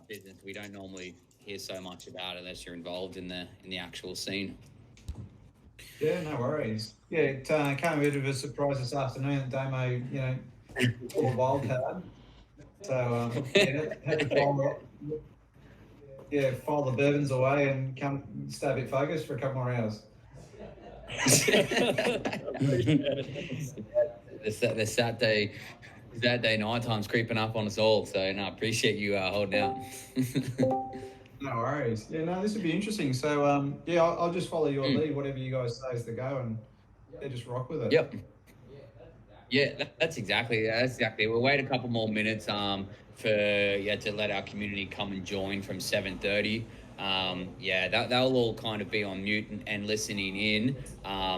tough business. We don't normally hear so much about it unless you're involved in the actual scene. Yeah, no worries. Yeah, it came a bit of a surprise this afternoon that Damo, pulled a wild card. So yeah, had to file the bourbons away and come stay a bit focused for a couple more hours. The Saturday night time's creeping up on us all. So no, I appreciate you holding out. No worries. Yeah, no, this would be interesting. So yeah, I'll just follow your Mm, lead. Whatever you guys say is the go, and yeah, just rock with it. yep. Yeah, that's exactly. We'll wait a couple more minutes for to let our community come and join from 7:30. Yeah, they'll all kind of be on mute and listening in.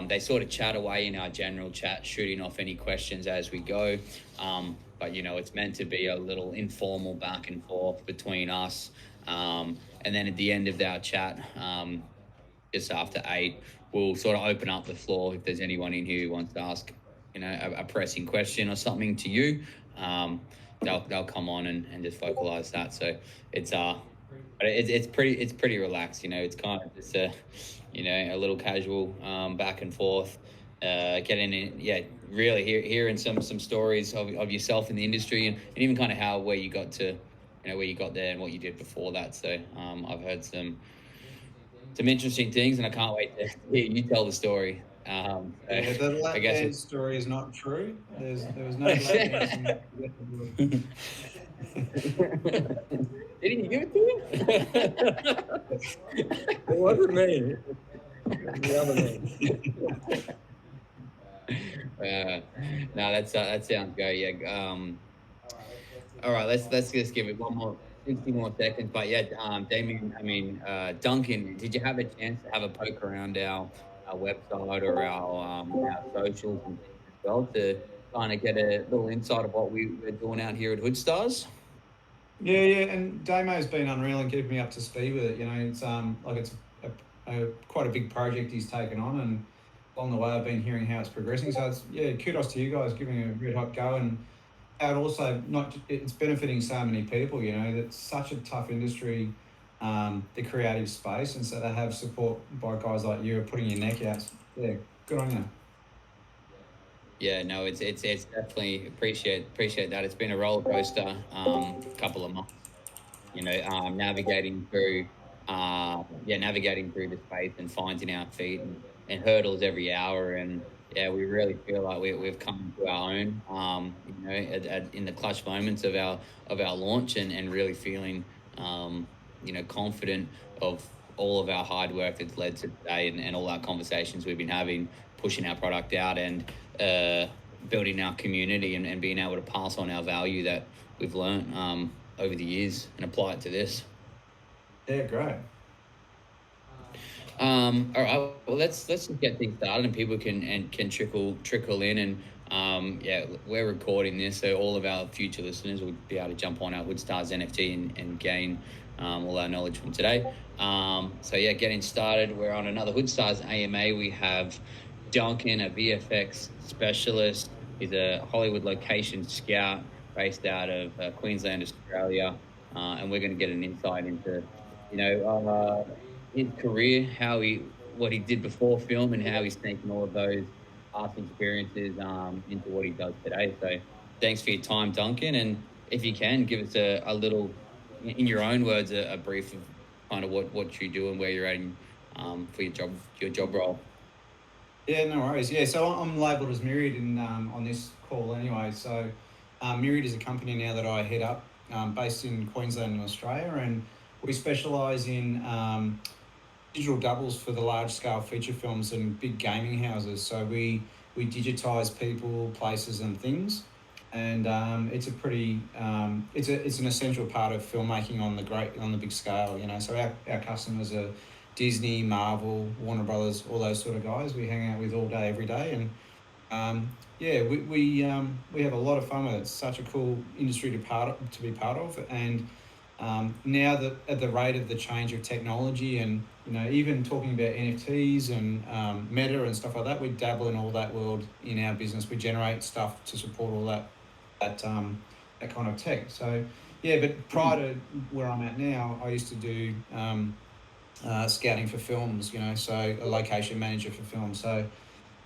They sort of chat away in our general chat, shooting off any questions as we go. But it's meant to be a little informal back and forth between us. And then at the end of our chat, just after 8, we'll sort of open up the floor if there's anyone in here who wants to ask, a pressing question or something to you. Um, they'll come on and just vocalize that. So it's it's pretty relaxed. It's kind of just a little casual back and forth. Getting in, yeah, really hearing some stories of yourself in the industry, and even kind of how where you got to, where you got there and what you did before that. So I've heard some interesting things, and I can't wait to hear you tell the story. So Yeah, the I lap guess dance story is not true. There was no lap dancing. didn't you give it to him? It wasn't me. It was the other me. uh, no, that sounds great. Yeah. All right, let's just give it one more 60 more seconds. But yeah, Damien, Duncan, did you have a chance to have a poke around our website or our socials and things as well to kind of get a little insight of what we're doing out here at Hoodstars? Yeah, yeah, and Damo's been unreal and keeping me up to speed with it. It's it's quite a big project he's taken on, and along the way I've been hearing how it's progressing. So it's yeah, kudos to you guys giving it a red hot go, and how it also not it's benefiting so many people. That's such a tough industry, the creative space, and so to have support by guys like you putting your neck out. Yeah, good on you. Yeah, no, it's definitely appreciate that. It's been a roller coaster couple of months, navigating through the space and finding our feet and hurdles every hour. And yeah, we really feel like we've come to our own, in the clutch moments of our launch, and really feeling, confident of all of our hard work that's led to today, and all our conversations we've been having, pushing our product out, and uh, building our community, and being able to pass on our value that we've learned over the years and apply it to this. Yeah, great. All right. Well, let's just get things started, and people can trickle in, and yeah, we're recording this, so all of our future listeners will be able to jump on our Hoodstarz NFT and gain all our knowledge from today. So yeah, getting started. We're on another Hoodstarz AMA. We have Duncan, a VFX specialist. He's a Hollywood location scout based out of Queensland, Australia, and we're going to get an insight into, you know, his career, what he did before film, and how he's taken all of those past experiences into what he does today. So, thanks for your time, Duncan. And if you can, give us a little, in your own words, a brief of kind of what you do and where you're at for your job role. Yeah, no worries. Yeah, so I'm labelled as Myriad on this call anyway. So Myriad is a company now that I head up, based in Queensland and Australia, and we specialise in digital doubles for the large scale feature films and big gaming houses. So we digitise people, places, and things, and it's a pretty it's an essential part of filmmaking on the big scale. So our customers are Disney, Marvel, Warner Brothers, all those sort of guys we hang out with all day, every day, and yeah, we have a lot of fun with it. It's such a cool industry to be part of, and now that at the rate of the change of technology, and even talking about NFTs and meta and stuff like that, we dabble in all that world in our business. We generate stuff to support all that kind of tech. So yeah, but prior to where I'm at now, I used to do scouting for films, you know, so a location manager for films. So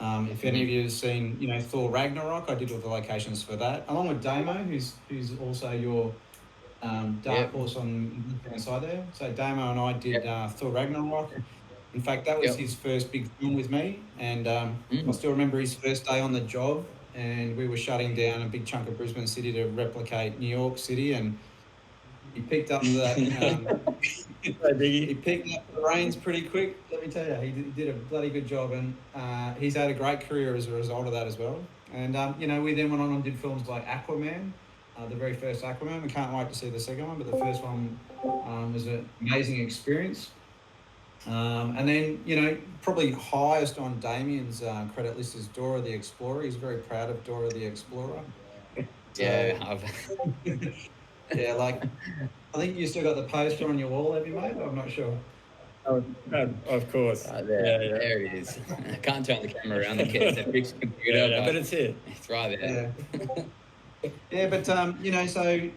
if any of you have seen, you know, Thor Ragnarok, I did all the locations for that, along with Damo, who's also your dark Yep. horse on the side there. So Damo and I did Yep. Thor Ragnarok. In fact, that was Yep. his first big film with me, and I Mm. still remember his first day on the job, and we were shutting down a big chunk of Brisbane City to replicate New York City, and he picked up that he picked up the reins pretty quick. Let me tell you, he did a bloody good job, and he's had a great career as a result of that as well. And you know, we then went on and did films like Aquaman, the very first Aquaman. We can't wait to see the second one, but the first one was an amazing experience. And then, you know, probably highest on Damien's credit list is Dora the Explorer. He's very proud of Dora the Explorer. So, Yeah. yeah, like, I think you still got the poster on your wall, have you, mate? I'm not sure. Oh, of course. There it is. I can't turn the camera around. It's a fixed computer, but it's here. It's right there. Yeah, but you know, so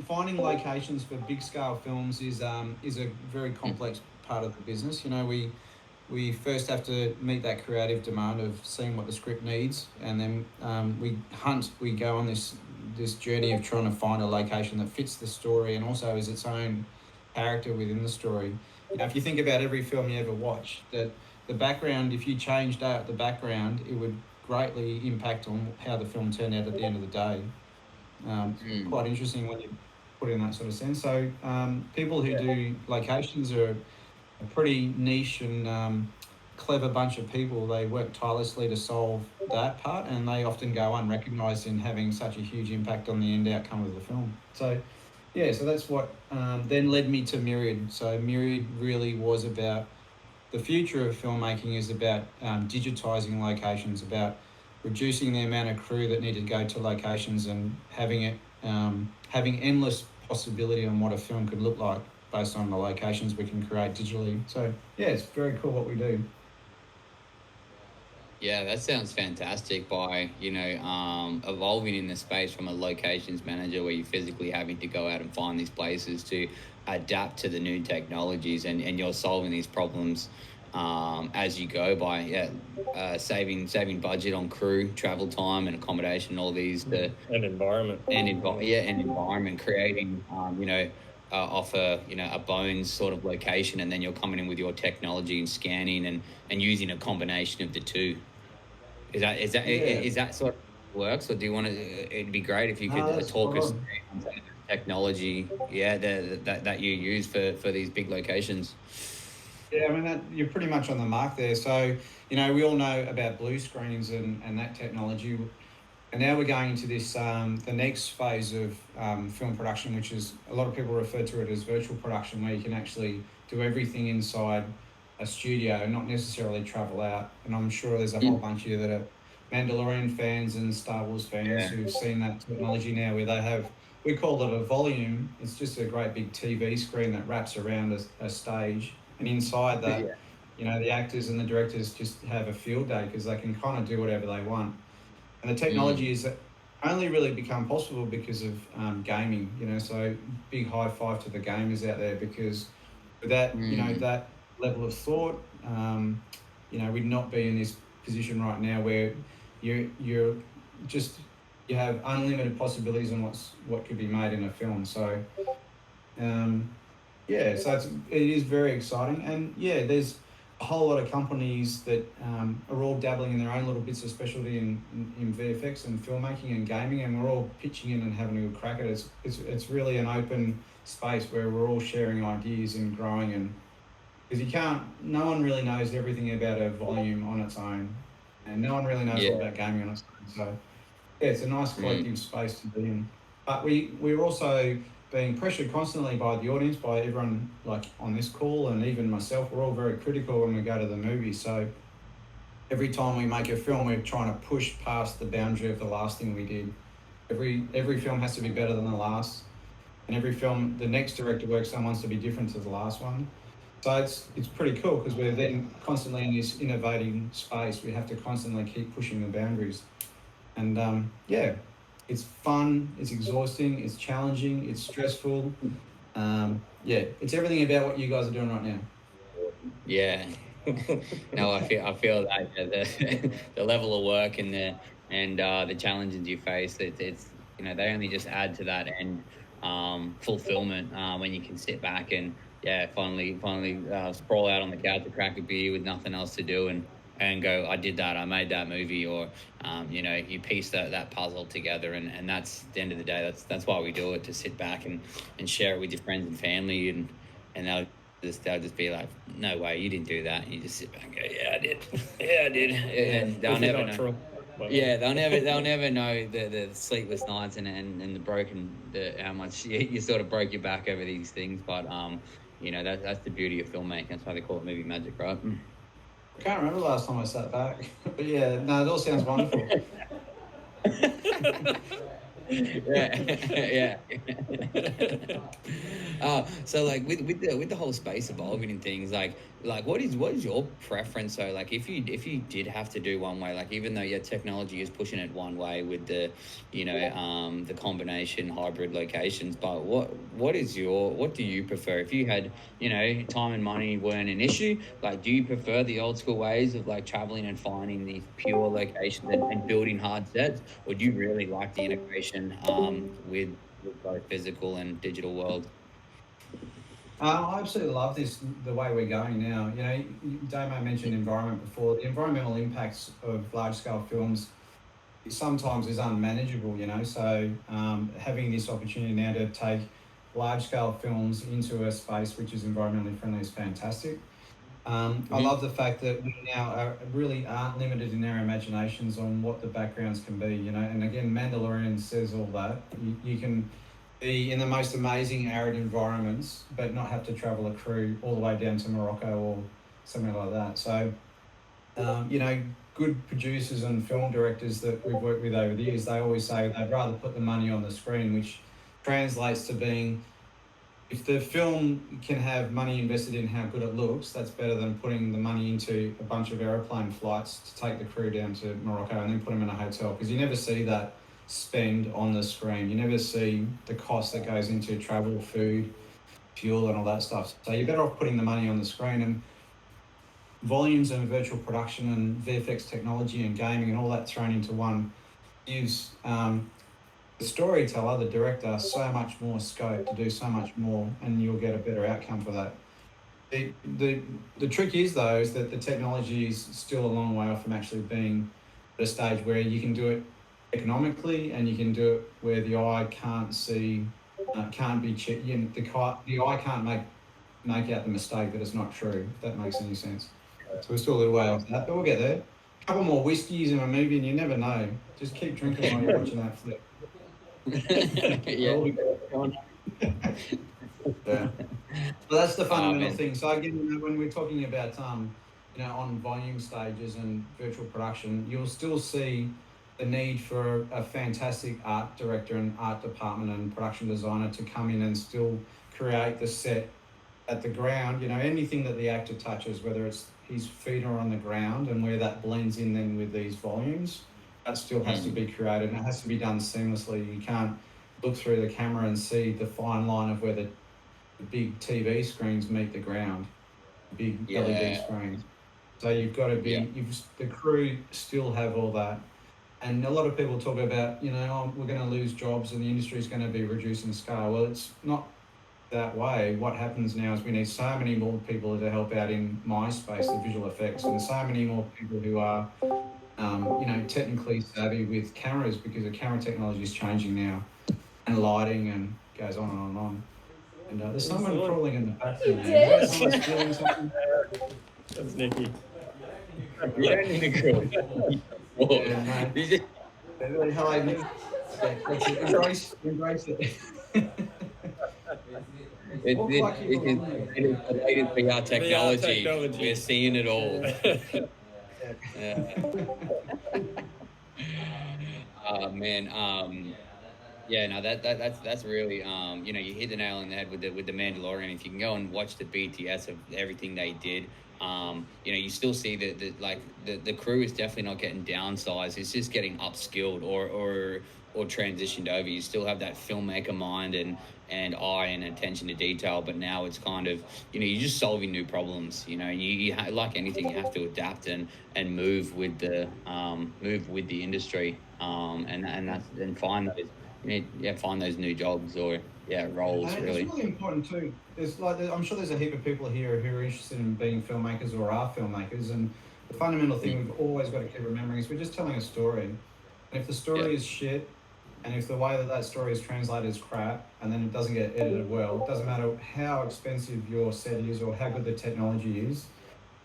finding locations for big scale films is a very complex part of the business. You know, we first have to meet that creative demand of seeing what the script needs, and then we go on this journey of trying to find a location that fits the story and also is its own character within the story. You know, if you think about every film you ever watch, that the background, if you changed out the background, it would greatly impact on how the film turned out at the end of the day. It's quite interesting when you put it in that sort of sense. So people who do locations are a pretty niche and clever bunch of people. They work tirelessly to solve that part, and they often go unrecognised in having such a huge impact on the end outcome of the film. So yeah, so that's what then led me to Myriad. So Myriad really was about the future of filmmaking is about digitising locations, about reducing the amount of crew that need to go to locations and having endless possibility on what a film could look like based on the locations we can create digitally. So yeah, it's very cool what we do. Yeah, that sounds fantastic. By evolving in the space from a locations manager, where you're physically having to go out and find these places to adapt to the new technologies, and you're solving these problems as you go by saving budget on crew, travel time, and accommodation, all these and environment environment, creating off a bones sort of location, and then you're coming in with your technology and scanning and using a combination of the two. Is that sort of works, or do you want to? It'd be great if you could talk us through the technology, that you use for these big locations. Yeah, I mean, you're pretty much on the mark there. So, you know, we all know about blue screens and that technology. And now we're going into this, the next phase of film production, which is a lot of people refer to it as virtual production, where you can actually do everything inside a studio and not necessarily travel out. And I'm sure there's a whole bunch of you that are Mandalorian fans and Star Wars fans who've seen that technology now, where we call it a volume. It's just a great big TV screen that wraps around a stage. And inside that, you know, the actors and the directors just have a field day because they can kind of do whatever they want. And the technology is only really become possible because of gaming, you know, so big high five to the gamers out there, because without, you know, that level of thought, you know, we'd not be in this position right now where you have unlimited possibilities on what could be made in a film. So, so it is very exciting. And yeah, there's a whole lot of companies that are all dabbling in their own little bits of specialty in VFX and filmmaking and gaming, and we're all pitching in and having a good crack at it. It's really an open space where we're all sharing ideas and growing, and because no one really knows everything about a volume on its own, and no one really knows all about gaming on its own. So yeah, it's a nice collective space to be in. But we're also being pressured constantly by the audience, by everyone like on this call, and even myself. We're all very critical when we go to the movies. So every time we make a film, we're trying to push past the boundary of the last thing we did. Every film has to be better than the last, and every film, the next director works on wants to be different to the last one. So it's pretty cool because we're then constantly in this innovating space. We have to constantly keep pushing the boundaries, and It's fun, it's exhausting, it's challenging, it's stressful. Yeah, it's everything about what you guys are doing right now. Yeah. No, I feel that, yeah, the level of work and the challenges you face, it's they only just add to that, and fulfillment, when you can sit back and, yeah, finally sprawl out on the couch to crack a beer with nothing else to do, and go, I did that, I made that movie, or you piece that puzzle together, and that's the end of the day. That's why we do it, to sit back and share it with your friends and family, and they'll just be like, no way, you didn't do that. And you just sit back and go, yeah, I did. Yeah, I did. And they'll never know. Yeah, they'll never know the sleepless nights and how much you sort of broke your back over these things. But that's the beauty of filmmaking. That's why they call it movie magic, right? I can't remember the last time I sat back, but yeah, no, it all sounds wonderful. Yeah. So, like, with the whole space evolving and things, like what is your preference? So, like, if you did have to do one way, like, even though your technology is pushing it one way with the combination hybrid locations, but what do you prefer? If you had, time and money weren't an issue, like, do you prefer the old school ways of, like, traveling and finding these pure locations and building hard sets, or do you really like the integration with both physical and digital world? I absolutely love the way we're going now. Damo mentioned environment before. The environmental impacts of large scale films sometimes is unmanageable, So having this opportunity now to take large scale films into a space which is environmentally friendly is fantastic. I love the fact that we now really aren't limited in our imaginations on what the backgrounds can be, And again, Mandalorian says all that. You can be in the most amazing arid environments, but not have to travel a crew all the way down to Morocco or somewhere like that. So, good producers and film directors that we've worked with over the years, they always say they'd rather put the money on the screen, which translates to being, if the film can have money invested in how good it looks, that's better than putting the money into a bunch of aeroplane flights to take the crew down to Morocco and then put them in a hotel, because you never see that spend on the screen. You never see the cost that goes into travel, food, fuel, and all that stuff. So you're better off putting the money on the screen. And volumes and virtual production and VFX technology and gaming and all that thrown into one gives the storyteller, the director, so much more scope to do so much more, and you'll get a better outcome for that. The trick is, though, is that the technology is still a long way off from actually being at a stage where you can do it economically, and you can do it where the eye can't see, can't be the eye can't make out the mistake that it's not true, if that makes any sense. So we're still a little way off that, but we'll get there. A couple more whiskeys in a movie and you never know. Just keep drinking while you're watching that flip. Yeah. Yeah. But that's the fundamental thing. So again, when we're talking about on volume stages and virtual production, you'll still see the need for a fantastic art director and art department and production designer to come in and still create the set at the ground. Anything that the actor touches, whether it's his feet are on the ground, and where that blends in then with these volumes, that still has to be created, and it has to be done seamlessly. You can't look through the camera and see the fine line of where the big TV screens meet the ground, big LED screens. So you've got to be, the crew still have all that. And a lot of people talk about, we're going to lose jobs and the industry is going to be reducing scale. Well, it's not that way. What happens now is we need so many more people to help out in my space, the visual effects, and so many more people who are technically savvy with cameras, because the camera technology is changing now, and lighting, and goes on and on and on. And there's someone crawling in the background. Is someone stealing something? That's Nicky. You don't need to go. Hello, Nick. Embrace it. It is related VR technology. We're seeing it all. Man. Yeah, no, that's really you hit the nail on the head with the Mandalorian. If you can go and watch the BTS of everything they did, you still see the crew is definitely not getting downsized. It's just getting upskilled, or or transitioned over. You still have that filmmaker mind and eye and attention to detail, but now it's kind of, you're just solving new problems. Like anything, you have to adapt and move with the industry, and find those, find those new jobs or roles, And it's really. really important too. I'm sure there's a heap of people here who are interested in being filmmakers or are filmmakers, and the fundamental thing we've always got to keep remembering is we're just telling a story. And if the story is shit, and if the way that story is translated is crap, and then it doesn't get edited well, it doesn't matter how expensive your set is or how good the technology is,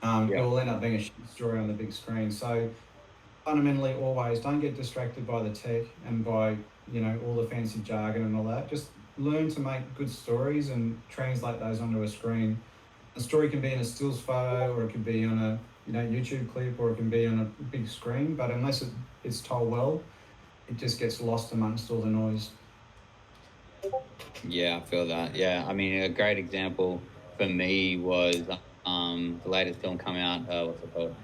it will end up being a shit story on the big screen. So fundamentally, always don't get distracted by the tech and by all the fancy jargon and all that. Just learn to make good stories and translate those onto a screen. A story can be in a stills photo, or it could be on a YouTube clip, or it can be on a big screen. But unless it's told well, it just gets lost amongst all the noise. Yeah, I feel that. Yeah, I mean, a great example for me was the latest film coming out. What's it called?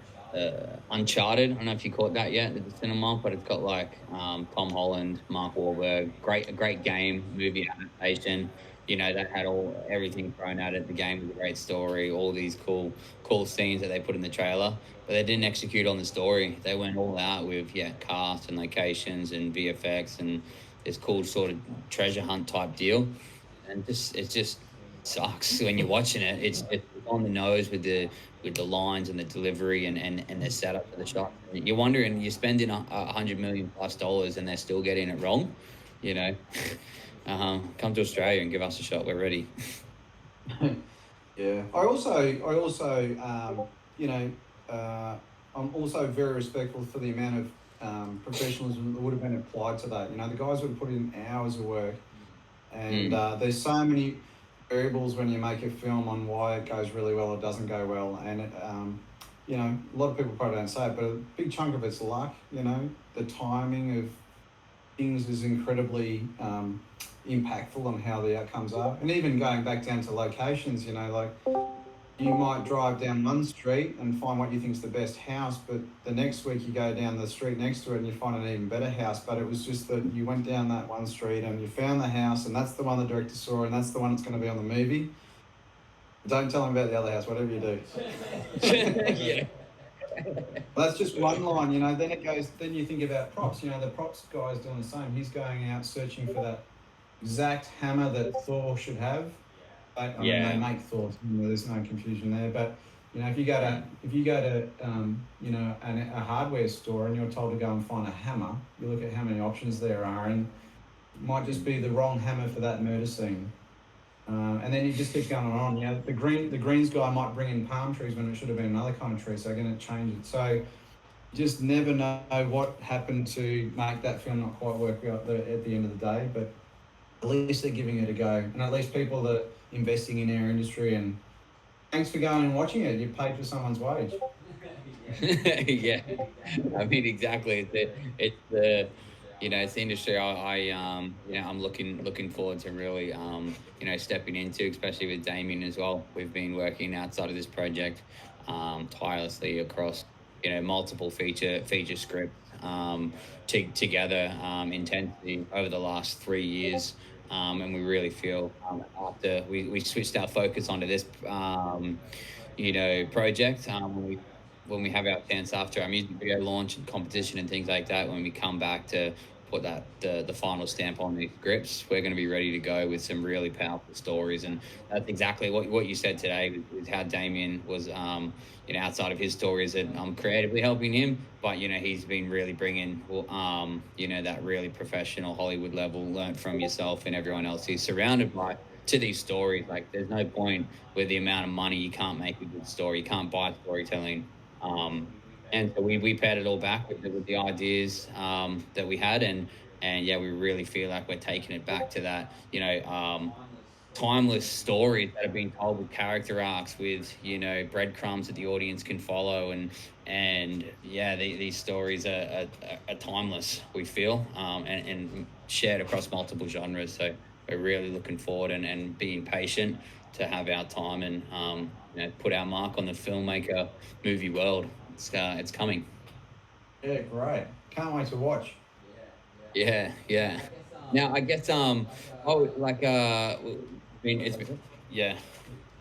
Uncharted. I don't know if you caught that yet at the cinema, but it's got like Tom Holland, Mark Wahlberg. A great game, movie adaptation. That had everything thrown at it. The game was a great story. All these cool scenes that they put in the trailer, but they didn't execute on the story. They went all out with cast and locations and VFX and this cool sort of treasure hunt type deal, and it just sucks when you're watching it. It's on the nose with the lines and the delivery and the setup for the shot. You're wondering, you're spending $100 million plus and they're still getting it wrong. Come to Australia and give us a shot. We're ready. Yeah. I also, I'm also very respectful for the amount of professionalism that would have been applied to that. The guys would have put in hours of work, and there's so many variables when you make a film on why it goes really well or doesn't go well, and a lot of people probably don't say it, but a big chunk of it's luck. The timing of things is incredibly impactful on how the outcomes are, and even going back down to locations. Like, you might drive down one street and find what you think is the best house, but the next week you go down the street next to it and you find an even better house. But it was just that you went down that one street and you found the house, and that's the one the director saw, and that's the one that's going to be on the movie. Don't tell him about the other house, whatever you do. Yeah. Well, that's just one line, Then it goes. Then you think about props. The props guy's doing the same. He's going out searching for that exact hammer that Thor should have. I mean, they make Thor. There's no confusion there. But if you go to a hardware store and you're told to go and find a hammer, you look at how many options there are, and it might just be the wrong hammer for that murder scene. And then you just keep going on. The greens guy might bring in palm trees when it should have been another kind of tree, so they're going to change it. So you just never know what happened to make that film not quite work out at the end of the day. But at least they're giving it a go, and at least people that are investing in our industry, and thanks for going and watching it. You paid for someone's wage. Yeah, I mean, exactly. It's the industry I'm looking forward to really stepping into, especially with Damien as well. We've been working outside of this project tirelessly across multiple feature scripts together intensely over the last 3 years. And we really feel after we switched our focus onto this project, when we have our chance after our music video launch and competition and things like that, when we come back to put the final stamp on these scripts, we're going to be ready to go with some really powerful stories. And that's exactly what you said today, is how Damien was outside of his stories that I'm creatively helping him, but he's been really bringing that really professional Hollywood level learnt from yourself and everyone else he's surrounded by to these stories. Like, there's no point with the amount of money, you can't make a good story, you can't buy storytelling. And so we paired it all back with the ideas that we had, and we really feel like we're taking it back to that timeless stories that have been told with character arcs, with breadcrumbs that the audience can follow, and these stories are timeless, we feel, and shared across multiple genres. So we're really looking forward and being patient to have our time and put our mark on the filmmaker movie world. It's coming. Yeah, great. Can't wait to watch. Yeah, yeah. Now I guess oh like I mean it's yeah.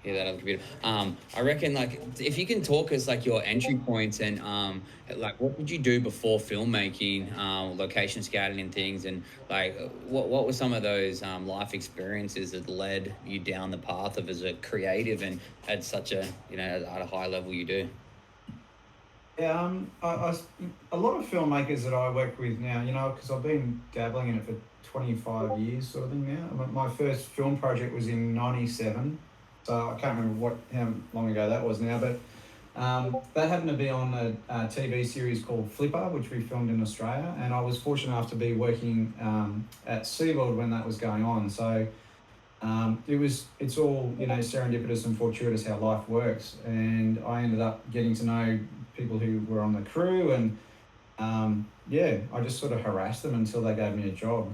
Hear that other computer. I reckon like if you can talk us like your entry points and like what did you do before filmmaking, location scouting and things, and like what were some of those life experiences that led you down the path of as a creative and at such a at a high level you do? Yeah, a lot of filmmakers that I work with now, because I've been dabbling in it for 25 years, sort of thing now. My first film project was in '97, so I can't remember how long ago that was now, but that happened to be on a TV series called Flipper, which we filmed in Australia, and I was fortunate enough to be working at SeaWorld when that was going on. So it's all serendipitous and fortuitous how life works, and I ended up getting to know people who were on the crew, and yeah, I just sort of harassed them until they gave me a job.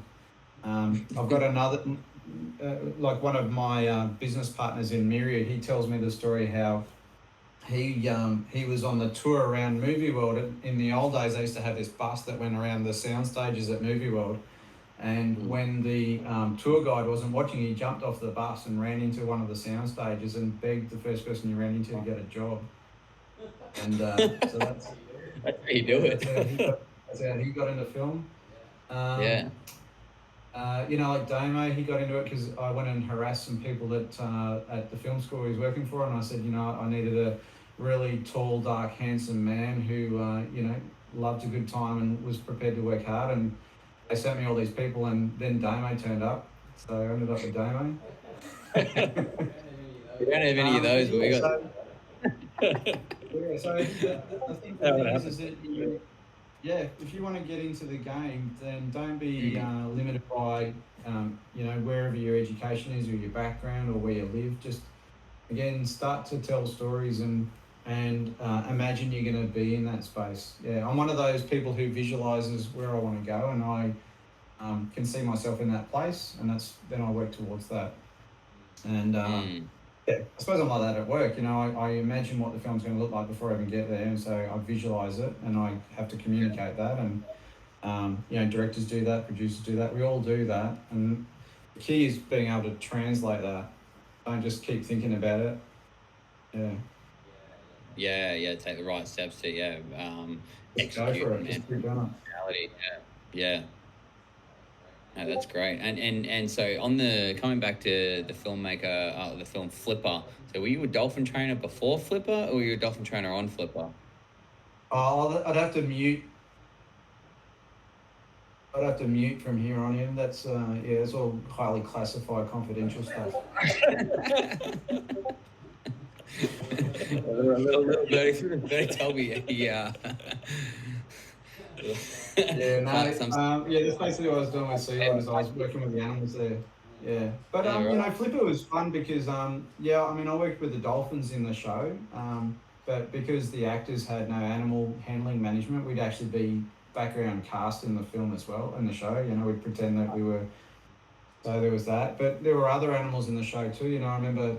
I've got another, like one of my business partners in Myriad. He tells me the story how he was on the tour around Movie World. In the old days, they used to have this bus that went around the sound stages at Movie World. And when the tour guide wasn't watching, he jumped off the bus and ran into one of the sound stages and begged the first person he ran into to get a job. And so That's how you do yeah, it. that's how he got into film. Yeah. Like Damo, he got into it because I went and harassed some people at the film school he was working for, and I said, I needed a really tall, dark, handsome man who, loved a good time and was prepared to work hard. And they sent me all these people, and then Damo turned up, so I ended up with Damo. We don't have any of those, but we got. Yeah, so the thing for me is that if you want to get into the game, then don't be limited by wherever your education is or your background or where you live. Just again, start to tell stories and imagine you're going to be in that space. Yeah, I'm one of those people who visualizes where I want to go, and I can see myself in that place, and then I work towards that. And yeah, I suppose I'm like that at work. I imagine what the film's going to look like before I even get there, and so I visualize it, and I have to communicate that. And directors do that, producers do that. We all do that, and the key is being able to translate that. Don't just keep thinking about it. Yeah, take the right steps to Just go for it. man. Just keep going. Reality, yeah. No, that's great. And so on the coming back to the filmmaker, the film Flipper. So were you a dolphin trainer before Flipper, or were you a dolphin trainer on Flipper? I'd have to mute. I'd have to mute from here on in. That's it's all highly classified, confidential stuff. little birdie told me, yeah. That's basically what I was doing with SeaWorld, is I was working with the animals there. Yeah, but right. Flipper was fun because I worked with the dolphins in the show, but because the actors had no animal handling management, we'd actually be background cast in the film as well, in the show. We'd pretend that we were. So there was that, but there were other animals in the show too. I remember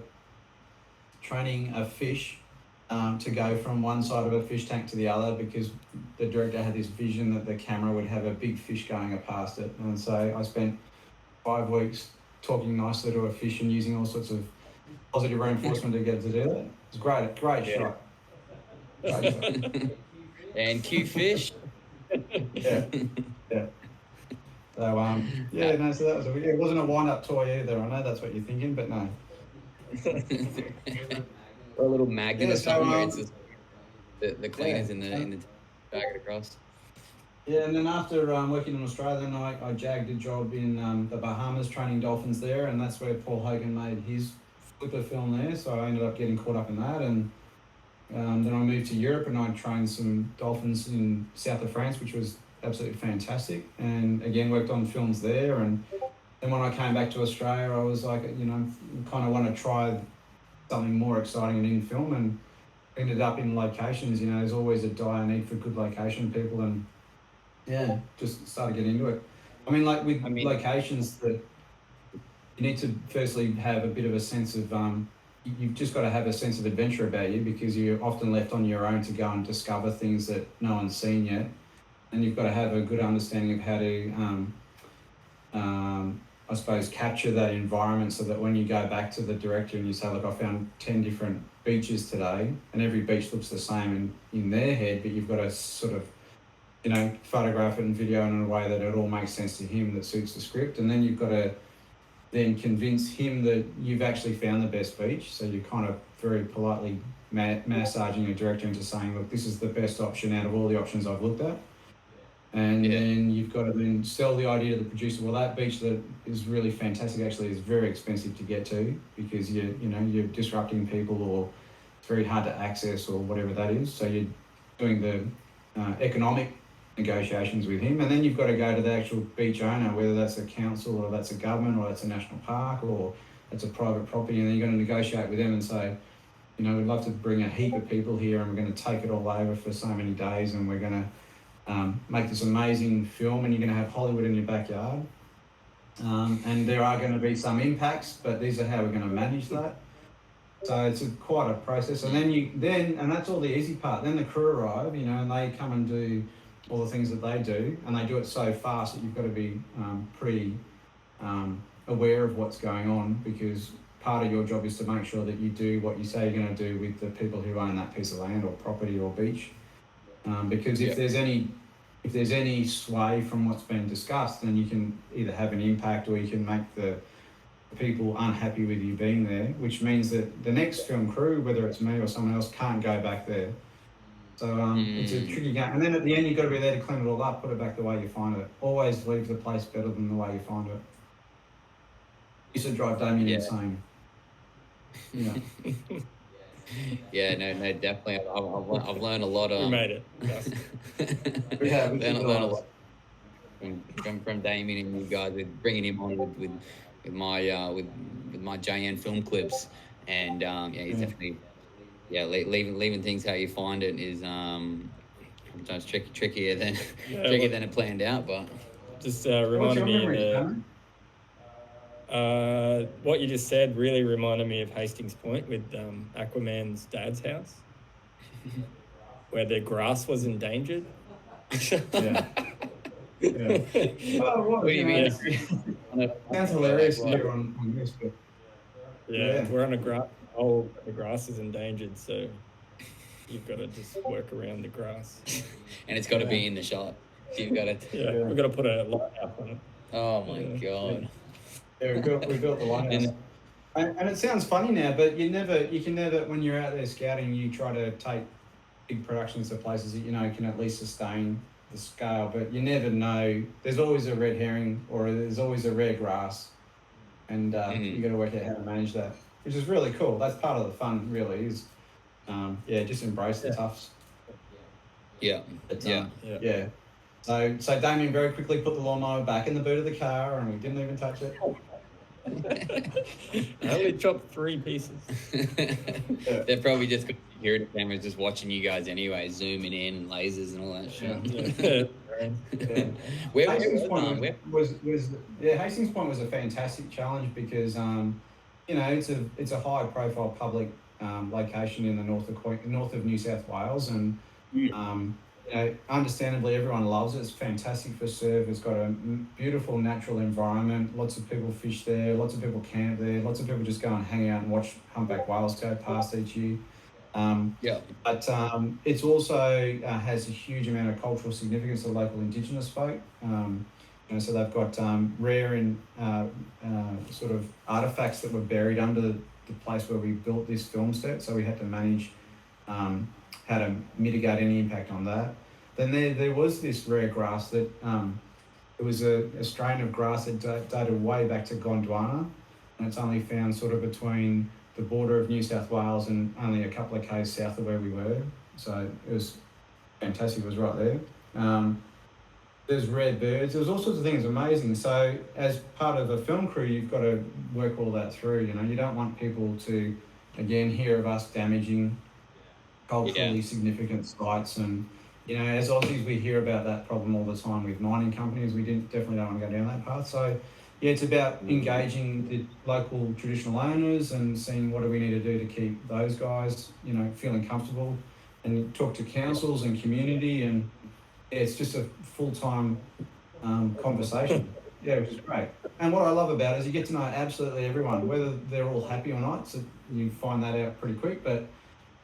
training a fish to go from one side of a fish tank to the other, because the director had this vision that the camera would have a big fish going past it. And so I spent 5 weeks talking nicely to a fish and using all sorts of positive reinforcement to get it to do that. It was great shot. Great shot. And cute fish. Yeah. So so that was it wasn't a wind-up toy either. I know that's what you're thinking, but no. Or a little magnet or something where it's just the cleaners in the bag it across. Yeah, and then after working in Australia, then I jagged a job in the Bahamas training dolphins there, and that's where Paul Hogan made his Flipper film there. So I ended up getting caught up in that, and then I moved to Europe and I trained some dolphins in south of France, which was absolutely fantastic, and again worked on films there. And then when I came back to Australia, I was like, kind of want to try something more exciting and in film, and ended up in locations. There's always a dire need for good location people, and just started getting into it. Locations, that you need to firstly have a bit of a sense of you've just got to have a sense of adventure about you, because you're often left on your own to go and discover things that no one's seen yet. and you've got to have a good understanding of how to, I suppose, capture that environment so that when you go back to the director and you say, look, I found 10 different beaches today, and every beach looks the same in their head, but you've got to sort of, photograph it and video it in a way that it all makes sense to him, that suits the script. And then you've got to then convince him that you've actually found the best beach. So you're kind of very politely massaging your director into saying, look, this is the best option out of all the options I've looked at. And then you've got to then sell the idea to the producer. Well, that beach that is really fantastic actually is very expensive to get to, because you're disrupting people, or it's very hard to access, or whatever that is. So you're doing the economic negotiations with him, and then you've got to go to the actual beach owner, whether that's a council or that's a government or that's a national park or it's a private property, and then you're going to negotiate with them and say, we'd love to bring a heap of people here, and we're going to take it all over for so many days, and we're going to make this amazing film, and you're going to have Hollywood in your backyard. And there are going to be some impacts, but these are how we're going to manage that. So it's quite a process. And then and that's all the easy part. Then the crew arrive, and they come and do all the things that they do, and they do it so fast that you've got to be pretty aware of what's going on, because part of your job is to make sure that you do what you say you're going to do with the people who own that piece of land or property or beach. Because if there's any sway from what's been discussed, then you can either have an impact, or you can make the people unhappy with you being there, which means that the next film crew, whether it's me or someone else, can't go back there. So it's a tricky game. And then at the end, you've got to be there to clean it all up, put it back the way you find it. Always leave the place better than the way you find it. Used to drive Damien insane. Yeah. Yeah, no, definitely. I've learned a lot of. We made it. Yes. Learned a lot from Damien and you guys, with bringing him on with my JN film clips, and he's definitely leaving things how you find it is sometimes trickier than it planned out, but just reminded me what you just said really reminded me of Hastings Point with Aquaman's dad's house, where the grass was endangered. Yeah. Oh, what do you mean? Sounds hilarious here on this, but we're on a grass. Oh, the grass is endangered, so you've got to just work around the grass. And it's got to be in the shot. You've got to. We've got to put a lighthouse on it. Oh my god. Yeah, we built the lighthouse. And it sounds funny now, but you can never, when you're out there scouting, you try to take big productions to places that can at least sustain the scale, but you never know. There's always a red herring, or there's always a rare grass, and you got to work out how to manage that, which is really cool. That's part of the fun, really, is just embrace the toughs. Yeah. So Damien very quickly put the lawnmower back in the boot of the car, and we didn't even touch it. I only chopped 3 pieces. They're probably just got security cameras just watching you guys anyway, zooming in, and lasers and all that shit. Hastings Point was a fantastic challenge, because it's a high profile public location in the north of New South Wales, and understandably everyone loves it. It's fantastic for surf. It's got a beautiful natural environment. Lots of people fish there. Lots of people camp there. Lots of people just go and hang out and watch humpback whales go past each year. But it's also has a huge amount of cultural significance to local Indigenous folk. So they've got rare and sort of artefacts that were buried under the place where we built this film set. So we had to manage how to mitigate any impact on that. Then there was this rare grass that it was a strain of grass that dated way back to Gondwana, and it's only found sort of between the border of New South Wales and only a couple of k's south of where we were. So it was fantastic. It was right there. There's rare birds. There was all sorts of things amazing. So as part of a film crew, you've got to work all that through. You don't want people to, again, hear of us damaging culturally significant sites. And, as Aussies, we hear about that problem all the time with mining companies. We definitely don't want to go down that path. So, it's about engaging the local traditional owners and seeing what do we need to do to keep those guys, feeling comfortable, and talk to councils and community and it's just a full-time conversation. Yeah, which is great. And what I love about it is you get to know absolutely everyone, whether they're all happy or not. So you find that out pretty quick, but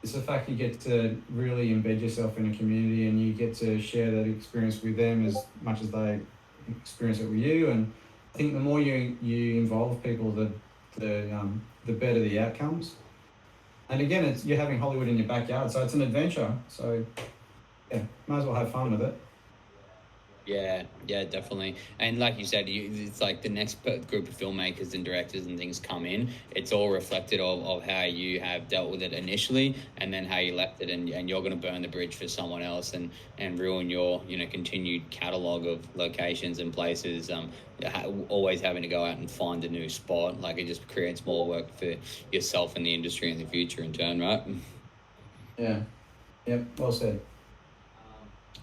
it's the fact you get to really embed yourself in a community and you get to share that experience with them as much as they experience it with you. And I think the more you involve people, the better the outcomes. And again, you're having Hollywood in your backyard, so it's an adventure. So yeah, might as well have fun with it. Yeah, definitely. And like you said, it's like the next group of filmmakers and directors and things come in. It's all reflected of how you have dealt with it initially, and then how you left it, and you're going to burn the bridge for someone else and ruin your continued catalog of locations and places. Always having to go out and find a new spot, like it just creates more work for yourself and the industry in the future in turn, right? Yeah. Yep. Well said.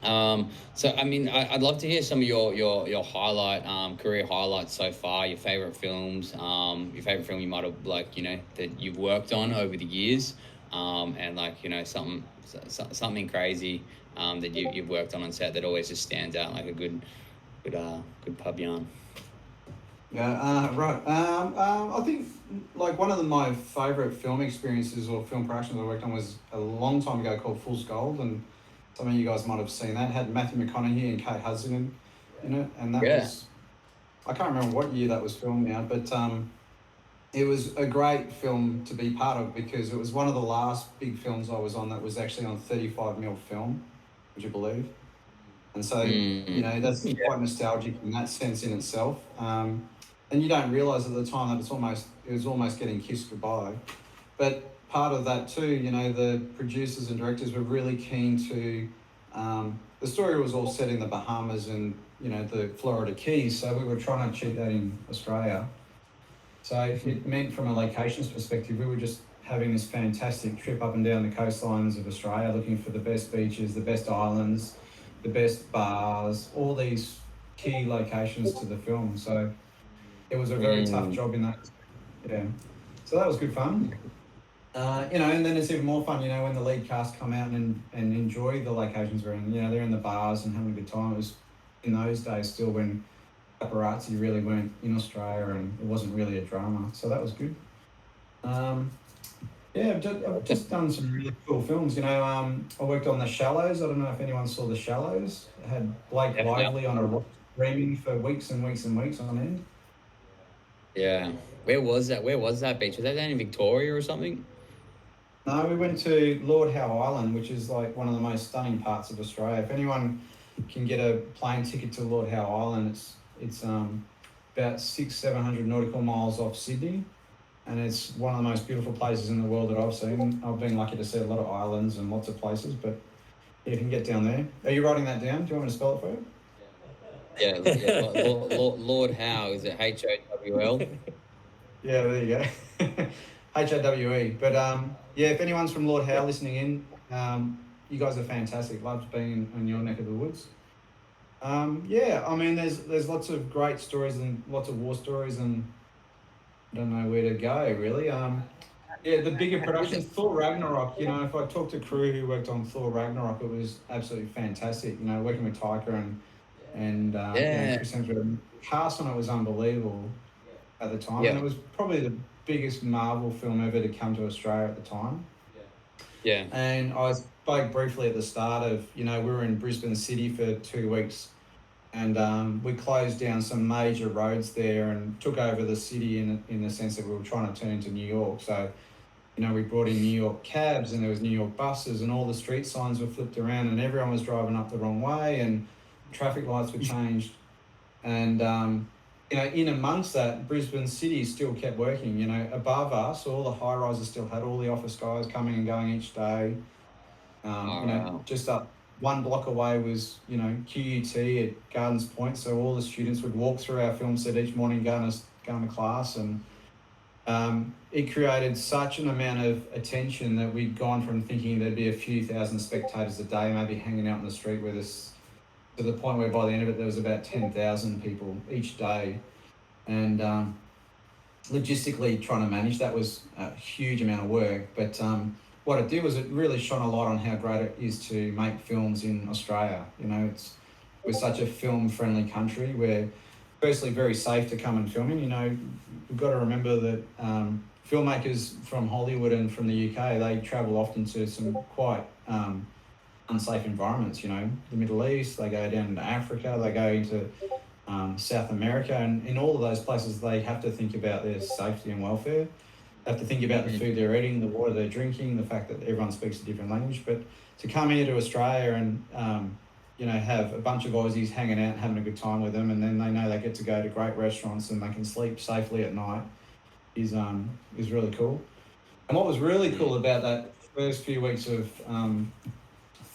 So I mean, I'd love to hear some of your highlight career highlights so far. Your favorite films, your favorite film you might have that you've worked on over the years, and something crazy that you've worked on set that always just stands out like a good pub yarn. Yeah, right. I think like one of my favourite film experiences or film productions I worked on was a long time ago called Fool's Gold, and some of you guys might have seen that. It had Matthew McConaughey and Kate Hudson in it, and that was, I can't remember what year that was filmed now, but it was a great film to be part of because it was one of the last big films I was on that was actually on 35mm film, would you believe? And so, that's quite nostalgic in that sense in itself. And you don't realise at the time that it was almost getting kissed goodbye. But part of that too, the producers and directors were really keen to, the story was all set in the Bahamas and, the Florida Keys, so we were trying to achieve that in Australia. So it meant from a locations perspective, we were just having this fantastic trip up and down the coastlines of Australia, looking for the best beaches, the best islands, the best bars, all these key locations to the film. So it was a very tough job in that. Yeah. So that was good fun. And then it's even more fun, when the lead cast come out and enjoy the locations we're in. They're in the bars and having a good time. It was in those days still when paparazzi really weren't in Australia and it wasn't really a drama. So that was good. I've just done some really cool films. I worked on The Shallows. I don't know if anyone saw The Shallows. It had Blake Lively on a rock screaming for weeks and weeks and weeks on end. Yeah. Where was that beach? Was that down in Victoria or something? No, we went to Lord Howe Island, which is like one of the most stunning parts of Australia. If anyone can get a plane ticket to Lord Howe Island, it's about 600-700 nautical miles off Sydney, and it's one of the most beautiful places in the world that I've seen. I've been lucky to see a lot of islands and lots of places, but you can get down there. Are you writing that down? Do you want me to spell it for you? Yeah. Lord Howe, is it HOWL? Yeah, there you go. HOWE. But if anyone's from Lord Howe listening in, you guys are fantastic. Loved being in your neck of the woods. There's lots of great stories and lots of war stories, and I don't know where to go really. The bigger productions, Thor Ragnarok. If I talk to crew who worked on Thor Ragnarok, it was absolutely fantastic. Working with Taika and Chris Hemsworth, cast on it was unbelievable at the time, and it was probably the biggest Marvel film ever to come to Australia at the time. Yeah. And I spoke briefly at the start of, we were in Brisbane City for 2 weeks, and we closed down some major roads there and took over the city in the sense that we were trying to turn into New York. So, we brought in New York cabs and there was New York buses and all the street signs were flipped around and everyone was driving up the wrong way and traffic lights were changed. And, in amongst that, Brisbane City still kept working. Above us, all the high-rises still had all the office guys coming and going each day. Just up 1 block away was, QUT at Gardens Point, so all the students would walk through our film set each morning going to class, and it created such an amount of attention that we'd gone from thinking there'd be a few thousand spectators a day maybe hanging out in the street with us, to the point where by the end of it there was about 10,000 people each day. And logistically trying to manage that was a huge amount of work, but what it did was it really shone a light on how great it is to make films in Australia. You know, we're such a film-friendly country. We're firstly very safe to come and film in. You know, we've got to remember that filmmakers from Hollywood and from the UK, they travel often to some quite unsafe environments. You know, the Middle East, they go down into Africa, they go into South America, and in all of those places, they have to think about their safety and welfare. They have to think about the food they're eating, the water they're drinking, the fact that everyone speaks a different language. But to come here to Australia and you know, have a bunch of Aussies hanging out, having a good time with them, and then they know they get to go to great restaurants and they can sleep safely at night is really cool. And what was really cool about that first few weeks of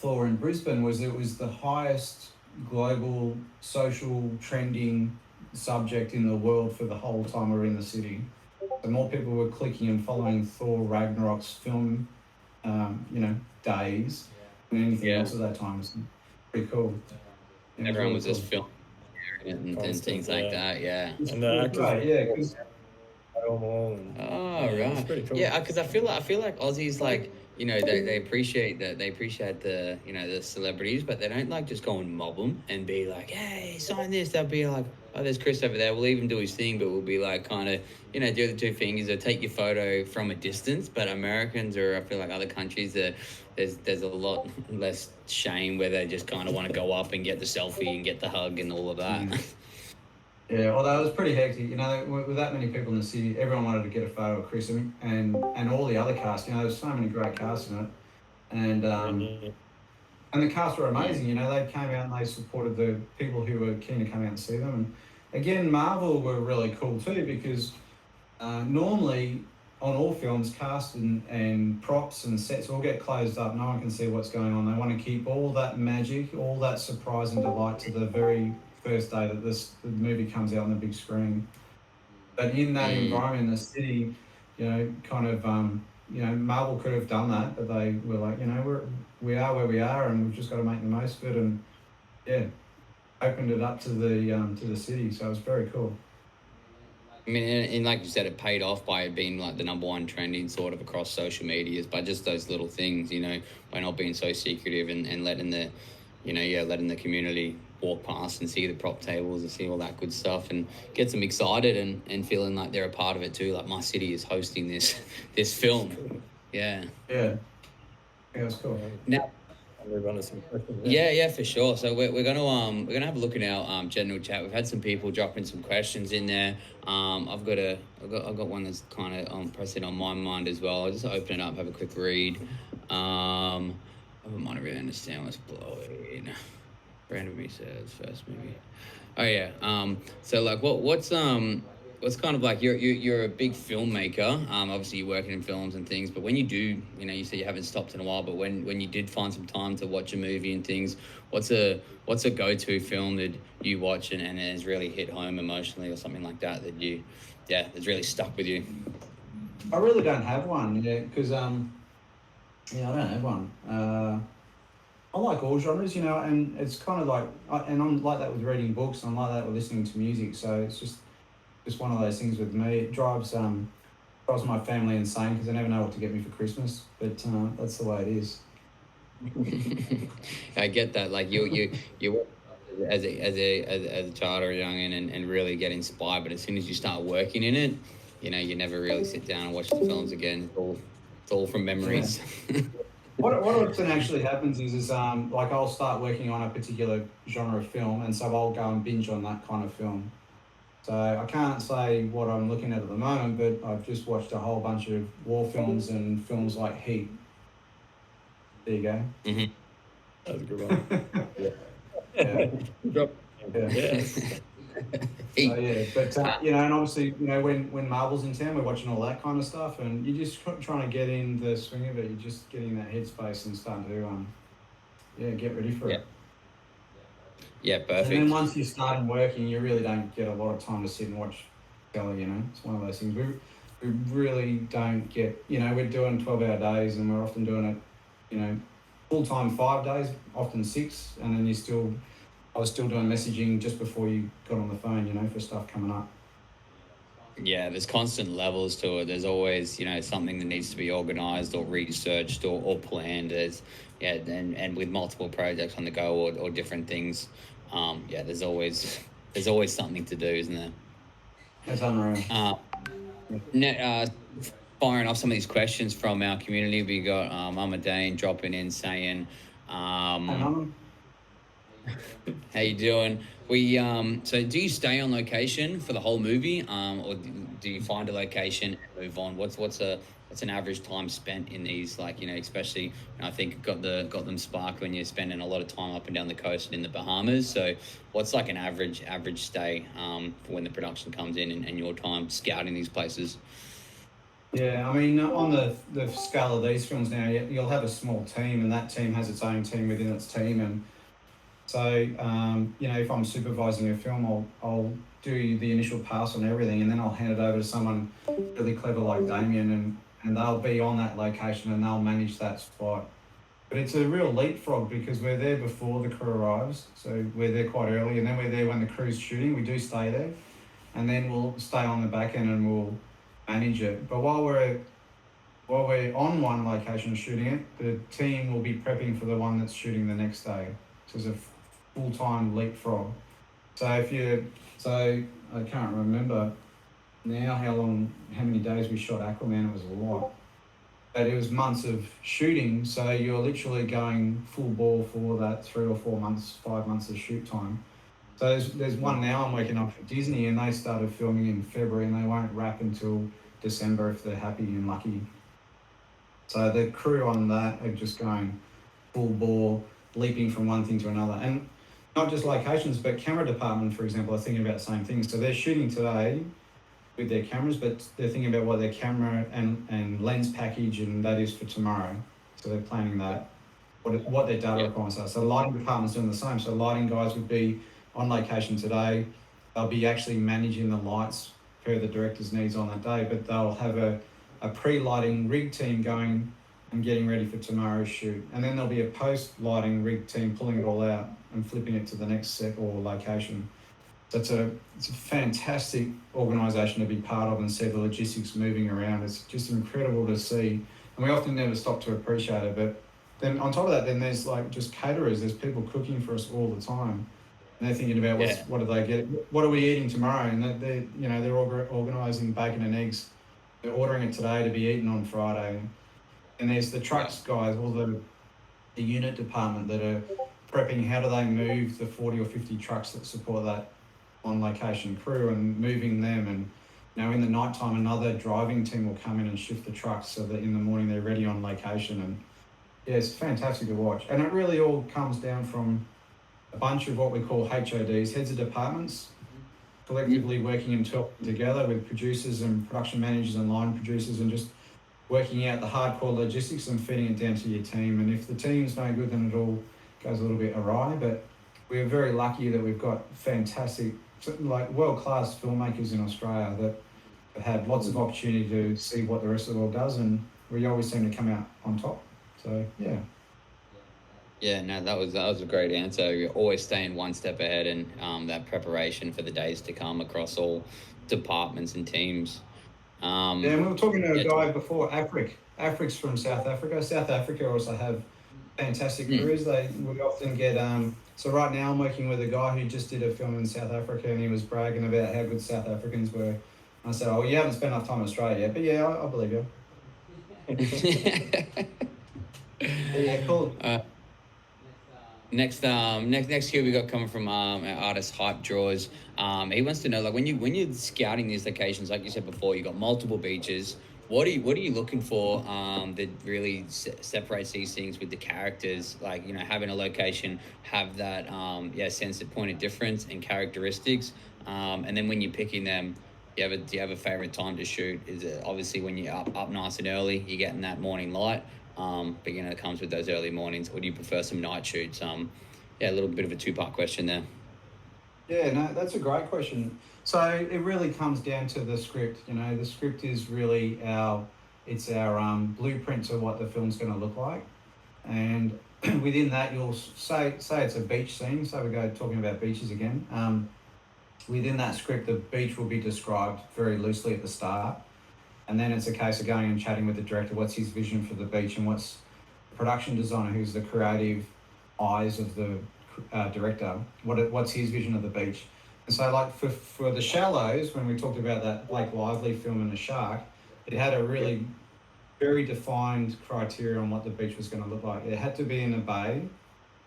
Thor in Brisbane was it was the highest global social trending subject in the world for the whole time we were in the city. So more people were clicking and following Thor Ragnarok's film, you know, days than anything else at that time. It was pretty cool. Yeah, Everyone really was just filming and things like that. Yeah. And the actors, right, yeah. 'Cause Oh, it's right. pretty cool. Yeah, because I feel like Aussies, like, you know, they appreciate the, you know, the celebrities, but they don't like just go and mob them and be like, hey, sign this. They'll be like, oh, there's Chris over there. We'll even do his thing, but we'll be like, kind of, you know, do the two fingers or take your photo from a distance. But Americans, or I feel like other countries, there's a lot less shame where they just kind of want to go up and get the selfie and get the hug and all of that. Yeah, although it was pretty hectic. You know, with that many people in the city, everyone wanted to get a photo of Chris and all the other cast. You know, there's so many great casts in it, and the cast were amazing. You know, they came out and they supported the people who were keen to come out and see them. And again, Marvel were really cool too, because normally on all films, cast and props and sets all get closed up. No one can see what's going on. They want to keep all that magic, all that surprise and delight to the very first day that the movie comes out on the big screen. But in that environment in the city, you know, kind of, you know, Marvel could have done that, but they were like, you know, we are where we are, and we've just got to make the most of it, and yeah, opened it up to the city. So it was very cool. I mean, and like you said, it paid off by being like the #1 trending sort of across social medias, by just those little things, you know, by not being so secretive and letting the, you know, letting the community walk past and see the prop tables and see all that good stuff and gets them excited and feeling like they're a part of it too. Like, my city is hosting this film. Yeah. Yeah, it was cool. Now, move on to some questions. yeah, for sure. So we're gonna have a look in our general chat. We've had some people dropping some questions in there. I've got one that's kind of pressing on my mind as well. I'll just open it up, have a quick read. I might really understand what's blowing. Brandon me says first movie. Oh yeah. So like, what's kind of like, you're a big filmmaker. Obviously you're working in films and things, but when you do, you know, you say you haven't stopped in a while, but when you did find some time to watch a movie and things, what's a go-to film that you watch and has really hit home emotionally or something like that that's really stuck with you? I really don't have one, because I don't have one. I like all genres, you know, and it's kind of like, and I'm like that with reading books, and I'm like that with listening to music. So it's just one of those things with me. It drives my family insane because they never know what to get me for Christmas. But that's the way it is. I get that. Like you as a child or youngin and really get inspired, but as soon as you start working in it, you know, you never really sit down and watch the films again. It's all from memories. Yeah. What often actually happens is like I'll start working on a particular genre of film, and so I'll go and binge on that kind of film. So I can't say what I'm looking at the moment, but I've just watched a whole bunch of war films and films like Heat. There you go. Mm-hmm. That was a good one. Yeah. Yeah. So, yeah, but you know, and obviously, you know, when Marvel's in town, we're watching all that kind of stuff, and you're just trying to get in the swing of it. You're just getting in that headspace and starting to, get ready for it. Yeah, perfect. And then once you start working, you really don't get a lot of time to sit and watch telly. You know, it's one of those things. We really don't get. You know, we're doing 12-hour days, and we're often doing it, you know, full time 5 days, often 6, and then I was still doing messaging just before you got on the phone, you know, for stuff coming up. Yeah, there's constant levels to it. There's always, something that needs to be organized or researched or planned. And with multiple projects on the go or different things, there's always there's always something to do, isn't there? That's unreal. Ne- uh, Firing off some of these questions from our community, we got Mama Dane dropping in saying, Hey, um, Mum. "How you doing?" So do you stay on location for the whole movie, or do you find a location and move on? What's an average time spent in these? Like, especially, I think got them sparked when you're spending a lot of time up and down the coast and in the Bahamas. So what's like an average stay for when the production comes in and your time scouting these places? Yeah, I mean, on the scale of these films now, you'll have a small team, and that team has its own team within its team. And so, if I'm supervising a film, I'll do the initial pass on everything, and then I'll hand it over to someone really clever like Damien, and they'll be on that location and they'll manage that spot. But it's a real leapfrog because we're there before the crew arrives, so we're there quite early, and then we're there when the crew's shooting. We do stay there, and then we'll stay on the back end and we'll manage it. But while we're on one location shooting it, the team will be prepping for the one that's shooting the next day. So it's a full-time leapfrog. So I can't remember now how many days we shot Aquaman. It was a lot, but it was months of shooting. So you're literally going full ball for that 3 or 4 months, 5 months of shoot time. So there's one now I'm working on for Disney, and they started filming in February, and they won't wrap until December if they're happy and lucky. So the crew on that are just going full bore, leaping from one thing to another. And not just locations, but camera department, for example, are thinking about the same things. So they're shooting today with their cameras, but they're thinking about what their camera and lens package and that is for tomorrow. So they're planning that, what their data requirements are. So the lighting department's doing the same. So lighting guys would be on location today. They'll be actually managing the lights per the director's needs on that day, but they'll have a pre-lighting rig team going and getting ready for tomorrow's shoot. And then there'll be a post-lighting rig team pulling it all out and flipping it to the next set or location. So it's a fantastic organisation to be part of and see the logistics moving around. It's just incredible to see. And we often never stop to appreciate it. But then on top of that, then there's like just caterers. There's people cooking for us all the time. And they're thinking about what do they get? What are we eating tomorrow? And they're organising bacon and eggs. They're ordering it today to be eaten on Friday. And there's the trucks guys, all the unit department that are prepping. How do they move the 40 or 50 trucks that support that on location crew and moving them? And now in the nighttime, another driving team will come in and shift the trucks so that in the morning they're ready on location. And yeah, it's fantastic to watch. And it really all comes down from a bunch of what we call HODs, heads of departments, collectively working and talking together with producers and production managers and line producers and just working out the hardcore logistics and feeding it down to your team. And if the team's no good, then it all goes a little bit awry. But we're very lucky that we've got fantastic, like world-class filmmakers in Australia that have lots of opportunity to see what the rest of the world does, and we always seem to come out on top. So yeah. Yeah, no, that was a great answer. You're always staying one step ahead, and that preparation for the days to come across all departments and teams. And we were talking to a guy before, Afric's from South Africa. South Africa also have fantastic crews. We often get so right now I'm working with a guy who just did a film in South Africa, and he was bragging about how good South Africans were. And I said, "Oh, you haven't spent enough time in Australia yet," but yeah, I believe you. Yeah, cool. Next here we got coming from our artist Hype Draws. He wants to know, like, when you're scouting these locations, like you said before, you got multiple beaches. What are you looking for that really separates these things with the characters? Like, having a location have that sense of point of difference and characteristics. And then when you're picking them, do you have a favorite time to shoot? Is it obviously when you're up nice and early, you're getting that morning light? But it comes with those early mornings. Or do you prefer some night shoots? A little bit of a two-part question there. Yeah, no, that's a great question. So it really comes down to the script. The script is really our blueprint to what the film's going to look like. And within that, you'll say it's a beach scene. So we go talking about beaches again. within that script, the beach will be described very loosely at the start. And then it's a case of going and chatting with the director, what's his vision for the beach, and what's the production designer, who's the creative eyes of the director, what's his vision of the beach. And so like for The Shallows, when we talked about that Blake Lively film and the shark, it had a really very defined criteria on what the beach was going to look like. It had to be in a bay.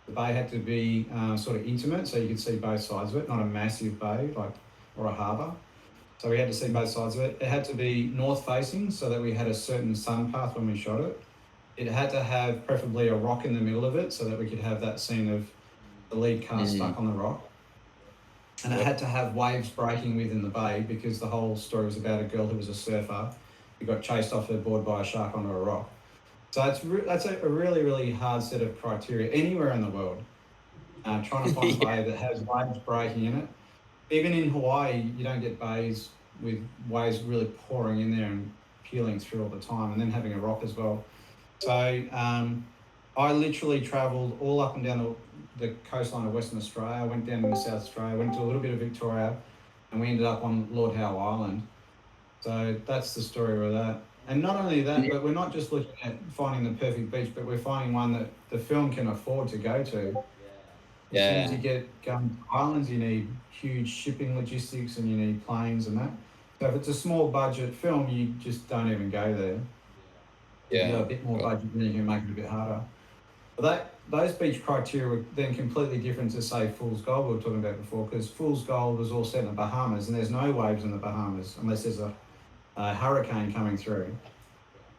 The bay had to be sort of intimate, so you could see both sides of it, not a massive bay or a harbour. So we had to see both sides of it. It had to be north facing so that we had a certain sun path when we shot it. It had to have preferably a rock in the middle of it so that we could have that scene of the lead car stuck on the rock. And it had to have waves breaking within the bay, because the whole story was about a girl who was a surfer who got chased off her board by a shark onto a rock. So that's a really, really hard set of criteria anywhere in the world. Trying to find a bay that has waves breaking in it. Even in Hawaii, you don't get bays with waves really pouring in there and peeling through all the time, and then having a rock as well. So I literally travelled all up and down the coastline of Western Australia. I went down into South Australia, went to a little bit of Victoria, and we ended up on Lord Howe Island. So that's the story with that. And not only that, but we're not just looking at finding the perfect beach, but we're finding one that the film can afford to go to. As soon as you get going to islands, you need huge shipping logistics and you need planes and that. So if it's a small budget film, you just don't even go there. Yeah. You got a bit more budget, then you can make it a bit harder. But those beach criteria were then completely different to, say, Fool's Gold we were talking about before, because Fool's Gold was all set in the Bahamas, and there's no waves in the Bahamas unless there's a hurricane coming through.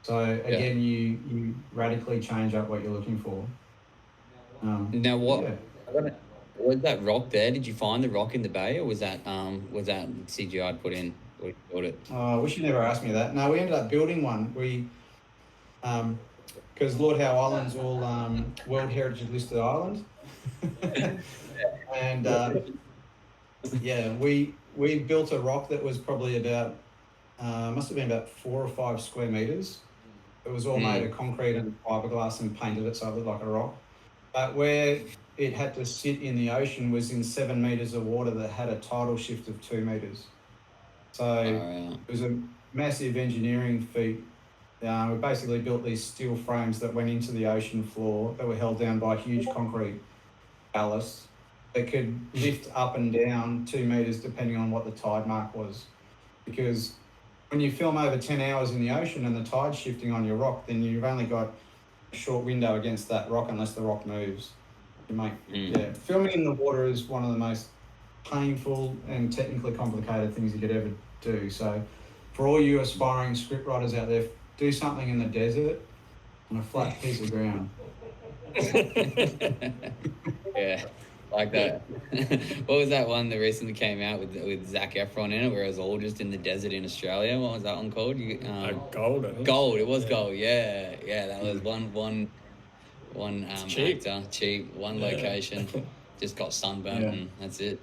So again, you radically change up what you're looking for. Now, was that rock there? Did you find the rock in the bay, or was that CGI put in? Or you built it? I wish you never asked me that. No, we ended up building one. We, because Lord Howe Island's all World Heritage listed island, and we built a rock that was probably about must have been about 4 or 5 square meters. It was all made of concrete and fiberglass and painted it so it looked like a rock. But where it had to sit in the ocean was in 7 meters of water that had a tidal shift of 2 meters. So it was a massive engineering feat. We basically built these steel frames that went into the ocean floor that were held down by huge concrete ballast that could lift up and down 2 meters depending on what the tide mark was. Because when you film over 10 hours in the ocean and the tide's shifting on your rock, then you've only got a short window against that rock unless the rock moves. Filming in the water is one of the most painful and technically complicated things you could ever do. So for all you aspiring scriptwriters out there, do something in the desert on a flat piece of ground. Yeah, like that. What was that one that recently came out with Zac Efron in it, where it was all just in the desert in Australia? What was that one called? Gold, I think. Gold. It was Gold. Yeah. That was one actor, cheap, one location, just got sunburnt, and that's it.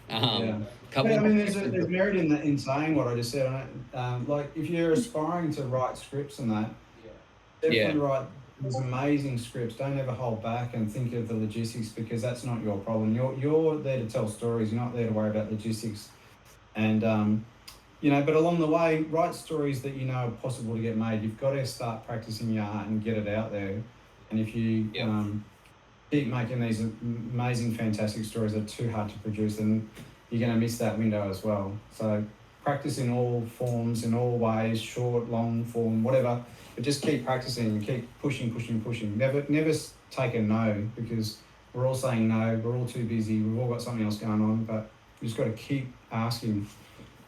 There's merit in saying what I just said. Like if you're aspiring to write scripts and that, definitely write these amazing scripts. Don't ever hold back and think of the logistics, because that's not your problem. You're there to tell stories. You're not there to worry about logistics. And but along the way, write stories that you know are possible to get made. You've got to start practicing your art and get it out there. And if you keep making these amazing, fantastic stories that are too hard to produce, then you're going to miss that window as well. So practice in all forms, in all ways, short, long form, whatever. But just keep practicing and keep pushing. Never take a no, because we're all saying no. We're all too busy. We've all got something else going on. But you just got to keep asking.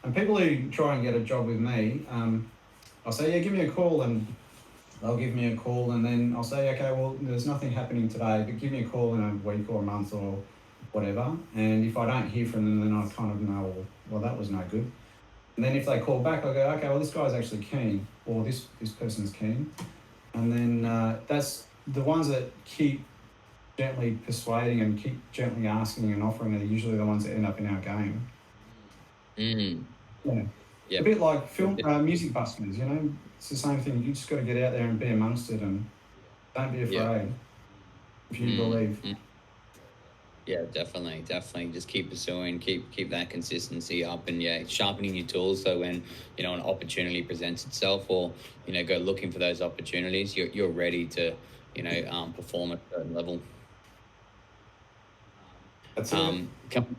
And people who try and get a job with me, I'll say, give me a call, and they'll give me a call, and then I'll say, okay, well, there's nothing happening today, but give me a call in a week or a month or whatever. And if I don't hear from them, then I kind of know, well, that was no good. And then if they call back, I'll go, okay, well, this guy's actually keen, or this person's keen. And then that's the ones that keep gently persuading and keep gently asking and offering are usually the ones that end up in our game. A bit like film music buskers, it's the same thing. You just got to get out there and be amongst it, and don't be afraid if you believe. Yeah, definitely. Just keep pursuing, keep that consistency up, and yeah, sharpening your tools. So when an opportunity presents itself, or go looking for those opportunities, you're ready to perform at a certain level. That's it. Come,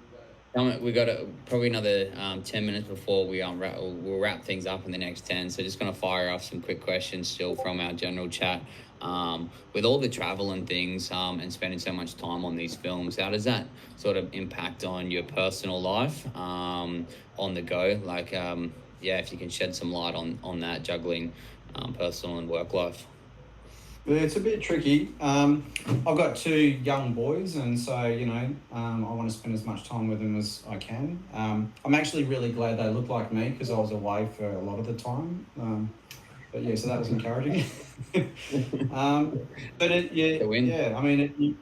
we got probably another 10 minutes before we'll wrap things up in the next 10. So just gonna fire off some quick questions still from our general chat. With all the travel and things, and spending so much time on these films, how does that sort of impact on your personal life, on the go? Like, yeah, if you can shed some light on that, juggling personal and work life. Yeah, it's a bit tricky. I've got two young boys, and so I want to spend as much time with them as I can. I'm actually really glad they look like me because I was away for a lot of the time. But yeah, so that was encouraging. But yeah. I mean,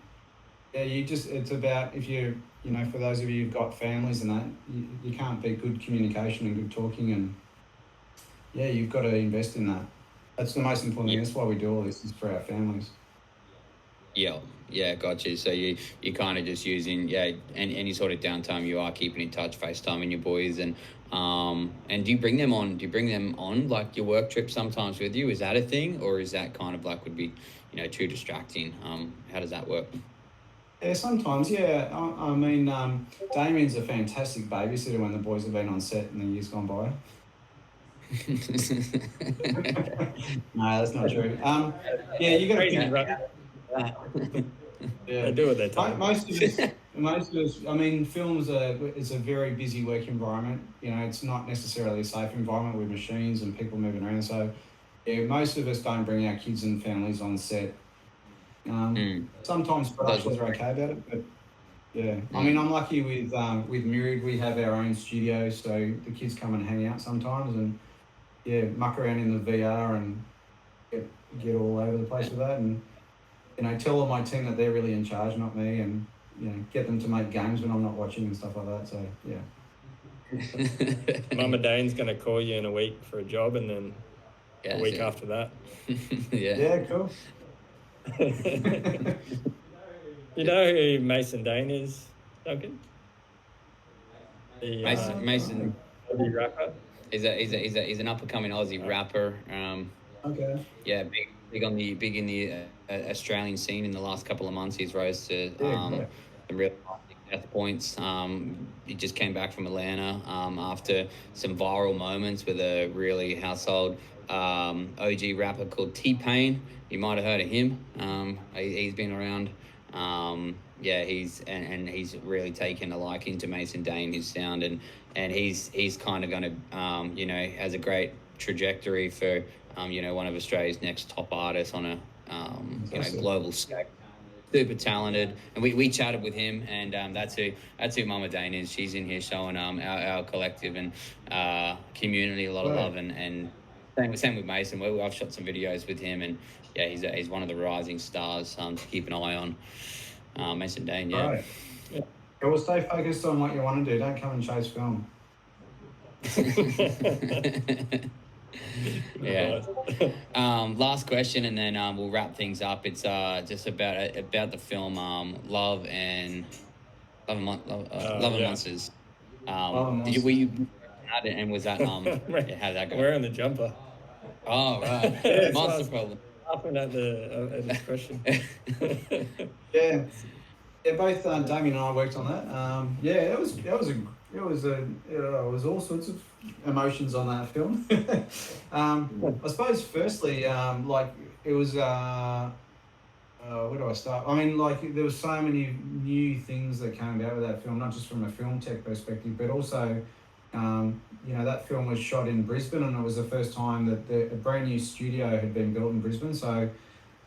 it's about if for those of you who've got families and that, you can't beat good communication and good talking, and yeah, you've got to invest in that. That's the most important thing. That's why we do all this, is for our families. Yeah, got you. So you kind of just using any sort of downtime you are keeping in touch, FaceTiming your boys, and do you bring them on? Do you bring them on like your work trip sometimes with you? Is that a thing, or is that kind of like would be too distracting? How does that work? Yeah, sometimes, yeah. I mean, Damien's a fantastic babysitter when the boys have been on set in the years gone by. No, that's not true. Yeah, you got to think. Yeah, They do what they're told. Most of us. I mean, films it's a very busy work environment. It's not necessarily a safe environment with machines and people moving around. So, yeah, most of us don't bring our kids and families on set. Sometimes productions are okay about it, but yeah. I mean, I'm lucky with Myriad. We have our own studio, so the kids come and hang out sometimes, and yeah, muck around in the VR and get all over the place with that, and tell all my team that they're really in charge, not me, and get them to make games when I'm not watching and stuff like that. So yeah. Mama Dane's going to call you in a week for a job, and then a week after that. Yeah, cool. You know who Mason Dane is, Duncan? Mason Aussie rapper. He's an up and coming Aussie rapper. Okay. Yeah, big in the Australian scene in the last couple of months. He's rose to some real death points. He just came back from Atlanta after some viral moments with a really household OG rapper called T-Pain. You might have heard of him. He's been around. He's really taken a liking to Mason Dane, his sound, and he's kind of going to has a great trajectory for one of Australia's next top artists on a global scale. Super talented, and we chatted with him, and that's who Mama Dane is. She's in here showing our collective and community a lot of love, and same with Mason. I've shot some videos with him, and yeah, he's one of the rising stars to keep an eye on. Mason Dane, yeah. Right. Yeah. Well, stay focused on what you want to do. Don't come and chase film. Yeah. Last question, and then we'll wrap things up. It's just about the film Love and Monsters. Were you and was that how did that go? Wearing the jumper. Oh right. Monster problem. Laughing at the question. Yeah. Yeah, both Damien and I worked on that. It was all sorts of emotions on that film. I suppose firstly, it was where do I start? I mean, there was so many new things that came out with that film, not just from a film tech perspective, but also that film was shot in Brisbane, and it was the first time that a brand new studio had been built in Brisbane. So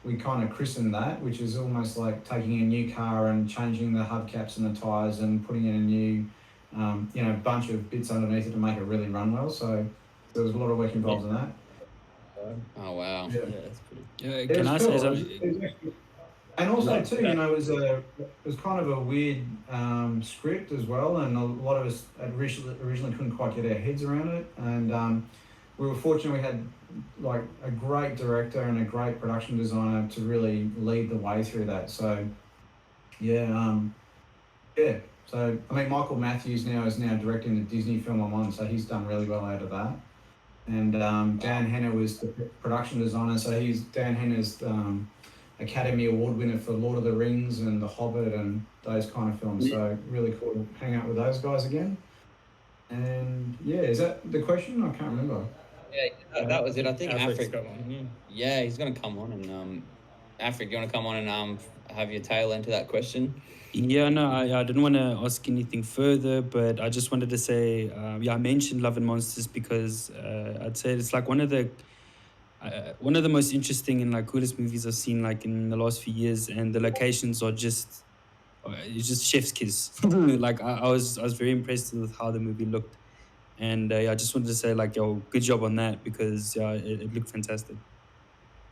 we kind of christened that, which is almost like taking a new car and changing the hubcaps and the tyres and putting in a new, bunch of bits underneath it to make it really run well. So there was a lot of work involved in that. Oh wow! Yeah, that's pretty. Yeah, can I say something? And also too, it was kind of a weird script as well, and a lot of us originally couldn't quite get our heads around it, and we were fortunate we had a great director and a great production designer to really lead the way through that. So yeah, Yeah. So I mean, Michael Matthews is now directing the Disney film I'm on, so he's done really well out of that. And Dan Henner was the production designer, so Dan Henner's Academy Award winner for Lord of the Rings and The Hobbit and those kind of films. So really cool to hang out with those guys again. And yeah, is that the question? I can't remember. Yeah, that was it. I think Afric's Afric. got one. Yeah, he's gonna come on and Afric, you wanna come on and have your tail into that question? Yeah, no, I didn't want to ask anything further, but I just wanted to say, I mentioned Love and Monsters because I'd say it's like one of the most interesting and like coolest movies I've seen like in the last few years, and the locations are just it's just chef's kiss. Like I was very impressed with how the movie looked, and I just wanted to say like, yo, good job on that because it looked fantastic.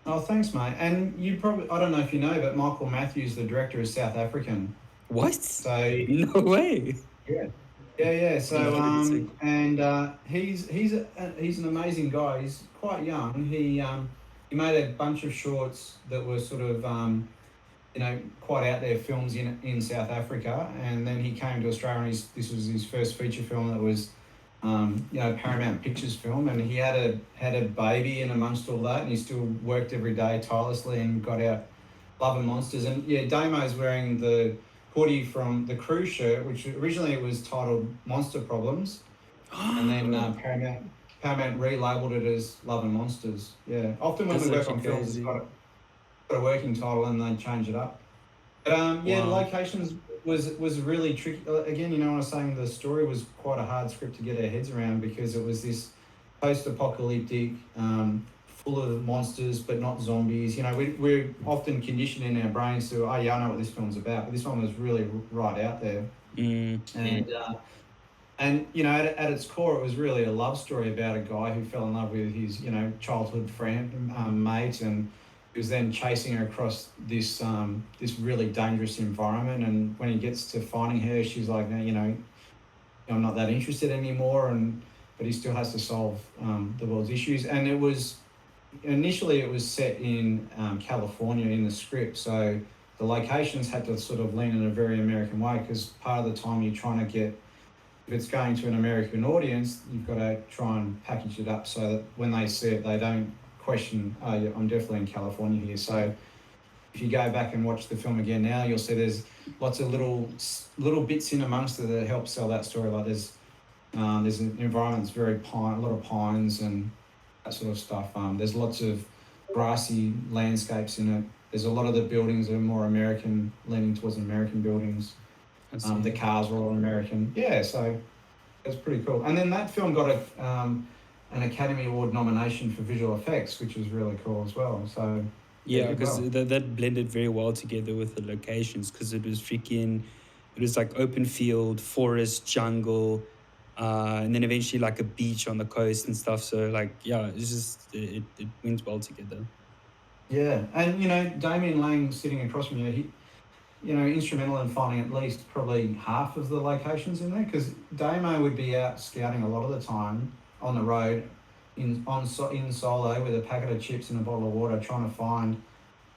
Oh, thanks, mate. And you probably, I don't know if you know, but Michael Matthews, the director, is South African. What? So No way. yeah, yeah. So That's sick. and he's an amazing guy. He's quite young. He made a bunch of shorts that were sort of quite out there films in South Africa, and then he came to Australia. And this was his first feature film that was Paramount Pictures film, and he had a baby in amongst all that, and he still worked every day tirelessly and got out Love and Monsters. And yeah, Damo's wearing the hoodie from the cruise shirt, which originally it was titled Monster Problems, and then Paramount relabeled it as Love and Monsters. Yeah, often when we work on films, it's got a working title and they change it up. But locations was really tricky. Again, I was saying the story was quite a hard script to get our heads around because it was this post-apocalyptic, full of monsters but not zombies. We're often conditioned in our brains to, I know what this film's about, but this one was really right out there. And at its core, it was really a love story about a guy who fell in love with his childhood friend, mate, and he was then chasing her across this really dangerous environment. And when he gets to finding her, she's like, no, I'm not that interested anymore. But he still has to solve the world's issues. And initially it was set in California in the script. So the locations had to sort of lean in a very American way, because part of the time you're trying to get, if it's going to an American audience, you've got to try and package it up so that when they see it, they don't question, oh, yeah, I'm definitely in California here. So if you go back and watch the film again now, you'll see there's lots of little bits in amongst it that help sell that story. Like there's an environment that's very a lot of pines and that sort of stuff. There's lots of grassy landscapes in it. There's a lot of the buildings that are more American, leaning towards American buildings. The cars are all American. Yeah, so it's pretty cool. And then that film got an Academy Award nomination for visual effects, which was really cool as well. So yeah, because that blended very well together with the locations, because it was like open field, forest, jungle, and then eventually like a beach on the coast and stuff. So like, yeah, it's just it went well together. Yeah, and Damien Lang sitting across from you, he instrumental in finding at least probably half of the locations in there, because Damo would be out scouting a lot of the time on the road in solo with a packet of chips and a bottle of water, trying to find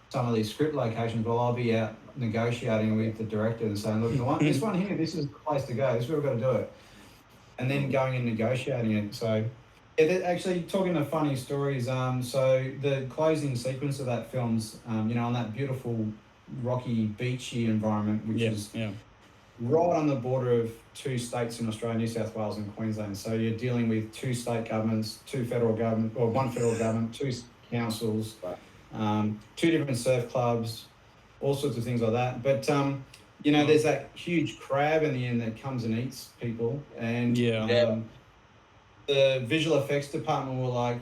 some of these script locations, while I'll be out negotiating with the director and saying, look, this one here, this is the place to go, this is where we've got to do it. And then going and negotiating it. So yeah, actually talking of funny stories, so the closing sequence of that film's, on that beautiful rocky beachy environment, which is right on the border of two states in Australia, New South Wales and Queensland. So you're dealing with two state governments, one federal government, two councils, two different surf clubs, all sorts of things like that. But there's that huge crab in the end that comes and eats people, and the visual effects department were like,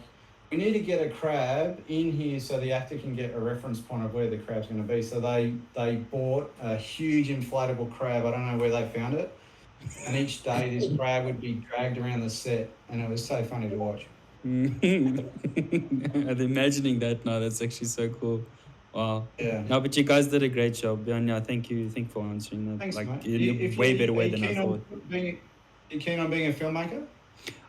we need to get a crab in here so the actor can get a reference point of where the crab's going to be. So they bought a huge inflatable crab. I don't know where they found it. And each day this crab would be dragged around the set, and it was so funny to watch. I'm imagining that now. That's actually so cool. Wow. Yeah. No, but you guys did a great job. Yeah, thank you for answering that. Thanks, mate. In a way better way than I thought. You keen on being a filmmaker?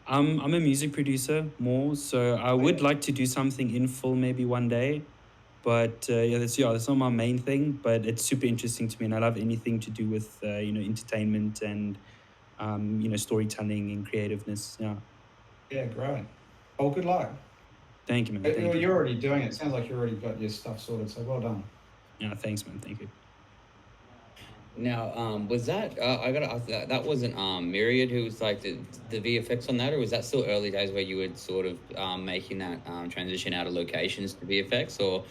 I'm a music producer more, so I would like to do something in full maybe one day. But that's not my main thing, but it's super interesting to me, and I love anything to do with entertainment and storytelling and creativeness. Yeah, Yeah, great. Well, good luck. thank you, man. Thank you. You're already doing it. Sounds like you already got your stuff sorted. So well done. Yeah, thanks, man. Thank you. Now, was that I got to ask that wasn't Myriad who was like the VFX on that, or was that still early days where you were sort of making that transition out of locations to VFX, or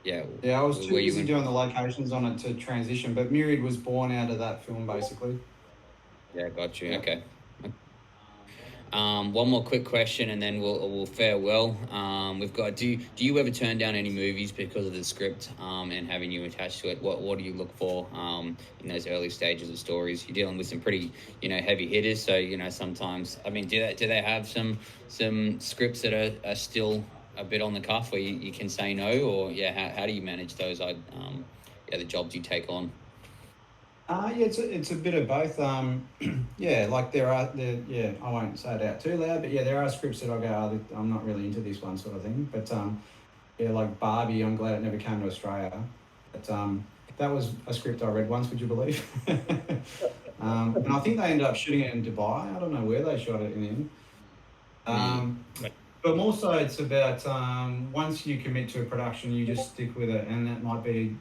yeah? Yeah, I was too were you busy in? doing the locations on it to transition, but Myriad was born out of that film, basically. Yeah, got you. Yeah. Okay. One more quick question, and then we'll farewell. We've got. Do you ever turn down any movies because of the script and having you attached to it? What do you look for in those early stages of stories? You're dealing with some pretty heavy hitters, so sometimes. I mean, do they have some scripts that are still a bit on the cuff where you can say no, or how do you manage those? The jobs you take on. Yeah, it's a bit of both. Yeah, like I won't say it out too loud, but yeah, there are scripts that I go, oh, I'm not really into this one sort of thing. But yeah, like Barbie, I'm glad it never came to Australia. But that was a script I read once, would you believe? And I think they ended up shooting it in Dubai. I don't know where they shot it in the end. But more so, it's about once you commit to a production, you just stick with it, and that might be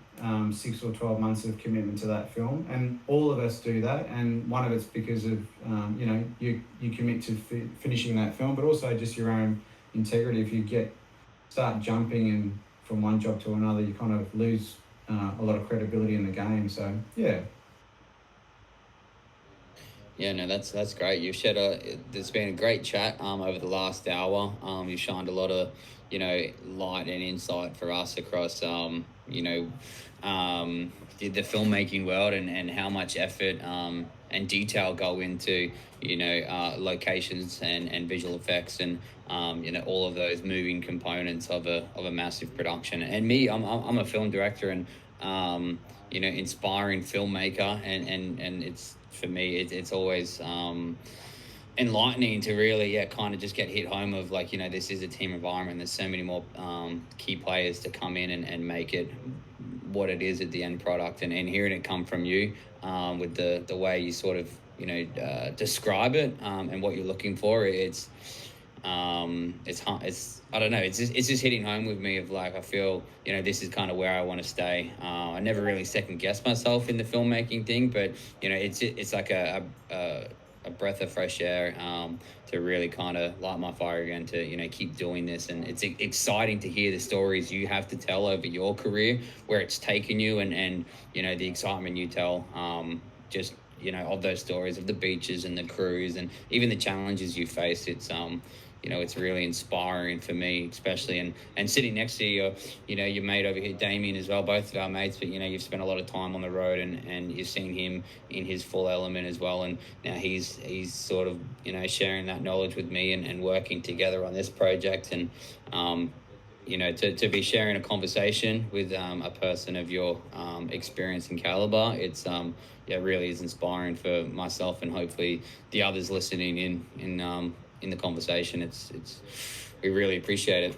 6 or 12 months of commitment to that film. And all of us do that, and one of it's because of you commit to finishing that film, but also just your own integrity. If you start jumping and from one job to another, you kind of lose a lot of credibility in the game. So yeah. Yeah, no, that's great. You've shed there's been a great chat over the last hour. You've shined a lot of light and insight for us across the filmmaking world and how much effort and detail go into locations and visual effects and all of those moving components of a massive production. And me, I'm a film director and inspiring filmmaker, and it's, for me, it's always enlightening to really kind of just get hit home of this is a team environment. There's so many more key players to come in and make it what it is at the end product, and hearing it come from you with the way you sort of describe it and what you're looking for, it's I don't know, it's just hitting home with me of I feel this is kind of where I want to stay. I never really second guessed myself in the filmmaking thing, but it's like a breath of fresh air to really kind of light my fire again to keep doing this. And it's exciting to hear the stories you have to tell over your career, where it's taken you, and the excitement you tell just of those stories of the beaches and the crews and even the challenges you face. It's really inspiring for me, especially, and sitting next to your mate over here, Damien, as well, both of our mates, but you've spent a lot of time on the road and you've seen him in his full element as well, and now he's sort of sharing that knowledge with me and working together on this project, and to be sharing a conversation with a person of your experience and caliber, it's it really is inspiring for myself and hopefully the others listening in the conversation. We really appreciate it.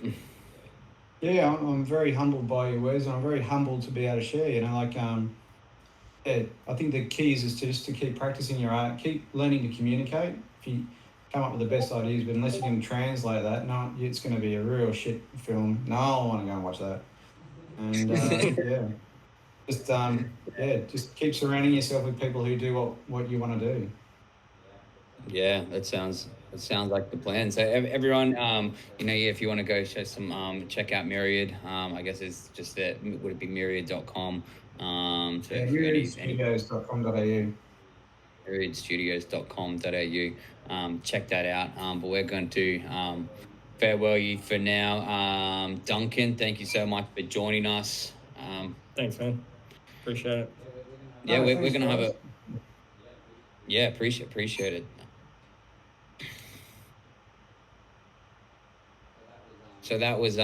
Yeah, I'm very humbled by your words, and I'm very humbled to be able to share. Yeah, I think the key is just to keep practicing your art, keep learning to communicate. If you come up with the best ideas, but unless you can translate that, no, it's going to be a real shit film. No, I want to go and watch that. And just keep surrounding yourself with people who do what you want to do. Yeah, that sounds like the plan. So everyone, if you want to go show some, check out Myriad. I guess it's just that, would it be myriad.com? Myriadstudios.com.au. myriadstudios.com.au. Check that out. But we're going to farewell you for now. Duncan, thank you so much for joining us. Thanks, man. Appreciate it. Yeah, we're going to have a... Yeah, appreciate it. So that was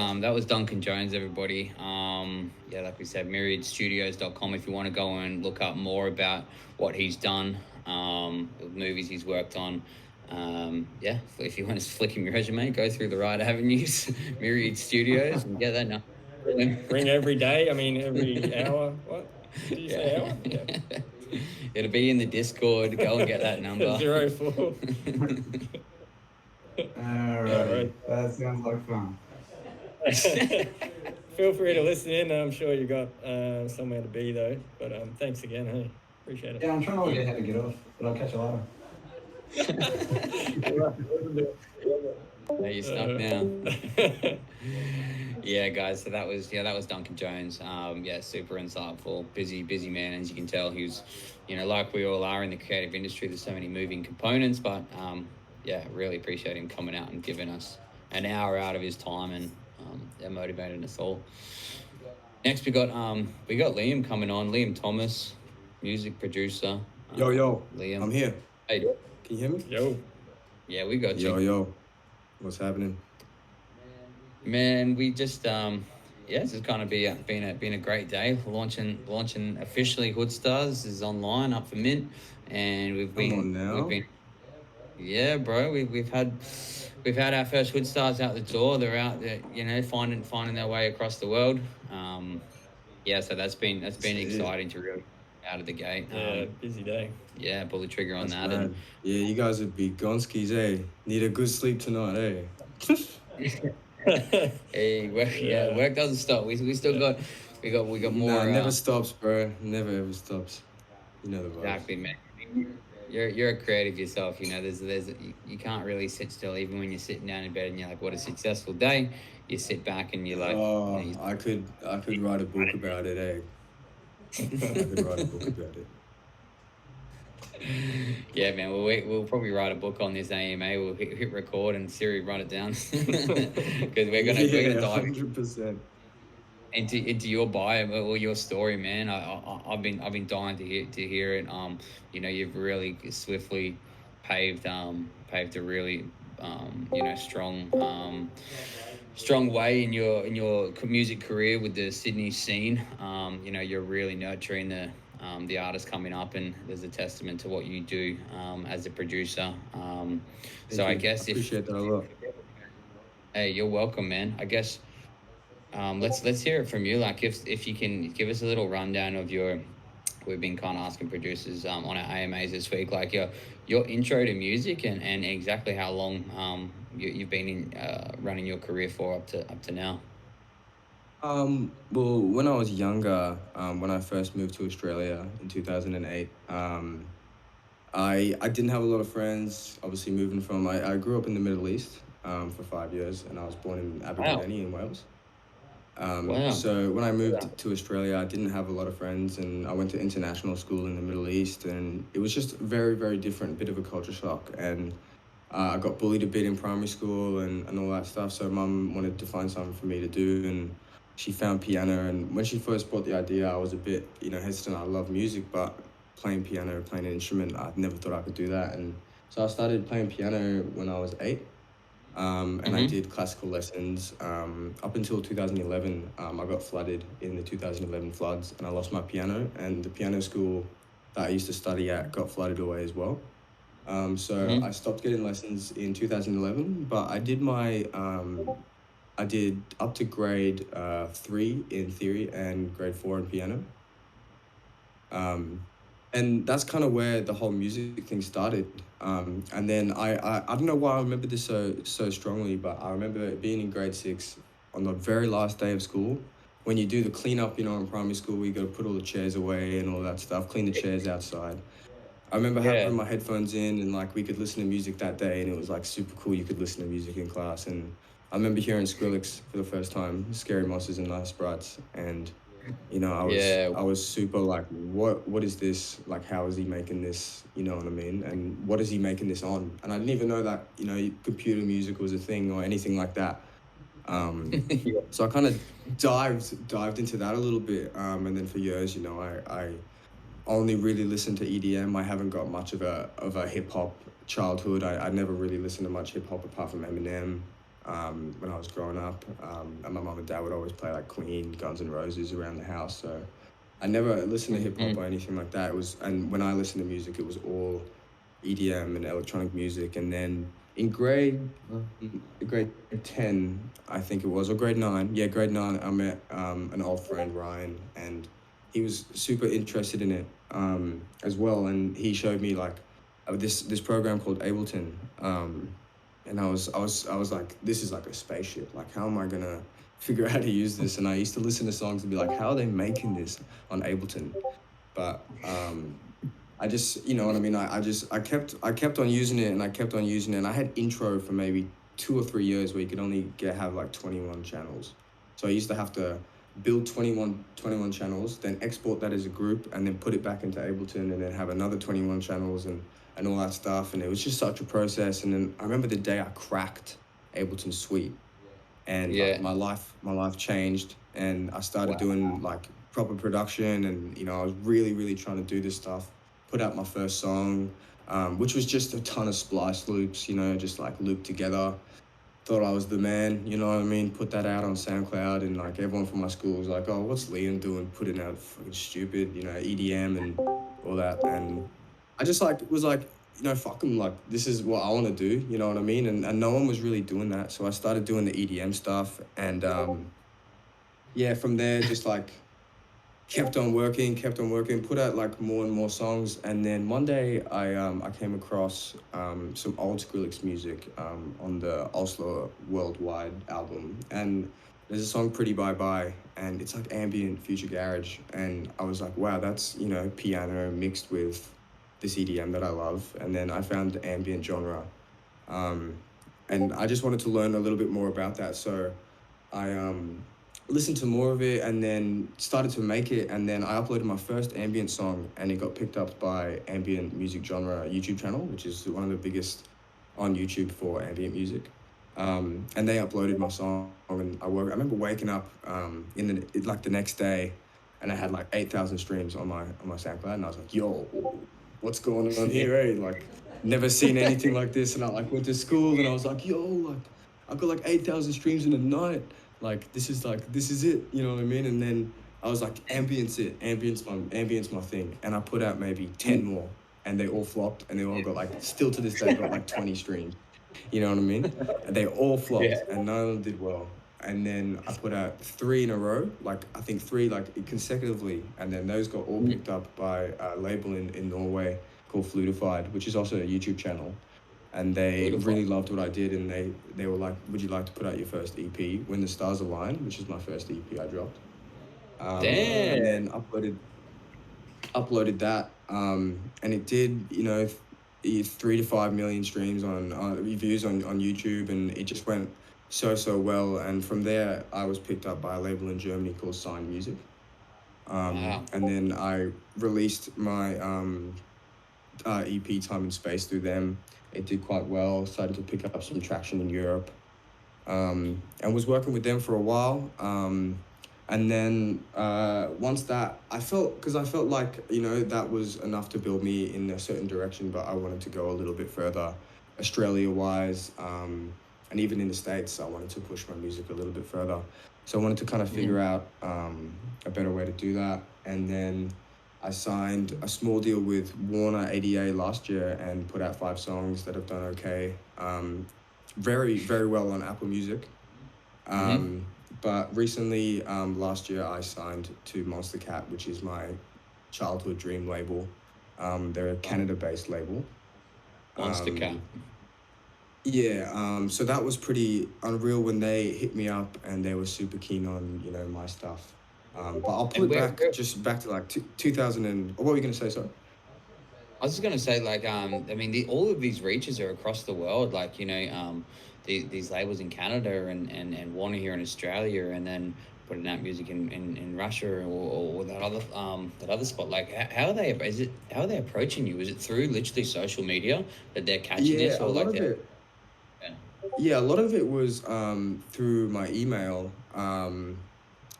Duncan Jones, everybody. Like we said, myriadstudios.com if you want to go and look up more about what he's done, movies he's worked on, Yeah, if you want to flick him your resume, go through the right avenues, Myriad Studios, and get that number. Ring every day. I mean, every hour. What did you say? Hour? Yeah. It'll be in the Discord. Go and get that number. 04. All right. That sounds like fun. Feel free to listen in. I'm sure you got somewhere to be though. But thanks again. Hey, appreciate it. Yeah, I'm trying to work out how to get off, but I'll catch you later. Are you stuck now? Yeah, guys. So that was Duncan Jones. Yeah, super insightful, busy man. As you can tell, he was, like we all are in the creative industry. There's so many moving components, but yeah, really appreciate him coming out and giving us an hour out of his time and motivating us all. Next, we got Liam coming on. Liam Thomas, music producer. Yo, Liam, I'm here. Hey, Can you hear me? Yo. Yeah, we got you. Yo, what's happening? Man, we just this is kind of been a great day. Launching officially. Hoodstarz is online, up for mint, and we've been yeah, bro. We've had our first Hoodstarz out the door. They're out there, finding their way across the world. Yeah, so that's been exciting to really out of the gate. Yeah, busy day. Yeah, pull the trigger on that. And yeah, you guys would be gonskis, eh? Need a good sleep tonight, eh? Hey, work doesn't stop. We still got more. Nah, never stops, bro. Never ever stops. You know the vibes. Exactly, man. You're a creative yourself. You can't really sit still even when you're sitting down in bed and you're like, what a successful day. You sit back and you're like, I could write a book about it, eh? I could write a book about it. Yeah, man. We'll probably write a book on this AMA. We'll hit record and Siri write it down because we're gonna dive 100%. into your bio or your story, man. I've been dying to hear it. You've really swiftly paved a really strong way in your music career with the Sydney scene. You're really nurturing the artists coming up, and there's a testament to what you do as a producer. I guess I appreciate that a lot. Hey, you're welcome, man. I guess let's hear it from you. Like if you can give us a little rundown of we've been kind of asking producers on our AMAs this week, like your intro to music and exactly how long you've been running your career for up to now. Well, when I was younger, when I first moved to Australia in 2008, I didn't have a lot of friends. Obviously, I grew up in the Middle East for 5 years, and I was born in Abergavenny in Wales. Wow. So when I moved to Australia, I didn't have a lot of friends, and I went to international school in the Middle East, and it was just very, very different, bit of a culture shock. And I got bullied a bit in primary school and all that stuff. So Mum wanted to find something for me to do, and she found piano. And when she first brought the idea, I was a bit, hesitant. I love music, but playing piano, playing an instrument, I never thought I could do that. And so I started playing piano when I was 8. And I did classical lessons up until 2011. I got flooded in the 2011 floods, and I lost my piano. And the piano school that I used to study at got flooded away as well. I stopped getting lessons in 2011, but I did I did up to grade 3 in theory and grade 4 in piano. And that's kind of where the whole music thing started. And then I don't know why I remember this so strongly, but I remember being in grade 6 on the very last day of school. When you do the cleanup, in primary school, you got to put all the chairs away and all that stuff, clean the chairs outside. I remember having my headphones in, and we could listen to music that day, and it was super cool. You could listen to music in class, and I remember hearing Skrillex for the first time, Scary Monsters and Nice Sprites, and I was super what is this? How is he making this? You know what I mean? And what is he making this on? And I didn't even know that computer music was a thing or anything like that. So I kind of dived into that a little bit, and then for years, I only really listened to EDM. I haven't got much of a hip hop childhood. I never really listened to much hip hop apart from Eminem. When I was growing up, and my mum and dad would always play Queen, Guns N' Roses around the house. So I never listened to hip hop or anything like that. And when I listened to music, it was all EDM and electronic music. And then in grade 10, I think it was, or grade 9, yeah, grade 9, I met an old friend, Ryan, and he was super interested in it as well. And he showed me like this program called Ableton. And I was like, this is like a spaceship. Like, how am I gonna figure out how to use this? And I used to listen to songs and be like, how are they making this on Ableton? But I just, you know what I mean? I kept on using it, and I kept on using it. And I had intro for maybe 2 or 3 years where you could only have like 21 channels. So I used to have to build 21 channels, then export that as a group, and then put it back into Ableton, and then have another 21 channels and all that stuff. And it was just such a process. And then I remember the day I cracked Ableton Suite, and Yeah. like, my life changed, and I started doing like proper production. And you know, I was really trying to do this stuff. Put out my first song, which was just a ton of splice loops, you know, just like looped together. Thought I was the man, you know what I mean? Put that out on SoundCloud, and like everyone from my school was like, oh, what's Liam doing putting out fucking stupid, you know, EDM and all that. And I just like was like, you know, fuck 'em, like this is what I want to do, you know what I mean? And no one was really doing that. So I started doing the EDM stuff, and yeah, from there just like kept on working, put out like more and more songs. And then one day I came across some old Skrillex music on the Oslo Worldwide album. And there's a song, Pretty Bye Bye, and it's like ambient future garage. And I was like, wow, that's, you know, piano mixed with this EDM that I love. And then I found the ambient genre. And I just wanted to learn a little bit more about that. So I listened to more of it, and then started to make it. And then I uploaded my first ambient song, and it got picked up by Ambient Music Genre YouTube channel, which is one of the biggest on YouTube for ambient music. And they uploaded my song, and I remember waking up like the next day, and I had like 8,000 streams on my SoundCloud, and I was like, yo, what's going on here, eh? Like, never seen anything like this. And I like went to school, and I was like, yo, like I've got like 8,000 streams in a night. Like, this is it, you know what I mean? And then I was like, ambience my thing. And I put out maybe 10 more, and they all flopped, and they all got like, still to this day, got like 20 streams. You know what I mean? And they all flopped, and none of them did well. And then I put out 3 in a row, like I think 3 like consecutively. And then those got all picked up by a label in Norway called Fluidified, which is also a YouTube channel. And they really loved what I did, and they were like, would you like to put out your first EP, When the Stars Align, which is my first EP I dropped. Damn. And then uploaded that, and it did, you know, 3 to 5 million streams on views on YouTube, and it just went so well. And from there, I was picked up by a label in Germany called Sign Music. Wow. And then I released my EP, Time and Space, through them. It did quite well, started to pick up some traction in Europe, and was working with them for a while. And then once that, I felt like, you know, that was enough to build me in a certain direction, but I wanted to go a little bit further, Australia-wise, and even in the States, I wanted to push my music a little bit further. So I wanted to kind of figure out a better way to do that. And then I signed a small deal with Warner ADA last year and put out 5 songs that have done okay. Very well on Apple Music. But recently, last year, I signed to Monster Cat, which is my childhood dream label. They're a Canada-based label. Monster Cat. Yeah, so that was pretty unreal when they hit me up, and they were super keen on, you know, my stuff. But I'll put it back to like 2000 and... What were you going to say, sorry? I was just going to say, like, I mean, all of these reaches are across the world. Like, you know, these labels in Canada and Warner here in Australia, and then putting out music in Russia or that other spot. Like, how are they approaching you? Is it through literally social media that they're catching this, or like that? Yeah, a lot of it was through my email.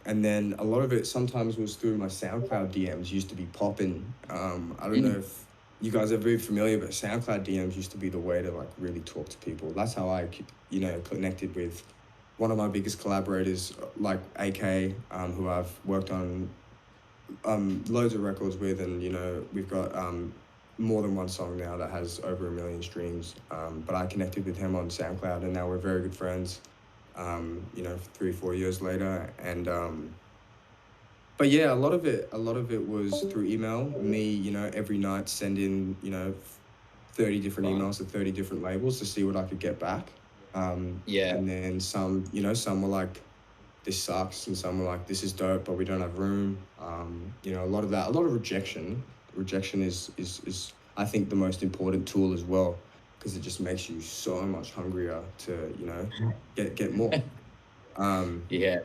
And then a lot of it sometimes was through my SoundCloud DMs used to be popping. I don't know if you guys are very familiar, but SoundCloud DMs used to be the way to like really talk to people. That's how I, you know, connected with one of my biggest collaborators, like AK, who I've worked on loads of records with. And, you know, we've got more than one song now that has over 1 million streams. But I connected with him on SoundCloud, and now we're very good friends. 3-4 years later, and but yeah, a lot of it was through email. Me, every night sending 30 different emails to 30 different labels to see what I could get back. Yeah. And then some were like, this sucks, and some were like, this is dope, but we don't have room. A lot of rejection. Rejection is I think the most important tool as well, because it just makes you so much hungrier to get more. Yeah.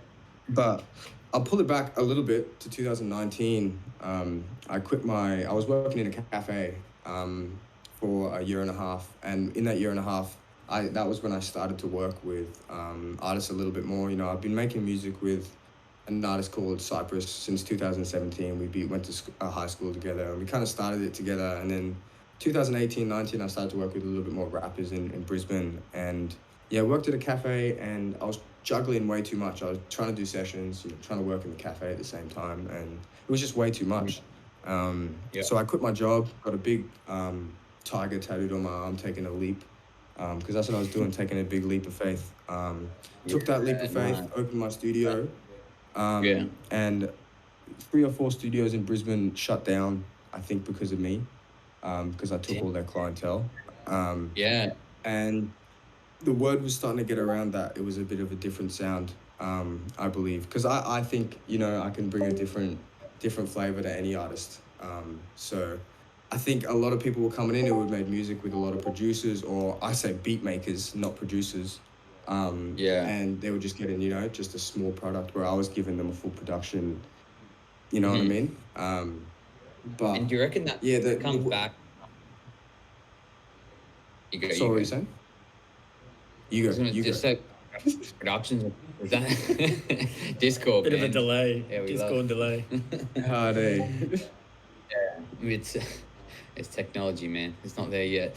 But I'll pull it back a little bit to 2019. I was working in a cafe for a year and a half, and in that year and a half, that was when I started to work with artists a little bit more. I've been making music with an artist called Cypress since 2017. We went to high school together, and we kind of started it together. And then 2018-19, I started to work with a little bit more rappers in Brisbane. And yeah, worked at a cafe, and I was juggling way too much. I was trying to do sessions, trying to work in the cafe at the same time, and it was just way too much. So I quit my job, got a big tiger tattooed on my arm, taking a leap, because that's what I was doing, taking a big leap of faith. Took that leap of faith, opened my studio, and 3 or 4 studios in Brisbane shut down, I think because of me, because I took all their clientele. And the word was starting to get around that it was a bit of a different sound, I believe, because I think I can bring a different flavor to any artist. So I think a lot of people were coming in who had made music with a lot of producers, or I say beat makers, not producers. And they were just getting just a small product, where I was giving them a full production. You know what I mean? But and do you reckon that comes back? Sorry, what are you saying? You go. Productions. Is that Discord? Bit of a delay. Yeah, Discord delay. Hard, eh? Yeah, it's technology, man. It's not there yet.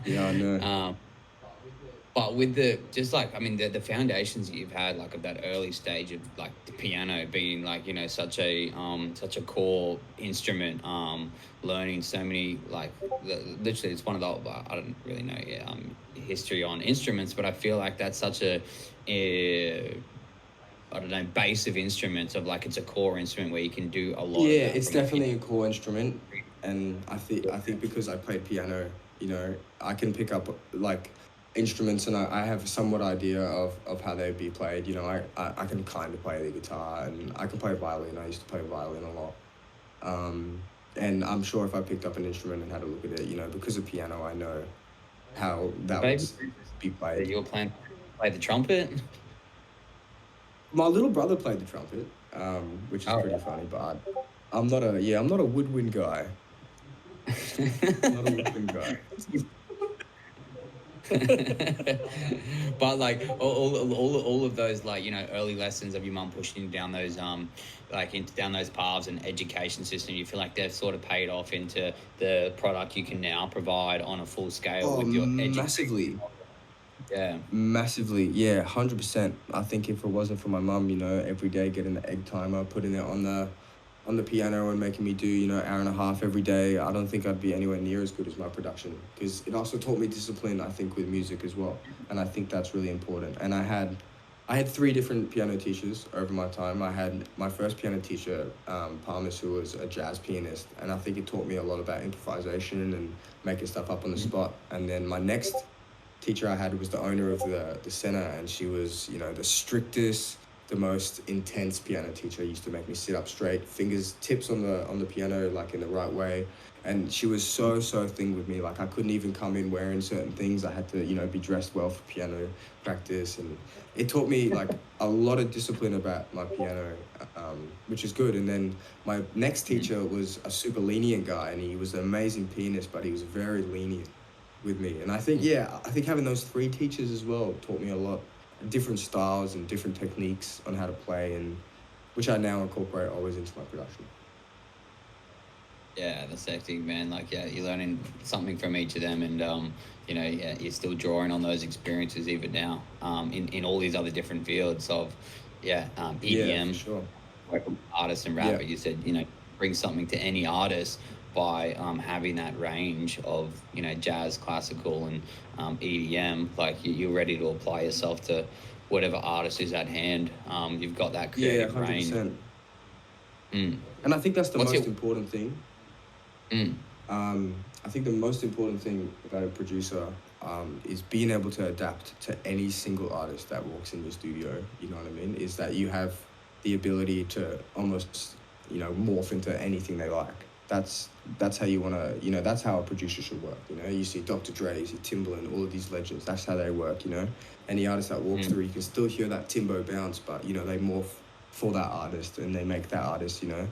Yeah, I know. But with the foundations that you've had, like, of that early stage of like the piano being like such a core instrument, learning so many, like, literally it's one of the, I don't really know history on instruments, but I feel like that's such a base of instruments, of like, it's a core instrument where you can do a lot. Yeah, it's definitely a core instrument, and I think because I played piano, I can pick up like instruments, and I have a somewhat idea of how they'd be played. I can kind of play the guitar, and I can play violin. I used to play violin a lot. And I'm sure if I picked up an instrument and had a look at it, because of piano, I know how that would be played. You're playing the trumpet? My little brother played the trumpet, which is pretty funny, but I'm not a woodwind guy. Not a woodwind guy. But like all of those, like, early lessons of your mum pushing you down those down those paths and education system, you feel like they've sort of paid off into the product you can now provide on a full scale with your education. Massively, 100%. I think if it wasn't for my mum, every day getting the egg timer, putting it on the piano and making me do, hour and a half every day, I don't think I'd be anywhere near as good as my production, because it also taught me discipline, I think, with music as well. And I think that's really important. And I had 3 different piano teachers over my time. I had my first piano teacher, Palmas, who was a jazz pianist, and I think it taught me a lot about improvisation and making stuff up on the spot. And then my next teacher I had was the owner of the center, and she was, the strictest, the most intense piano teacher. Used to make me sit up straight, tips on the piano, like, in the right way. And she was so thing with me. Like, I couldn't even come in wearing certain things. I had to, be dressed well for piano practice. And it taught me, like, a lot of discipline about my piano, which is good. And then my next teacher was a super lenient guy, and he was an amazing pianist, but he was very lenient with me. And I think having those 3 teachers as well taught me a lot. Different styles and different techniques on how to play, and which I now incorporate always into my production. Yeah, that's hectic, man. Like, you're learning something from each of them, and you're still drawing on those experiences even now, in all these other different fields of EDM, for sure. artist and rapper. You said bring something to any artist, by having that range of, you know, jazz, classical, and EDM. Like you're ready to apply yourself to whatever artist is at hand. You've got that Yeah, creative range. 100%. Mm. And I think that's the What's most your- important thing. Mm. I think the most important thing about a producer is being able to adapt to any single artist that walks in your studio. You know what I mean? Is that you have the ability to almost, you know, morph into anything they like. That's how you want to, you know, that's how a producer should work. You know, you see Dr. Dre, you see Timbaland, all of these legends. That's how they work. You know, any artist that walks through, you can still hear that Timbo bounce, but you know, they morph for that artist and they make that artist, you know.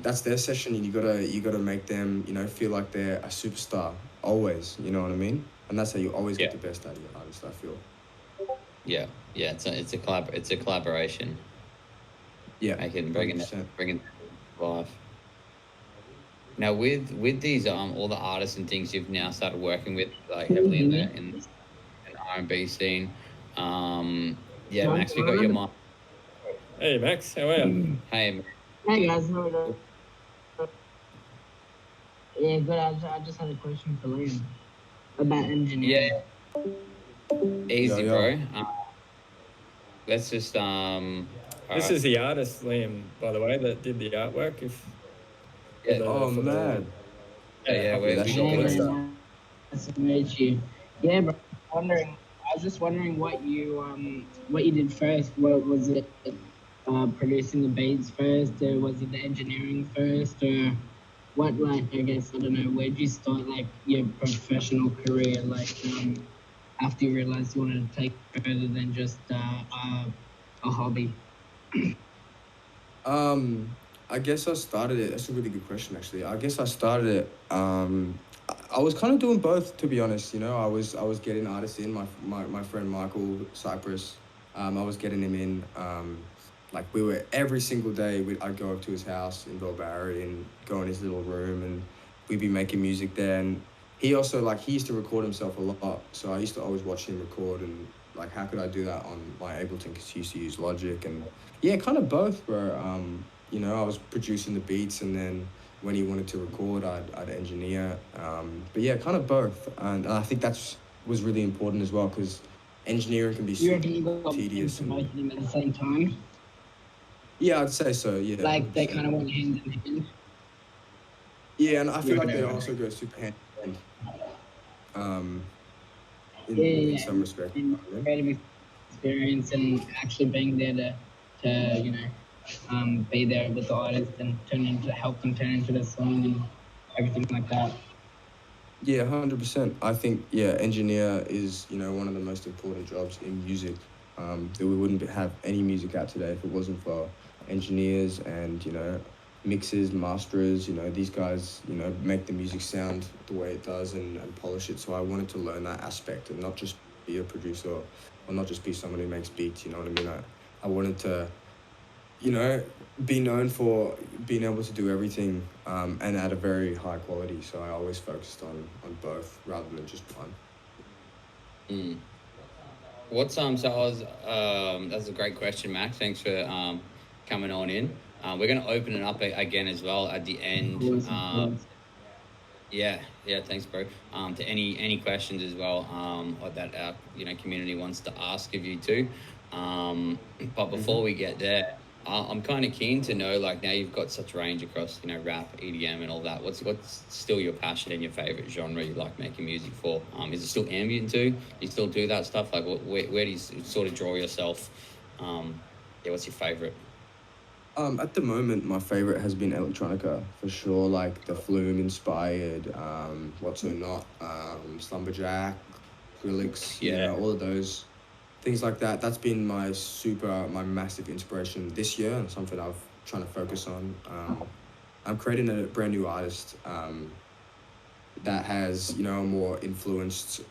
That's their session, and you gotta make them, you know, feel like they're a superstar always. You know what I mean? And that's how you always get the best out of your artist, I feel. Yeah, it's a collaboration. Yeah, bringing it live. Now with these all the artists and things you've now started working with, like heavily in the R&B scene. Max, we got your mic. Hey, Max, how are you? Hey. Hey guys, how are you? Yeah, good. I just had a question for Liam about engineering. Easy, Yo. bro. Let's just This is the artist, Liam, by the way, that did the artwork. Oh man. Nice to meet you. Yeah, bro. I was just wondering what you did first. What was it? Producing the beats first, or was it the engineering first, or what? Like, I guess I don't know. Where did you start, like your professional career? Like, after you realized you wanted to take it further than just a hobby. I guess I started it. That's a really good question, actually. I guess I started it. I was kind of doing both, to be honest. You know, I was getting artists in. My friend Michael Cypress, I was getting him in. Like we were every single day. I'd go up to his house in Bilbarry and go in his little room, and we'd be making music there. And he also he used to record himself a lot, so I used to always watch him record and like how could I do that on my Ableton, because he used to use Logic. And yeah, kind of both. Where you know, I was producing the beats, and then when he wanted to record, I'd engineer. But yeah, kind of both. And I think was really important as well, because engineering can be super tedious. Both of them at the same time. Yeah, I'd say so. Yeah, like 100%. They kind of went hand in hand. Yeah, and I feel like they also go super hand in hand. In some respect. Creative experience and actually being there to you know, be there with the artist and help them turn into the song and everything like that. Yeah, 100%. I think engineer is, you know, one of the most important jobs in music. That we wouldn't have any music out today if it wasn't for engineers and, you know, mixers, masterers. You know, these guys, you know, make the music sound the way it does and polish it. So I wanted to learn that aspect and not just be a producer or not just be someone who makes beats. You know what I mean? I wanted to, you know, be known for being able to do everything and at a very high quality. So I always focused on both rather than just one. What's so I was that's a great question, Max. Thanks for coming on in. We're going to open it up again as well at the end. Thanks, bro. To any questions as well that our community wants to ask of you too. But before we get there, I'm kind of keen to know, like, now you've got such range across, you know, rap, EDM, and all that. What's still your passion and your favorite genre you like making music for? Is it still ambient too? You still do that stuff? Like, where do you sort of draw yourself? What's your favorite? At the moment, my favorite has been electronica for sure. Like the Flume inspired, What's So Not, Slumberjack, Skrillex, you know, all of those. Things like that. That's been my massive inspiration this year, and something I've trying to focus on. I'm creating a brand new artist that has, you know, a more influenced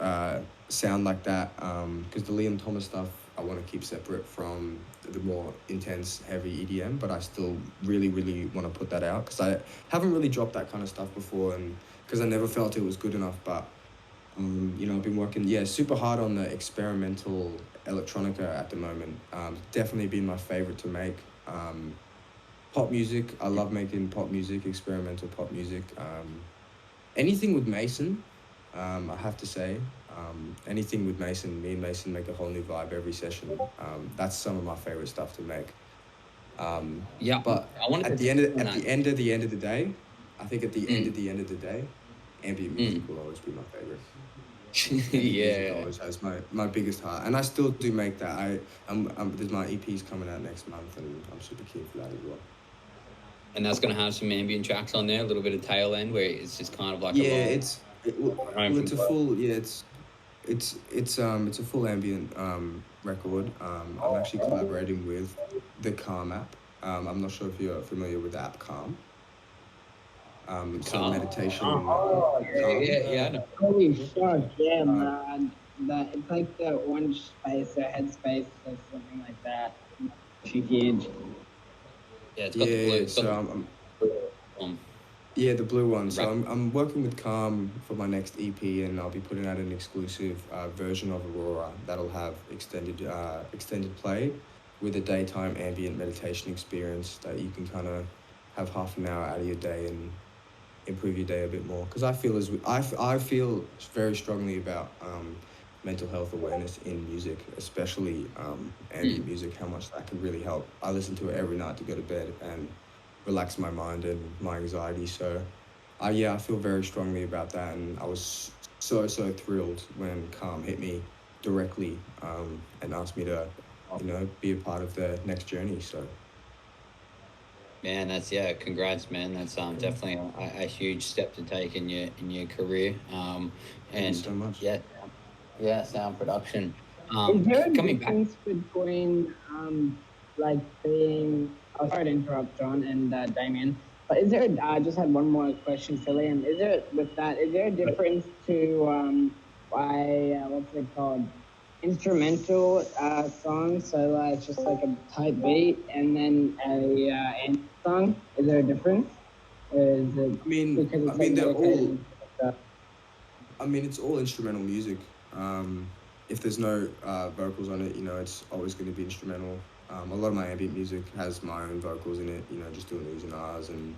sound like that. Because the Liam Thomas stuff I want to keep separate from the more intense, heavy EDM, but I still really, really want to put that out because I haven't really dropped that kind of stuff before, and because I never felt it was good enough. But you know, I've been working super hard on the experimental electronica at the moment. Definitely been my favorite to make. pop music. I love making pop music, experimental pop music. Anything with Mason, I have to say. Anything with Mason, me and Mason make a whole new vibe every session. That's some of my favorite stuff to make. Yeah, But I wanted at to the end of, touch on at the that. end of the end of the day, I think at the end Mm. of the end of the day, ambient music will always be my favorite. Ambient music Yeah. always has my biggest heart, and I still do make that. There's my EP's coming out next month, and I'm super keen for that as well. And that's going to have some ambient tracks on there, a little bit of tail end where it's just kind of like Yeah, a long home it's a from full it's a full ambient record. I'm actually collaborating with the Calm app. I'm not sure if you're familiar with the app Calm. So Calm? meditation. Oh, Calm. Yeah, I know. holy fuck, yeah, man. That it's like the orange space or headspace or something like that. Huge. Yeah, it's got the blue. Yeah, It's got so the yeah, the blue one. So Right. I'm working with Calm for my next EP, and I'll be putting out an exclusive version of Aurora that'll have extended play with a daytime ambient meditation experience that you can kind of have half an hour out of your day and improve your day a bit more. Because I feel very strongly about mental health awareness in music, especially ambient music, how much that can really help. I listen to it every night to go to bed and relax my mind and my anxiety. So, I feel very strongly about that, and I was so thrilled when Calm hit me directly and asked me to, be a part of the next journey. So, Man, congrats, man. That's definitely a huge step to take in your career. thank you And so much. sound production. Is there a Coming back, difference between like being? Oh, sorry to interrupt, John and Damien. But is there? I just had one more question for Liam. Is there a difference to what's it called? Instrumental songs, so like just like a tight beat, and then a end song. Is there a difference, or is it because it's like they're more all. stuff? It's all instrumental music. If there's no vocals on it, it's always going to be instrumental. A lot of my ambient music has my own vocals in it, just doing oohs and ahs, and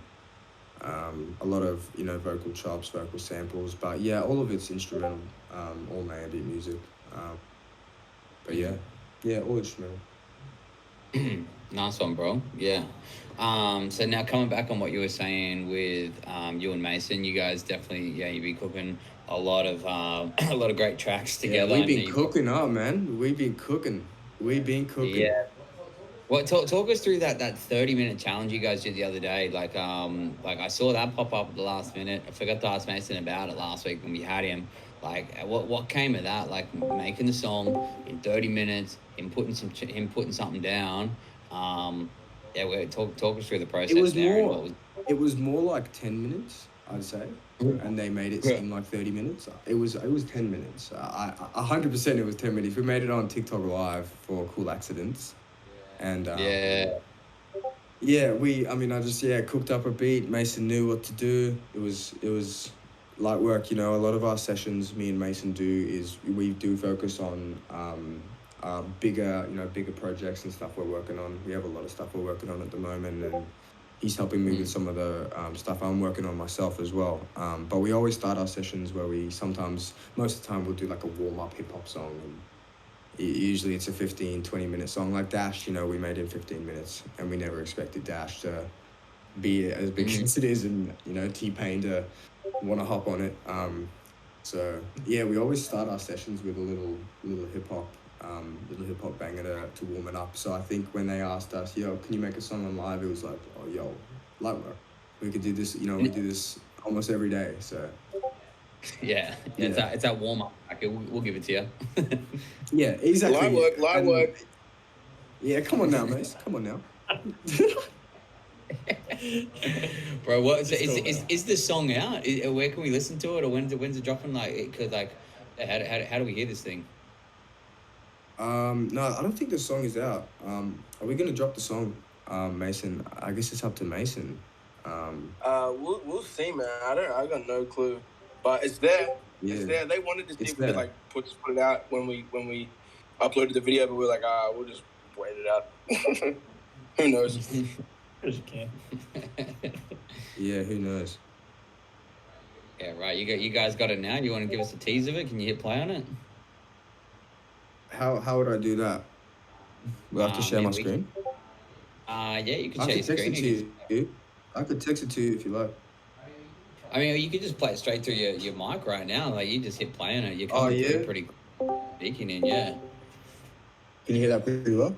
a lot of, vocal chops, vocal samples. But yeah, all of it's instrumental, all my ambient music. But yeah, all instrumental. nice one, bro. Yeah. So now coming back on what you were saying with you and Mason, you guys definitely you've been cooking a lot of a lot of great tracks together. Yeah, we've I know been you- cooking up, man. We've been cooking. Yeah. Well, talk us through that 30-minute challenge you guys did the other day. Like I saw that pop up at the last minute. I forgot to ask Mason about it last week when we had him. Like, what came of that? Like making the song in 30 minutes, him putting something down. Talk us through the process. It was more like 10 minutes, I'd say, and they made it seem like 30 minutes. It was 10 minutes. 100% it was 10 minutes. We made it on TikTok Live for Cool Accidents, and I just cooked up a beat. Mason knew what to do. It was light work. A lot of our sessions, me and Mason do is we do focus on bigger projects and stuff we're working on. We have a lot of stuff we're working on at the moment, and he's helping me with some of the stuff I'm working on myself as well. But we always start our sessions where most of the time we'll do like a warm-up hip-hop song, and usually it's a 15-20 minute song. Like Dash, we made in 15 minutes, and we never expected Dash to be as big as it is, and T-Pain to want to hop on it. So yeah, we always start our sessions with a little hip hop banger to warm it up. So I think when they asked us, can you make a song on live, it was like, light work. We could do this. We do this almost every day. So it's that warm up. Okay, we'll give it to you. Yeah, exactly. Light work. Yeah, come on now, mate. Come on now. Bro, is the song out? Where can we listen to it, or when's it dropping? How do we hear this thing? No, I don't think the song is out. Are we gonna drop the song, Mason? I guess it's up to Mason. We'll see, man. I got no clue, but it's there. Yeah. It's there. They wanted to see It's if we there. could put it out when we uploaded the video, but we're like, we'll just wait it out. Who knows? Because you can. Yeah, who knows? Yeah, right. You guys got it now. You want to give us a tease of it? Can you hit play on it? How would I do that? Will I have to share my We screen? yeah, you can I share your could text screen. it to you. I could text it to you if you like. I mean, you could just play it straight through your mic right now. Like, you just hit play on it. You're Oh, coming through yeah? pretty speaking in, yeah. Can you hear that pretty well?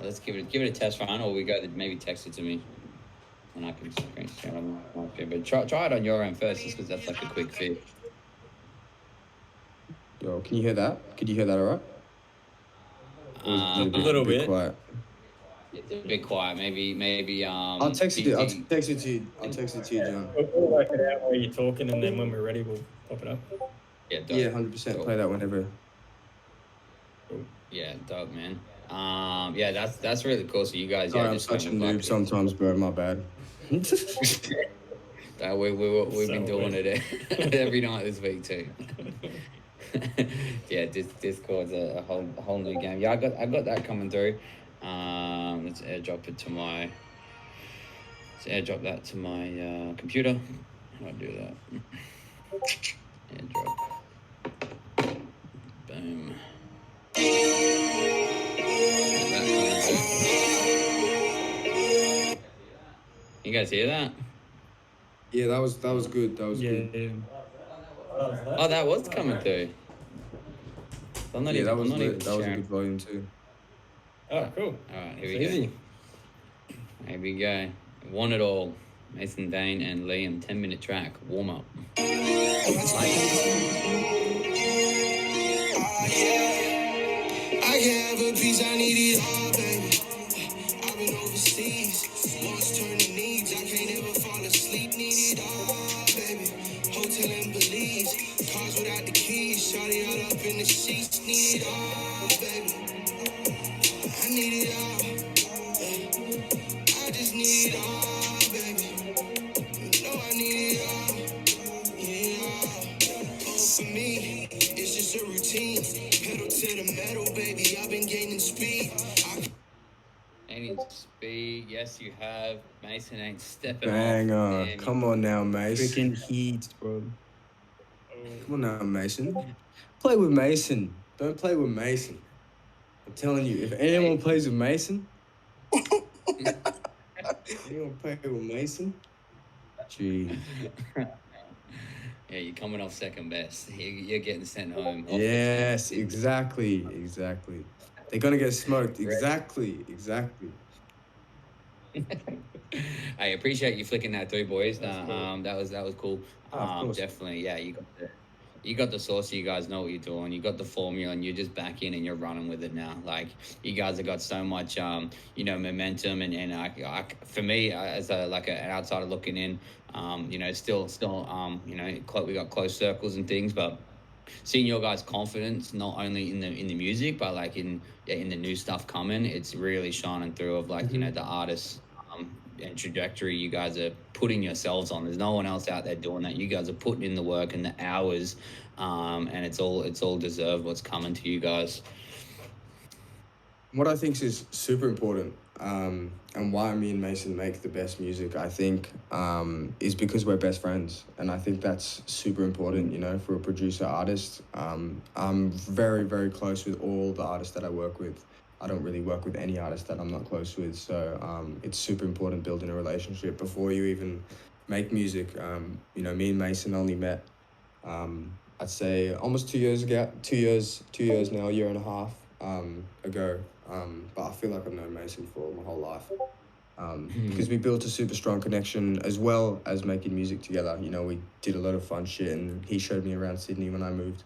Let's give it a test run, or maybe text it to me, and I can screen share on my phone. But try it on your end first, just because that's like a quick fit. Yo, can you hear that? Could you hear that all right? Or is it A little bit. quiet? It's a bit quiet. Maybe. I'll text it. I'll text it to you. I'll text it to you, John. We'll work it out while you're talking, and then when we're ready, we'll pop it up. Yeah, dope. Yeah, 100%. Play that whenever. Yeah, dope, man. Yeah, that's really cool. So you guys, Sorry, yeah, I'm just such a went with, noob like, sometimes, bro. My bad. we've been doing it every night this week too. Yeah, Discord's a whole new game. Yeah, I got that coming through. Let's airdrop that to my computer. How do I do that? Airdrop. Boom. You guys hear that? Yeah, that was good. That was good. Yeah. Oh, that was coming through. I'm not Yeah, even, that was I'm not even a sharing. good volume too. Oh, cool. All right, here It's we easy. go. Here we go. Want It All. Mason Dane and Liam, 10-minute track, warm up. I can't have a piece, I need it all, baby. I've been overseas, wants turning needs. I can't ever fall asleep, need it all, baby. Hotel in Belize, cars without the keys. Shawty all up in the sheets, need it all, baby. I need it all, I just need it all, baby. You know I need it all, yeah. Oh, for me, it's just a routine. Pedal to the metal, baby. I've been gaining speed. Gaining speed, yes you have. Mason ain't stepping Banger. off. Damn, Come on now, Mason. Freaking heat, bro. Come on now, Mason. Play with Mason. Don't play with Mason. I'm telling you, if anyone plays with Mason, anyone play with Mason, gee. Yeah, you're coming off second best. You're getting sent home. Off the Yes, fence. exactly. They're gonna get smoked. Exactly. I appreciate you flicking that through, boys. That's cool. That was cool. Of course. Definitely, yeah. You got the sauce. You guys know what you're doing. You got the formula, and you're just back in and you're running with it now. Like, you guys have got so much, momentum, and for me, as an outsider looking in, still, we got close circles and things, but seeing your guys' confidence not only in the music, but like in the new stuff coming, it's really shining through of like the artists and trajectory you guys are putting yourselves on. There's no one else out there doing that. You guys are putting in the work and the hours, and it's all deserved what's coming to you guys. What I think is super important, and why me and Mason make the best music, I think, is because we're best friends. And I think that's super important, for a producer artist. I'm very, very close with all the artists that I work with. I don't really work with any artist that I'm not close with. So it's super important building a relationship before you even make music. Me and Mason only met, I'd say almost 2 years ago, 2 years now, a year and a half ago. But I feel like I've known Mason for my whole life. Because we built a super strong connection as well as making music together. We did a lot of fun shit, and he showed me around Sydney when I moved.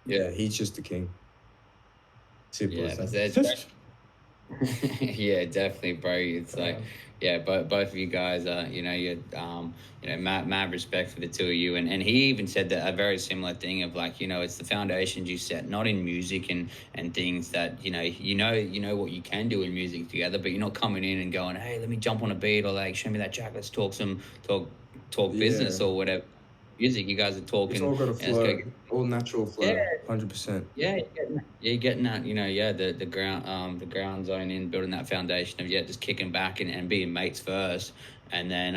Yeah, he's just the king. Simple as that. Yeah, definitely, bro. It's like, yeah, both of you guys are, mad respect for the two of you. And he even said that a very similar thing of like, it's the foundations you set, not in music and things that, you know what you can do in music together, but you're not coming in and going, hey, let me jump on a beat, or like, show me that track, let's talk business or whatever. music. You guys are talking. It's all got a and it's flow, got- all natural flow, Yeah. 100%. Yeah, you're getting that, the ground zone in, building that foundation of just kicking back and being mates first, and then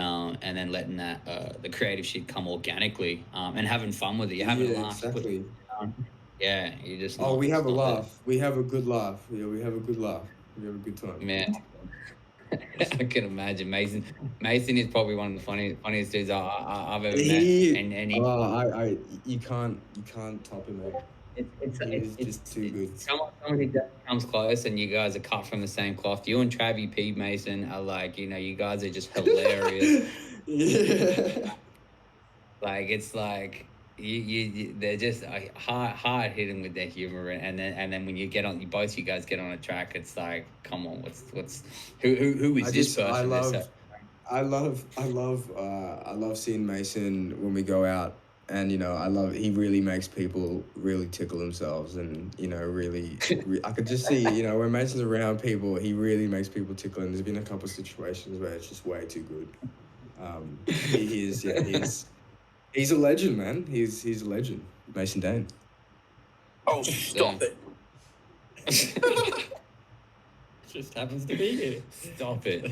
letting that the creative shit come organically, and having fun with it. You're having a Yeah, laugh. exactly. You're just Oh, not. we it's have a not the- laugh. We have a good laugh. Yeah, we have a good laugh. We have a good time. Man, I can imagine Mason. Mason is probably one of the funniest dudes I've ever met, and he. You can't top him, mate. He is just too good. Someone who comes close, and you guys are cut from the same cloth. You and Travie P Mason are like, you guys are just hilarious. Yeah. Like it's like they're just hard hitting with their humor, and then when you get on, both you guys get on a track, it's like, come on, what's who is this person? I love seeing Mason when we go out, and he really makes people really tickle themselves, and really, I could just see when Mason's around people, he really makes people tickle, and there's been a couple of situations where it's just way too good. He's a legend, man. He's a legend, Mason Dane. Oh, stop it! Just happens to be here. Stop it.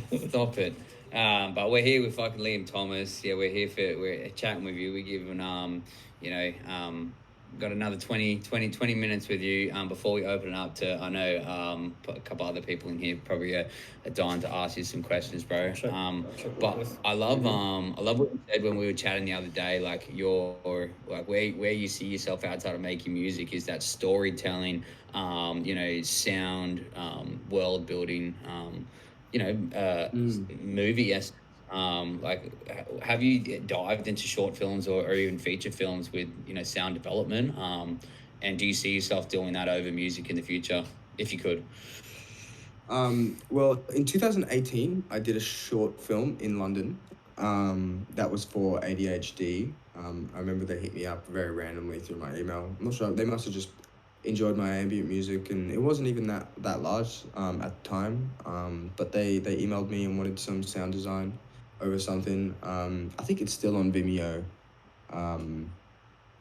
But we're here with fucking Liam Thomas. Yeah, we're chatting with you. We're giving got another 20 minutes with you before we open it up to, I know a couple other people in here probably are dying to ask you some questions, bro. But I love what you said when we were chatting the other day, like where you see yourself outside of making music is that storytelling, sound, world building, movie essence. Have you dived into short films or even feature films with sound development, and do you see yourself doing that over music in the future if you could? Well, in 2018 I did a short film in London that was for ADHD. I remember they hit me up very randomly through my email. I'm not sure, they must have just enjoyed my ambient music, and it wasn't even that large at the time, but they emailed me and wanted some sound design over something. I think it's still on Vimeo.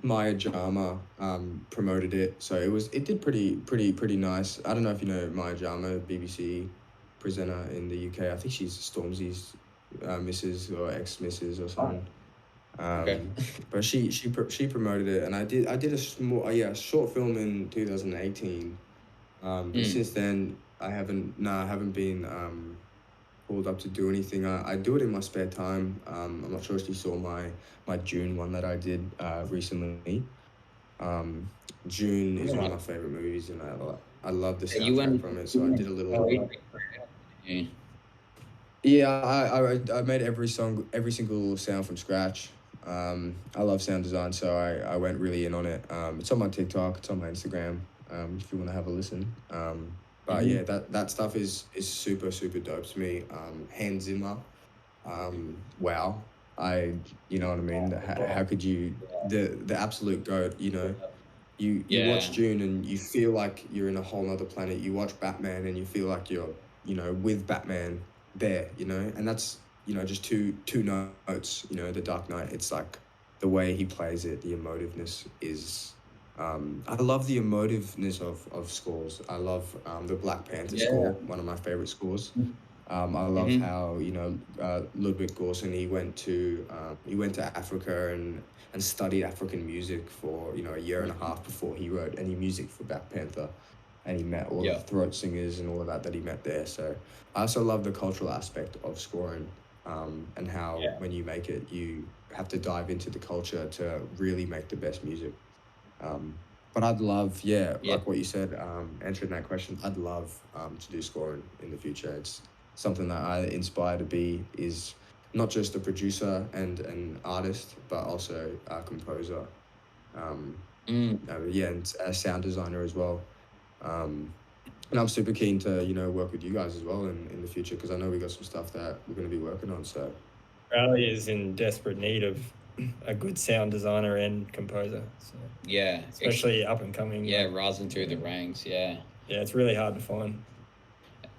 Maya Jama promoted it, so it did pretty nice. I don't know if you know Maya Jama, BBC presenter in the UK. I think she's Stormzy's missus or ex-missus or something. Okay. But she promoted it, and I did a short film in 2018. But since then I haven't been called up to do anything. I do it in my spare time. I'm not sure if you saw my June one that I did recently. June is one of my favorite movies, and I love the soundtrack from it. So I did a little. Yeah, I made every single sound from scratch. I love sound design, so I went really in on it. It's on my TikTok, it's on my Instagram, if you want to have a listen. But yeah, that stuff is super, super dope to me. Hans Zimmer, wow. You know what I mean? How could you, the absolute GOAT, you watch Dune and you feel like you're in a whole nother planet. You watch Batman and you feel like you're, with Batman there, and that's, just two notes, The Dark Knight. It's like the way he plays it, the emotiveness is, I love the emotiveness of scores. I love the Black Panther score, one of my favorite scores. I love how Ludwig Göransson, he went to Africa and studied African music for a year and a half before he wrote any music for Black Panther, and he met all the throat singers and all of that he met there. So I also love the cultural aspect of scoring, and how when you make it, you have to dive into the culture to really make the best music. But I'd love, like what you said, answering that question, I'd love to do scoring in the future. It's something that I inspire to be, is not just a producer and an artist, but also a composer. And a sound designer as well. And I'm super keen to, work with you guys as well in the future, because I know we got some stuff that we're going to be working on. So Australia is in desperate need of a good sound designer and composer. So, especially up and coming. Rising through the ranks. Yeah, it's really hard to find.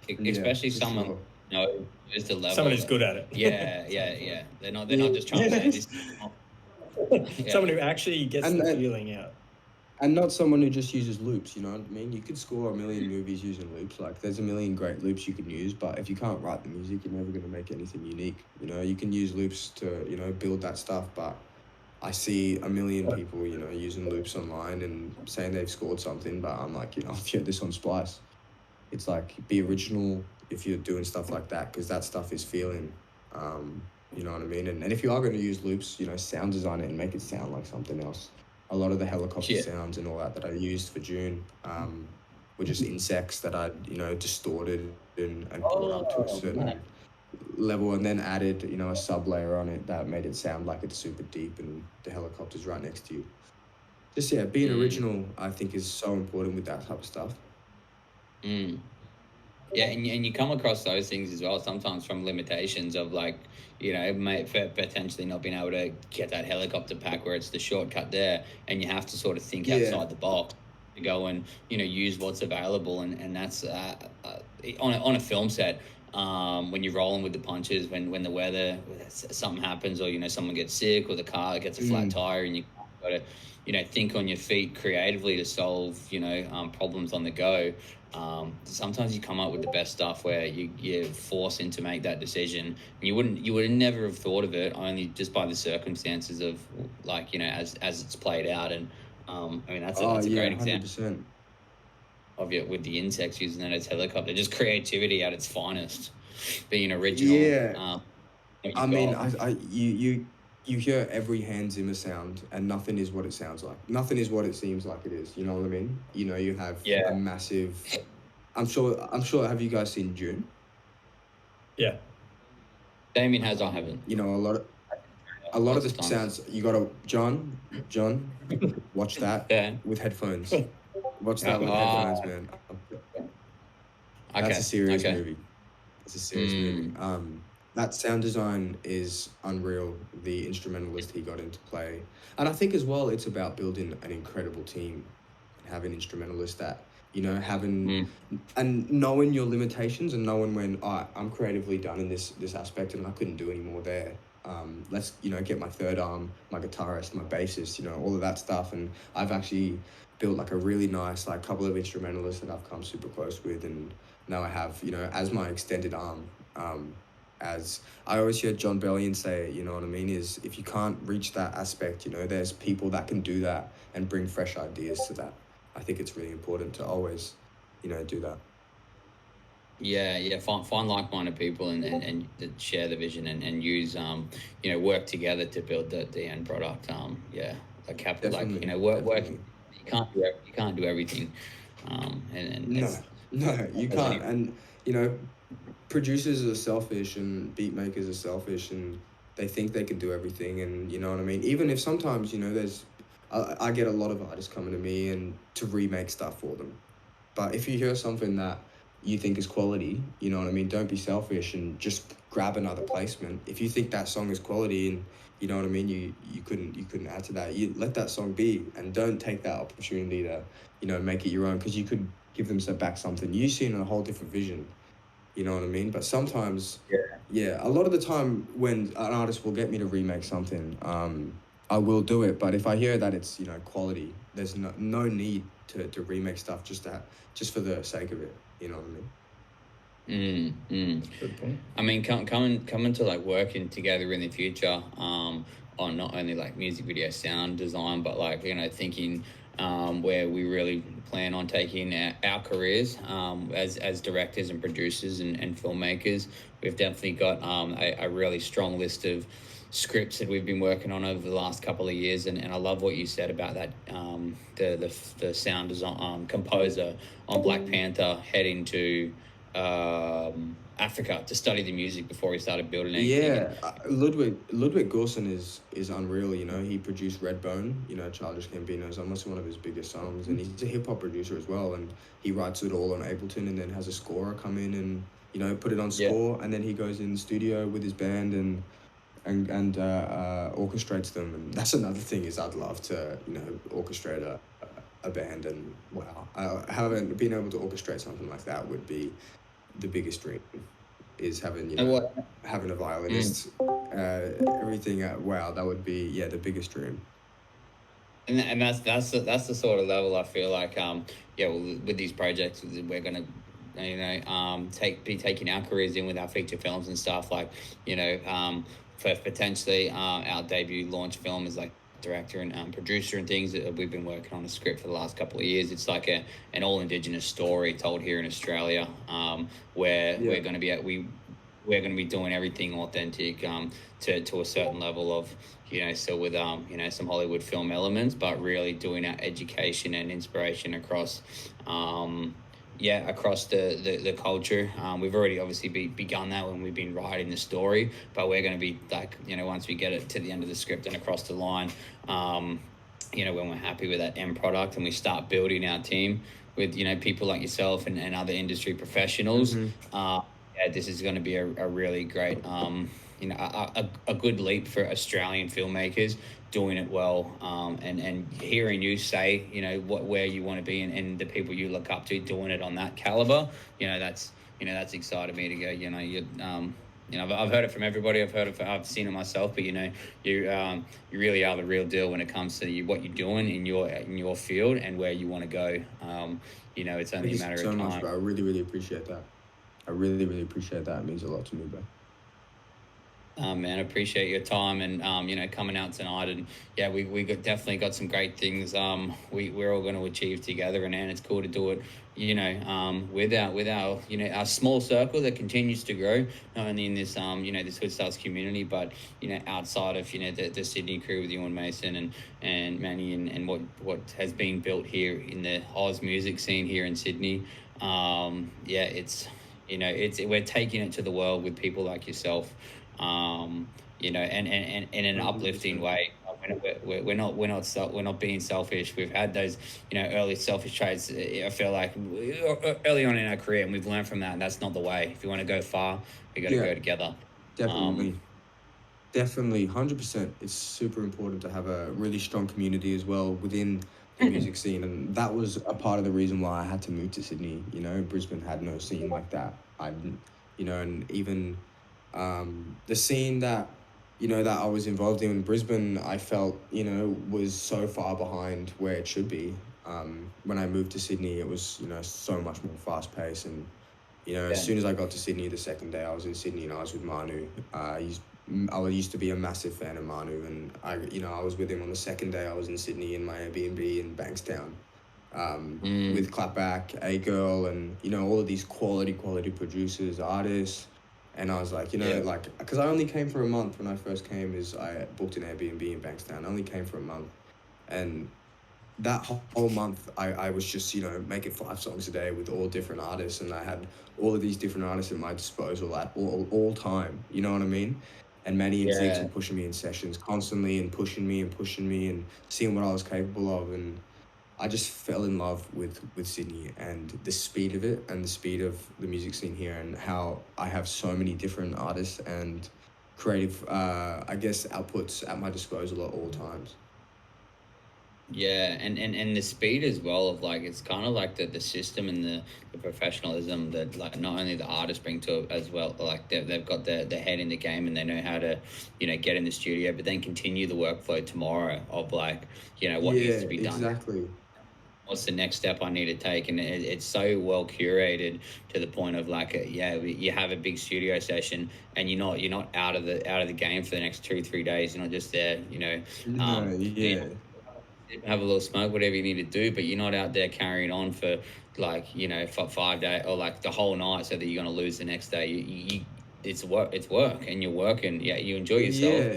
Especially someone who's the level. Someone who's good at it. Yeah. They're not just trying to say this. Someone who actually gets And- the and- feeling out. And not someone who just uses loops, you know what I mean? You could score a million movies using loops. Like, there's a million great loops you can use, but if you can't write the music, you're never going to make anything unique. You know, you can use loops to, you know, build that stuff, but I see a million people, you know, using loops online and saying they've scored something, but I'm like, you know, I've heard this on Splice. It's like, be original if you're doing stuff like that, because that stuff is feeling, you know what I mean? And if you are going to use loops, you know, sound design it and make it sound like something else. A lot of the helicopter sounds and all that I used for June were just insects that I'd, you know, distorted and brought up to a certain level, and then added, you know, a sub layer on it that made it sound like it's super deep and the helicopter's right next to you. Just, yeah, being original, I think, is so important with that type of stuff. Yeah, and you come across those things as well sometimes from limitations of, like, you know, potentially not being able to get that helicopter pack where it's the shortcut there, and you have to sort of think outside the box to go and, you know, use what's available, and that's on a film set. When you're rolling with the punches, when the weather, something happens, or, you know, someone gets sick, or the car gets a flat tire, and you got to, you know, think on your feet creatively to solve, you know, problems on the go. Sometimes you come up with the best stuff where you're forced into make that decision. You would never have thought of it, only just by the circumstances of, like, you know, as it's played out. And I mean, that's a great example 100%. of it with the insects, using that as helicopter. Just creativity at its finest, being original. Yeah. I mean, you hear every Hans Zimmer sound, and nothing is what it sounds like. Nothing is what it seems like it is. You know what I mean? You know, you have a massive. I'm sure. Have you guys seen June? Yeah. Damien has. I haven't. You know, a lot of the sounds you gotta John, watch that with headphones. Watch that with headphones, man. That's a serious movie. It's a serious movie. That sound design is unreal. The instrumentalist he got into play, and I think as well, it's about building an incredible team, having instrumentalists that, you know, having and knowing your limitations and knowing when I'm creatively done in this aspect and I couldn't do any more there. Let's, you know, get my third arm, my guitarist, my bassist, you know, all of that stuff. And I've actually built like a really nice, like, couple of instrumentalists that I've come super close with, and now I have, you know, as my extended arm. As I always hear John Bellion say, you know what I mean, is if you can't reach that aspect, you know, there's people that can do that and bring fresh ideas to that. I think it's really important to always, you know, do that. Yeah. Find like-minded people and share the vision and use, you know, work together to build the end product. Like capital, like, you know, work. You can't do everything. No, you can't. And, you know, producers are selfish and beat makers are selfish, and they think they can do everything. And, you know what I mean? Even if sometimes, you know, there's, I get a lot of artists coming to me and to remake stuff for them. But if you hear something that you think is quality, you know what I mean, don't be selfish and just grab another placement. If you think that song is quality and, you know what I mean, you couldn't add to that, you let that song be, and don't take that opportunity to, you know, make it your own, because you could give them back something you see in a whole different vision. You know what I mean? But sometimes, a lot of the time when an artist will get me to remake something, I will do it. But if I hear that it's, you know, quality, there's no need to remake stuff just for the sake of it. You know what I mean? Good point. I mean, coming to, like, working together in the future, on not only, like, music video sound design, but, like, you know, thinking where we really plan on taking our careers as directors and producers and filmmakers. We've definitely got a really strong list of scripts that we've been working on over the last couple of years, and I love what you said about that, the sound design composer on Black Panther heading to Africa to study the music before he started building anything. Ludwig Göransson is unreal. You know, he produced Redbone, you know, Childish Gambino's almost one of his biggest songs, and he's a hip-hop producer as well, and he writes it all on Ableton and then has a scorer come in and, you know, put it on score, and then he goes in the studio with his band and orchestrates them. And that's another thing, is I'd love to, you know, orchestrate a band, and wow, I haven't been able to orchestrate something like that would be the biggest dream. is having, you And know, what? having a violinist, everything. Wow, that would be, yeah, the biggest dream. And that's the sort of level I feel like yeah, well, with these projects we're gonna, be taking our careers in with our feature films and stuff, like, for potentially our debut launch film as like director and producer and things. We've been working on a script for the last couple of years. It's like an all indigenous story told here in Australia, where Yeah. we're going to be doing everything authentic, to a certain level of, so with some Hollywood film elements, but really doing our education and inspiration across across the culture. We've already obviously begun that when we've been writing the story, but we're going to be like, once we get it to the end of the script and across the line, when we're happy with that end product and we start building our team with, people like yourself and other industry professionals. This is going to be a really great, a good leap for Australian filmmakers doing it well, and hearing you say, where you want to be, and the people you look up to doing it on that caliber, that's excited me to go. I've heard it from everybody. I've seen it myself, but you really are the real deal when it comes to what you're doing in your field and where you want to go. It's Thank only you a matter so of much, time. bro. I really, really appreciate that. I really, really appreciate that. It means a lot to me, bro. Man, appreciate your time and coming out tonight, and definitely got some great things we're all going to achieve together, and it's cool to do it with our our small circle that continues to grow, not only in this this Hoodstarz community, but outside of the Sydney crew with you and Mason and Manny, and what has been built here in the Oz music scene here in Sydney. We're taking it to the world with people like yourself, and in an uplifting way. We're not being selfish. We've had those early selfish traits. I feel like early on in our career, and we've learned from that. And that's not the way. If you want to go far, we got to go together. Definitely. Definitely, 100%. It's super important to have a really strong community as well within the music scene, and that was a part of the reason why I had to move to Sydney. Brisbane had no scene like that. I didn't, and even the scene that that I was involved in Brisbane, I felt was so far behind where it should be. When I moved to Sydney, it was so much more fast paced, and as soon as I got to Sydney, the second day I was in Sydney and I was with Manu. I used to be a massive fan of Manu, and I was with him on the second day I was in Sydney in my Airbnb in Bankstown, with Clapback, A Girl, and all of these quality producers, artists. And I was like, because I only came for a month when I first came. I booked an Airbnb in Bankstown. I only came for a month, and that whole month I was just making 5 songs a day with all different artists, and I had all of these different artists at my disposal at all time. You know what I mean? And Manny and Ziggs were pushing me in sessions constantly, and pushing me and seeing what I was capable of, and I just fell in love with Sydney and the speed of it and the speed of the music scene here, and how I have so many different artists and creative outputs at my disposal at all times. Yeah, and the speed as well of like, it's kind of like the system and the professionalism that like not only the artists bring to it as well, like they've got the head in the game, and they know how to get in the studio, but then continue the workflow tomorrow of like what needs to be done. Exactly. What's the next step I need to take, and it's so well curated to the point of like you have a big studio session and you're not out of the game for the next 2-3 days. You're not just there have a little smoke, whatever you need to do, but you're not out there carrying on for like for 5 days or like the whole night, so that you're going to lose the next day. It's work, and you're working. You enjoy yourself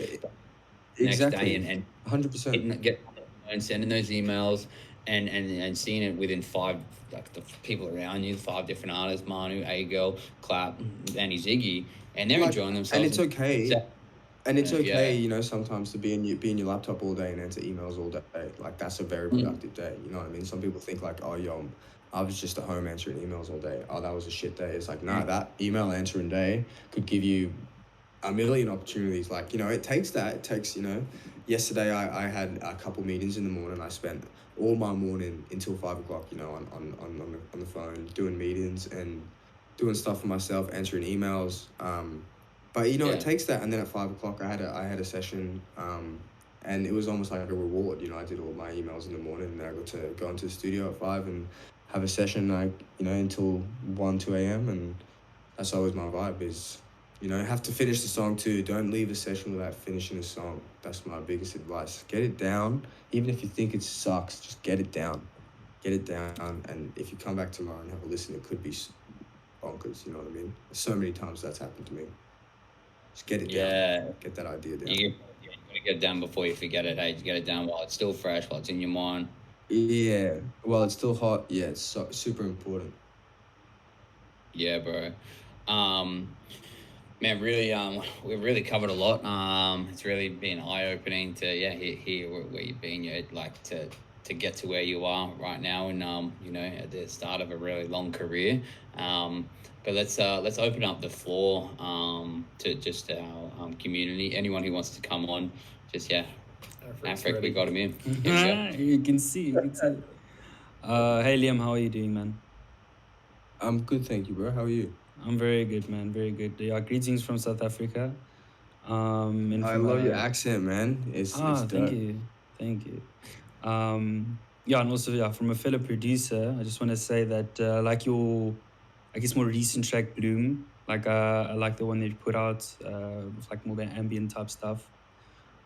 next day, and 100% get and sending those emails and seeing it within 5, like the people around you, 5 different artists, Manu, A Girl, Clap, Danny, Ziggy, and they're enjoying themselves. And it's okay. And it's okay, sometimes to be in your laptop all day and answer emails all day. Like, that's a very productive day. You know what I mean? Some people think like, I was just at home answering emails all day. Oh, that was a shit day. It's like, no, that email answering day could give you a million opportunities. Like, it takes that. It takes, yesterday I had a couple meetings in the morning. I spent all my morning until 5 o'clock, on the phone doing meetings, and doing stuff for myself, answering emails. But you know, Yeah. it takes that. And then at 5 o'clock, I had a session, and it was almost like a reward. You know, I did all my emails in the morning, and then I got to go into the studio at 5 and have a session like until 1, 2 a.m. And that's always my vibe. Is have to finish the song too. Don't leave a session without finishing the song. That's my biggest advice. Get it down, even if you think it sucks. Just get it down. Get it down, and if you come back tomorrow and have a listen, it could be bonkers. You know what I mean? So many times that's happened to me. Just get it down. Get that idea down. You gotta get it down before you forget it. Hey, you get it down while it's still fresh, while it's in your mind. Yeah. While it's still hot. Yeah, it's super important. Yeah, bro. Man, really, we've really covered a lot. It's really been eye-opening to hear where you've been. Like to get to where you are right now, and at the start of a really long career. But let's open up the floor to just our community. Anyone who wants to come on, just Afric, we got him in. You can see. Hey Liam, how are you doing, man? I'm good, thank you, bro. How are you? I'm very good, man. Very good. Yeah, greetings from South Africa. And I love your accent, man. It's dope. Thank you. And also from a fellow producer, I just want to say that like your, I guess, more recent track Bloom, like I like the one that you put out with like more the ambient type stuff.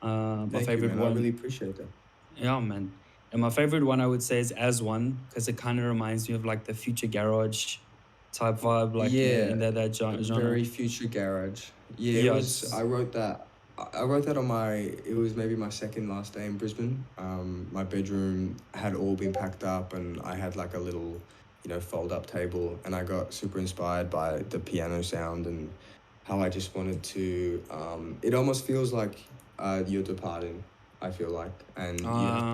My favorite one. I really appreciate that. Yeah, man. And my favorite one I would say is As One, because it kind of reminds me of like the Future Garage type vibe, like in that genre. Very Future Garage. Yeah, I wrote that. I wrote that on it was maybe my second last day in Brisbane. My bedroom had all been packed up, and I had like a little, fold-up table, and I got super inspired by the piano sound and how I just wanted to. It almost feels like you're departing. I feel like, and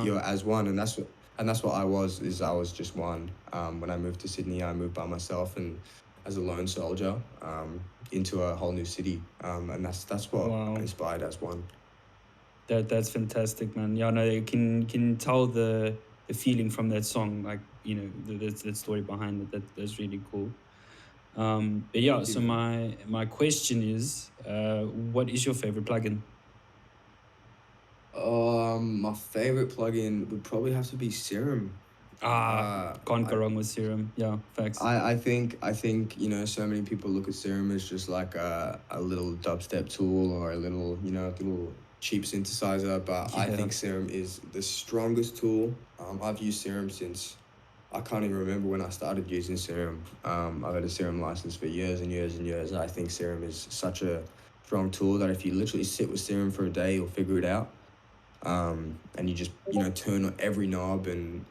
you're as one, and that's what I was. I was just one. When I moved to Sydney, I moved by myself and as a lone soldier into a whole new city, and that's what inspired As One. That's fantastic, man. Yeah, no, you can tell the feeling from that song, like the story behind it. That's really cool. But yeah, so my question is, what is your favorite plugin? My favorite plugin would probably have to be Serum. Can't go wrong with Serum. Yeah, facts. I think so many people look at Serum as just like a little dubstep tool or a little cheap synthesizer, but I think Serum is the strongest tool. I've used Serum since I can't even remember when I started using Serum. I've had a Serum license for years and years and years. I think Serum is such a strong tool that if you literally sit with Serum for a day, you'll figure it out. And you just turn on every knob and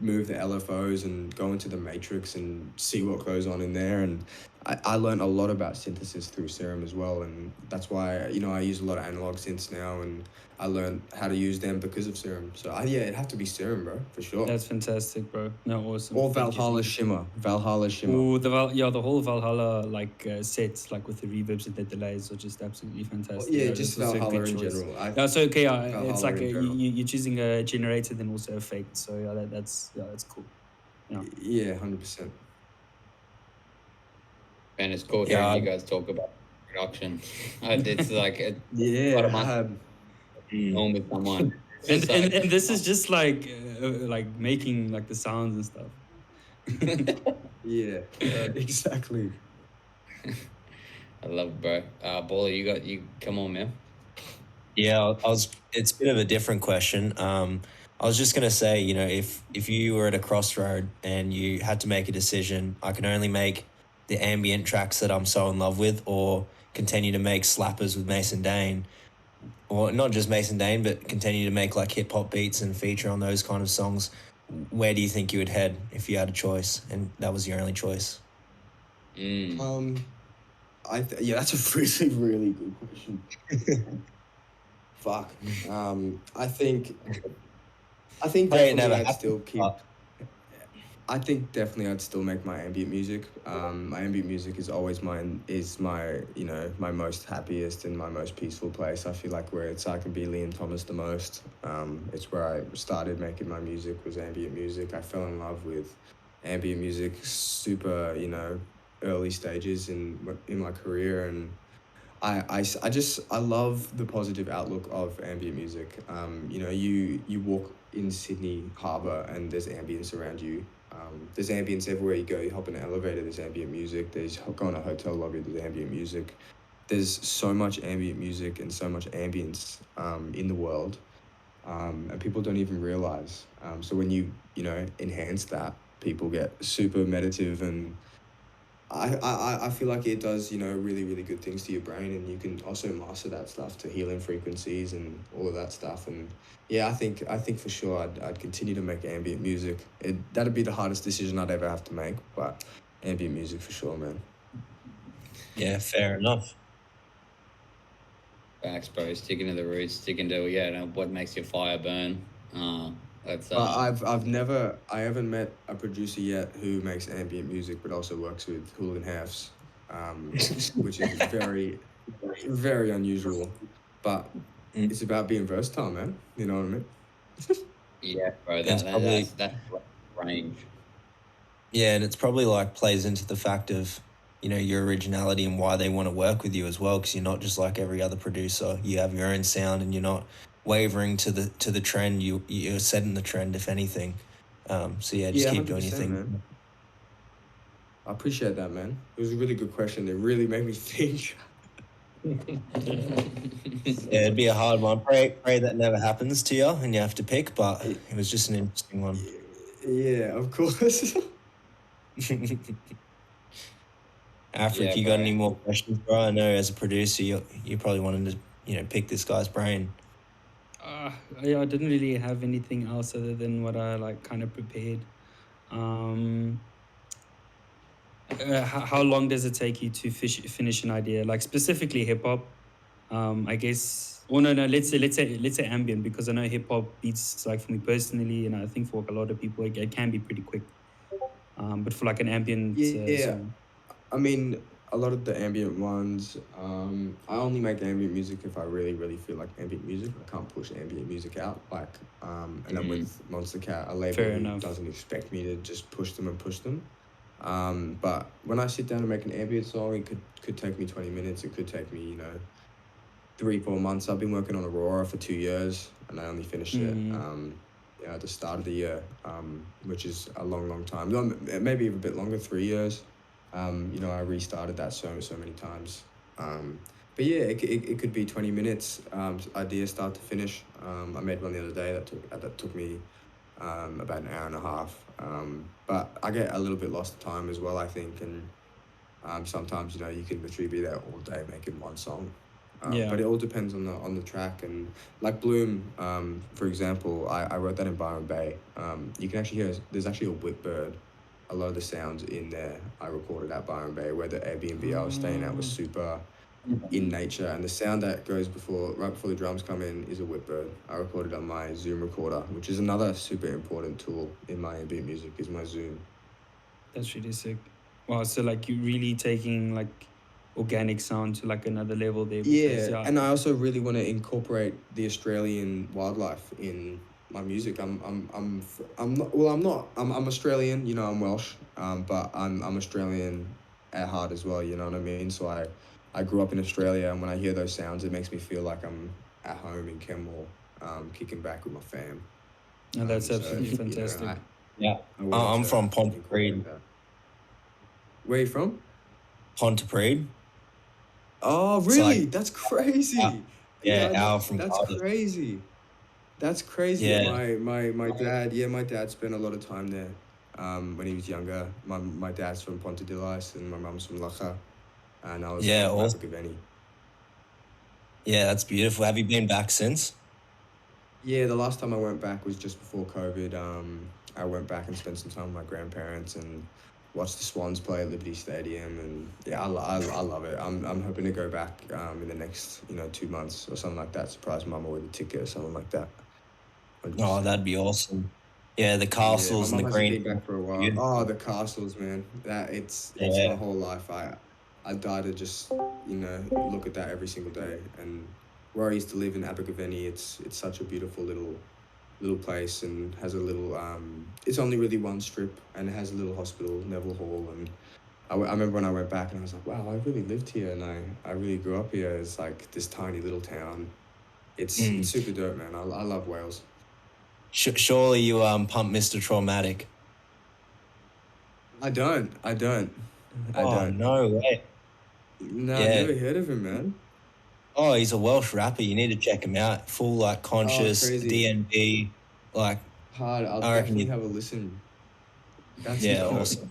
move the LFOs and go into the matrix and see what goes on in there. And I learned a lot about synthesis through Serum as well, and that's why I use a lot of analog synths now, and I learned how to use them because of Serum. So it'd have to be Serum, bro, for sure. That's fantastic, bro. No, awesome. Or Valhalla Shimmer. Ooh, the whole Valhalla sets, like with the reverbs and the delays, are just absolutely fantastic. Yeah, just Valhalla in general. It's like you're choosing a generator then also effect. So that's cool. Yeah, 100%. And it's cool hearing you guys talk about production. It's like home with someone. And this is just like making like the sounds and stuff. Yeah, exactly. I love it, bro. Baller, you come on, man. Yeah, it's a bit of a different question. I was just gonna say, if you were at a crossroad and you had to make a decision, I can only make the ambient tracks that I'm so in love with, or continue to make slappers with Mason Dane, or not just Mason Dane, but continue to make like hip hop beats and feature on those kind of songs. Where do you think you would head if you had a choice, and that was your only choice? That's a really, really good question. Fuck. I think definitely I'd still keep. I think definitely I'd still make my ambient music. My ambient music is always my my most happiest and my most peaceful place. I feel like where I can be Liam Thomas the most. It's where I started making my music, was ambient music. I fell in love with ambient music super, early stages in my career, and I love the positive outlook of ambient music. You know, you walk in Sydney Harbour and there's ambience around you. There's ambience everywhere you go. You hop in an elevator, there's ambient music. Go in a hotel lobby, there's ambient music. There's so much ambient music and so much ambience in the world, and people don't even realize. So when you know, enhance that, people get super meditative, and I feel like it does, you know, really, really good things to your brain, and you can also master that stuff to healing frequencies and all of that stuff. And yeah, I think for sure I'd continue to make ambient music. That'd be the hardest decision I'd ever have to make, but ambient music for sure, man. Yeah, fair enough. Facts, bro. Sticking to the roots, sticking to what makes your fire burn. That's I haven't met a producer yet who makes ambient music but also works with Hooligan Halves, which is very, very unusual. But it's about being versatile, man. You know what I mean? yeah, bro. That's probably- That's range. Yeah, and it's probably like plays into the fact of, you know, your originality and why they want to work with you as well, because you're not just like every other producer. You have your own sound, and you're not wavering to the trend. You're setting the trend, if anything. So yeah, just keep doing your 100%, thing. man. I appreciate that, man. It was a really good question. It really made me think. Yeah, it'd be a hard one. Pray that never happens to you and you have to pick, but it was just an interesting one. Yeah, of course. Afric, Yeah, you got bro. any more questions, bro? I know as a producer, you probably wanted to, you know, pick this guy's brain. Yeah, I didn't really have anything else other than what I like kind of prepared. How long does it take you to finish an idea? Like specifically hip hop, I guess. Oh no, let's say ambient, because I know hip hop beats, like for me personally, and I think for a lot of people, it can be pretty quick. But for like an ambient song. I mean, a lot of the ambient ones, I only make ambient music if I really, really feel like ambient music. I can't push ambient music out. Like, and I'm with Monster Cat, a label Fair who enough. doesn't expect me to just push them. But when I sit down and make an ambient song, it could take me 20 minutes. It could take me, you know, 3-4 months. I've been working on Aurora for 2 years, and I only finished it at the start of the year, which is a long, long time. No, maybe a bit longer, 3 years. You know, I restarted that so many times. But yeah, it could be 20 minutes, idea start to finish. I made one the other day that took me about an hour and a half. But I get a little bit lost of time as well, I think, and sometimes, you know, you can literally be there all day making one song. But it all depends on the track. And like Bloom, for example, I wrote that in Byron Bay. You can actually hear there's actually a whipbird. A lot of the sounds in there I recorded at Byron Bay, where the Airbnb I was staying at was super in nature, and the sound that goes right before the drums come in is a whipbird. I recorded on my Zoom recorder, which is another super important tool in my ambient music, is my Zoom. That's really sick. Wow, so like you really taking like organic sound to like another level there. Because, And I also really want to incorporate the Australian wildlife in my music. I'm Australian, you know, I'm Welsh, but I'm Australian at heart as well, you know what I mean? So I grew up in Australia, and when I hear those sounds, it makes me feel like I'm at home in Kenmore, kicking back with my fam. No, that's absolutely fantastic. I'm from Pontypridd. Where are you from? Pontypridd. Oh, really? That's crazy. Al from That's Cardiff. crazy. That's crazy. Yeah. My dad spent a lot of time there when he was younger. My dad's from Pontedillas and my mum's from Lacha, and I was from awesome. Abergavenny. Yeah, that's beautiful. Have you been back since? Yeah, the last time I went back was just before COVID. I went back and spent some time with my grandparents and watched the Swans play at Liberty Stadium, and yeah, I love it. I'm hoping to go back in the next 2 months or something like that. Surprise mama with a ticket or something like that. 100%. Oh, that'd be awesome. Yeah, the castles and the green. Been back for a while. Yeah. Oh, the castles, man. It's my whole life. I die to just look at that every single day. And where I used to live in Abergavenny, it's such a beautiful little place, and has a little it's only really one strip, and it has a little hospital, Neville Hall, and I remember when I went back and I was like, wow, I really lived here and I really grew up here. It's like this tiny little town. It's super dope, man. I love Wales. Surely you pump Mr. Traumatic. I don't. I don't. No way. No, Yeah. I've never heard of him, man. Oh, he's a Welsh rapper. You need to check him out. Full like conscious crazy. DNB, like Hard. I'll I reckon definitely you- have a listen. That's yeah, dope. awesome.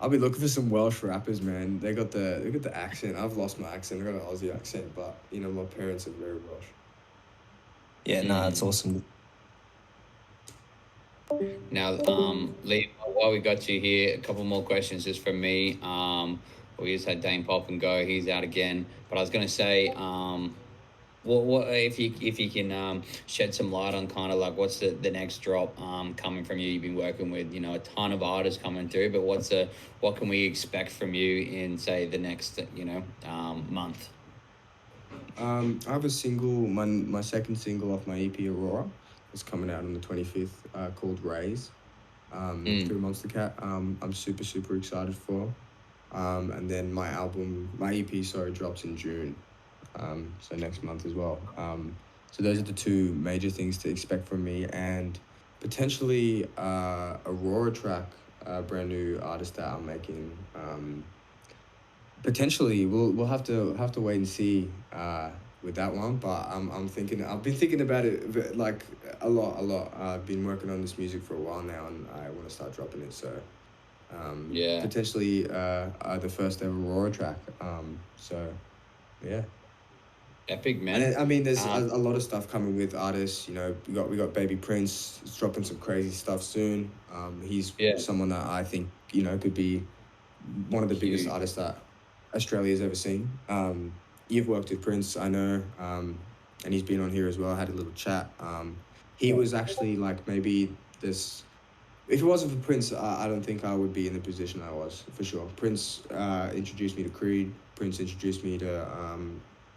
I'll be looking for some Welsh rappers, man. They got the accent. I've lost my accent. I got an Aussie accent, but you know my parents are very Welsh. Yeah, no, that's awesome. Now, Lee, while we got you here, a couple more questions just from me. We just had Dane pop and go. He's out again. But I was going to say, what if you can shed some light on kind of like what's the next drop coming from you? You've been working with a ton of artists coming through, but what can we expect from you in say the next month? I have a single, my second single off my EP Aurora. It's coming out on the 25th, called Rays, through Monster Cat. I'm super excited for. And then my EP, drops in June. So next month as well. So those are the two major things to expect from me, and potentially Aurora track, a brand new artist that I'm making. Potentially, we'll have to wait and see with that one. But I'm thinking. I've been thinking about it like a lot. I've been working on this music for a while now, and I want to start dropping it. So potentially the first ever Aurora track. So yeah. Epic, man. And I mean, there's a lot of stuff coming with artists. You know, we got Baby Prince. He's dropping some crazy stuff soon. He's someone that I think could be one of the biggest artists that Australia's ever seen. You've worked with Prince, I know, and he's been on here as well. I had a little chat. He was actually like maybe this. If it wasn't for Prince, I don't think I would be in the position I was, for sure. Prince introduced me to Creed. Prince introduced me to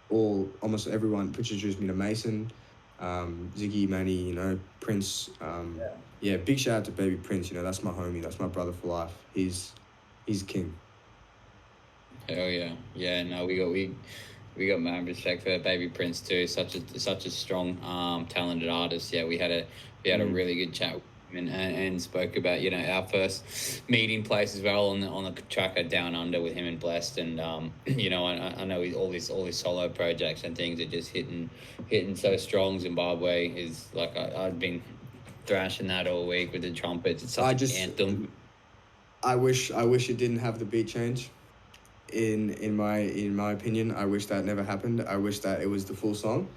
almost everyone. Prince introduced me to Mason, Ziggy, Manny, Prince. Big shout out to Baby Prince. That's my homie. That's my brother for life. He's king. Hell yeah. Yeah, no, we got mad respect for Baby Prince too. Such a strong, talented artist. Yeah, we had a really good chat with him and spoke about our first meeting place as well on the tracker Down Under with him and Blessed, and I know all these solo projects and things are just hitting so strong. Zimbabwe is like I've been thrashing that all week with the trumpets. It's such an anthem. I wish it didn't have the beat change. In my opinion, I wish that never happened. I wish that it was the full song.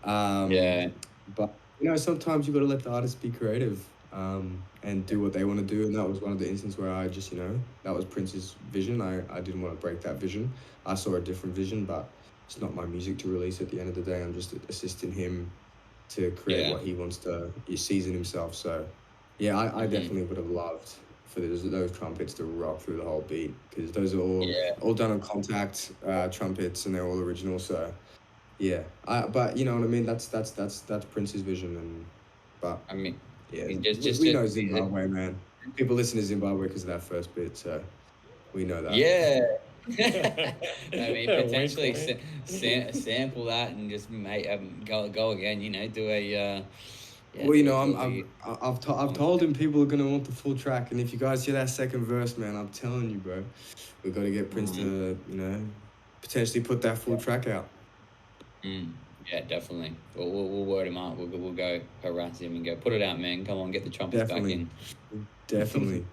But sometimes you got to let the artist be creative and do what they want to do. And that was one of the instances where I just that was Prince's vision. I didn't want to break that vision. I saw a different vision, but it's not my music to release. At the end of the day, I'm just assisting him to create what he wants to season himself. So I definitely would have loved for those trumpets to rock through the whole beat, because those are all done on Contact trumpets, and they're all original. So but you know what I mean, that's Prince's vision. We know Zimbabwe, man. People listen to Zimbabwe because of that first bit, so we know that. I mean, potentially sample that and just go again. Do a I've told him people are gonna want the full track, and if you guys hear that second verse, man, I'm telling you, bro, we got to get Prince to potentially put that full track out. Yeah, definitely. We'll word him up. We'll go harass him and go, put it out, man. Come on, get the trumpets back in. Definitely.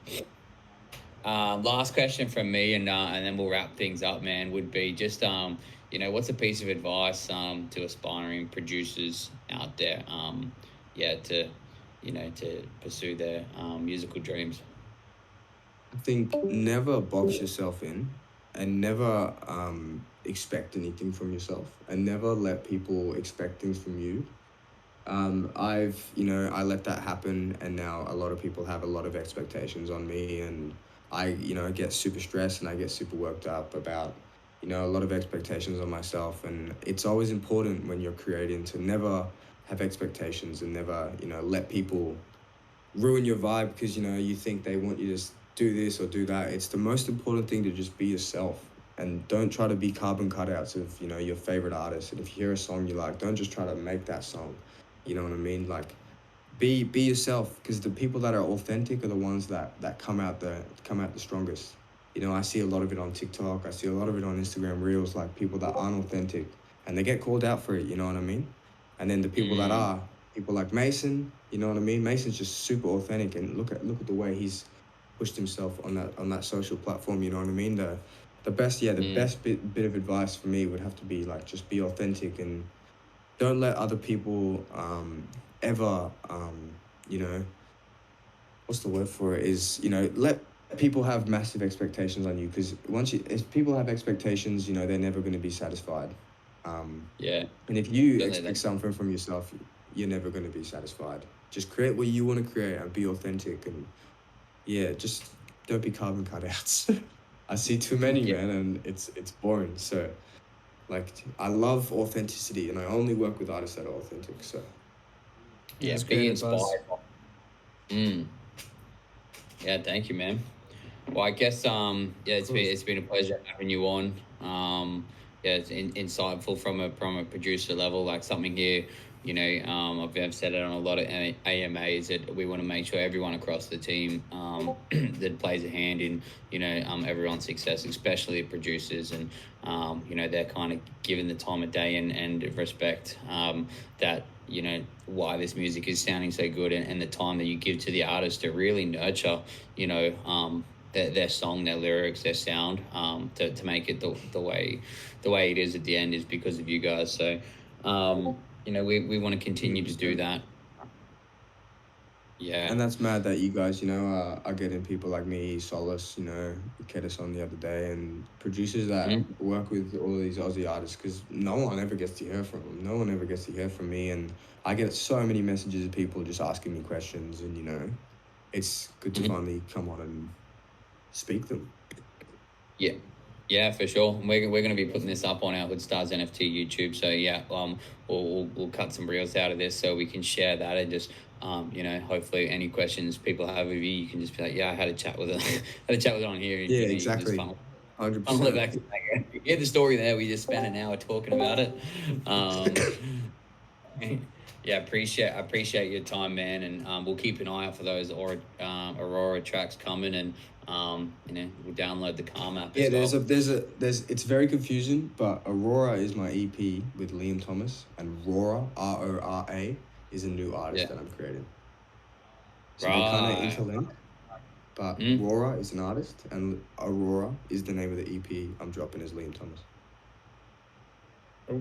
Last question from me, and then we'll wrap things up, man. Would be just what's a piece of advice to aspiring producers out there? To pursue their musical dreams. I think never box yourself in, and never expect anything from yourself, and never let people expect things from you. I let that happen, and now a lot of people have a lot of expectations on me, and I get super stressed and I get super worked up about a lot of expectations on myself. And it's always important when you're creating to never have expectations, and never let people ruin your vibe, because you think they want you to do this or do that. It's the most important thing to just be yourself, and don't try to be carbon cutouts of, you know, your favorite artist. And if you hear a song you like, don't just try to make that song. You know what I mean? Like, be yourself, because the people that are authentic are the ones that come out the strongest. You know, I see a lot of it on TikTok. I see a lot of it on Instagram Reels, like people that aren't authentic, and they get called out for it. You know what I mean? And then the people that are, people like Mason. You know what I mean? Mason's just super authentic, and look at the way he's pushed himself on that social platform. You know what I mean? The best bit of advice for me would have to be like, just be authentic, and don't let other people ever you know, what's the word for it, is, you know, let people have massive expectations on you, because if people have expectations, you know, they're never going to be satisfied. Yeah. And if you expect something from yourself, you're never going to be satisfied. Just create what you want to create and be authentic, and yeah, just don't be carbon cutouts. I see too many, man, and it's boring. So, like, I love authenticity, and I only work with artists that are authentic. So, yeah, That's be great advice. inspired. Yeah, thank you, man. Well, I guess yeah, it's been a pleasure having you on. Yeah, it's insightful from a producer level, like something here. You know, I've said it on a lot of AMAs that we want to make sure everyone across the team that plays a hand in, you know, everyone's success, especially producers, and you know, they're kind of given the time of day and respect that, you know, why this music is sounding so good, and the time that you give to the artist to really nurture, you know, their song, their lyrics, their sound, to make it the way it is at the end, is because of you guys. So, you know, we want to continue to do that. Yeah. and that's mad that you guys, you know, are getting people like me, Solace, you know, Kedis on the other day, and producers that work with all of these Aussie artists, because no one ever gets to hear from them. No one ever gets to hear from me, and I get so many messages of people just asking me questions, and, you know, it's good to finally come on and speak them. Yeah, for sure. And we're going to be putting this up on our Hoodstarz NFT YouTube. So yeah, we'll cut some reels out of this so we can share that, and just you know, hopefully any questions people have of you can just be like, yeah, I had a chat with her, on here. Yeah, you know, exactly. 100%. Get the story there. We just spent an hour talking about it. Yeah, I appreciate your time, man, and we'll keep an eye out for those Aurora tracks coming, and you know, we'll download the Calm app. Yeah, as well. there's it's very confusing, but Aurora is my EP with Liam Thomas, and Rora, Rora, is a new artist that I'm creating. So they kind of interlink, but Rora is an artist, and Aurora is the name of the EP I'm dropping as Liam Thomas. Oh,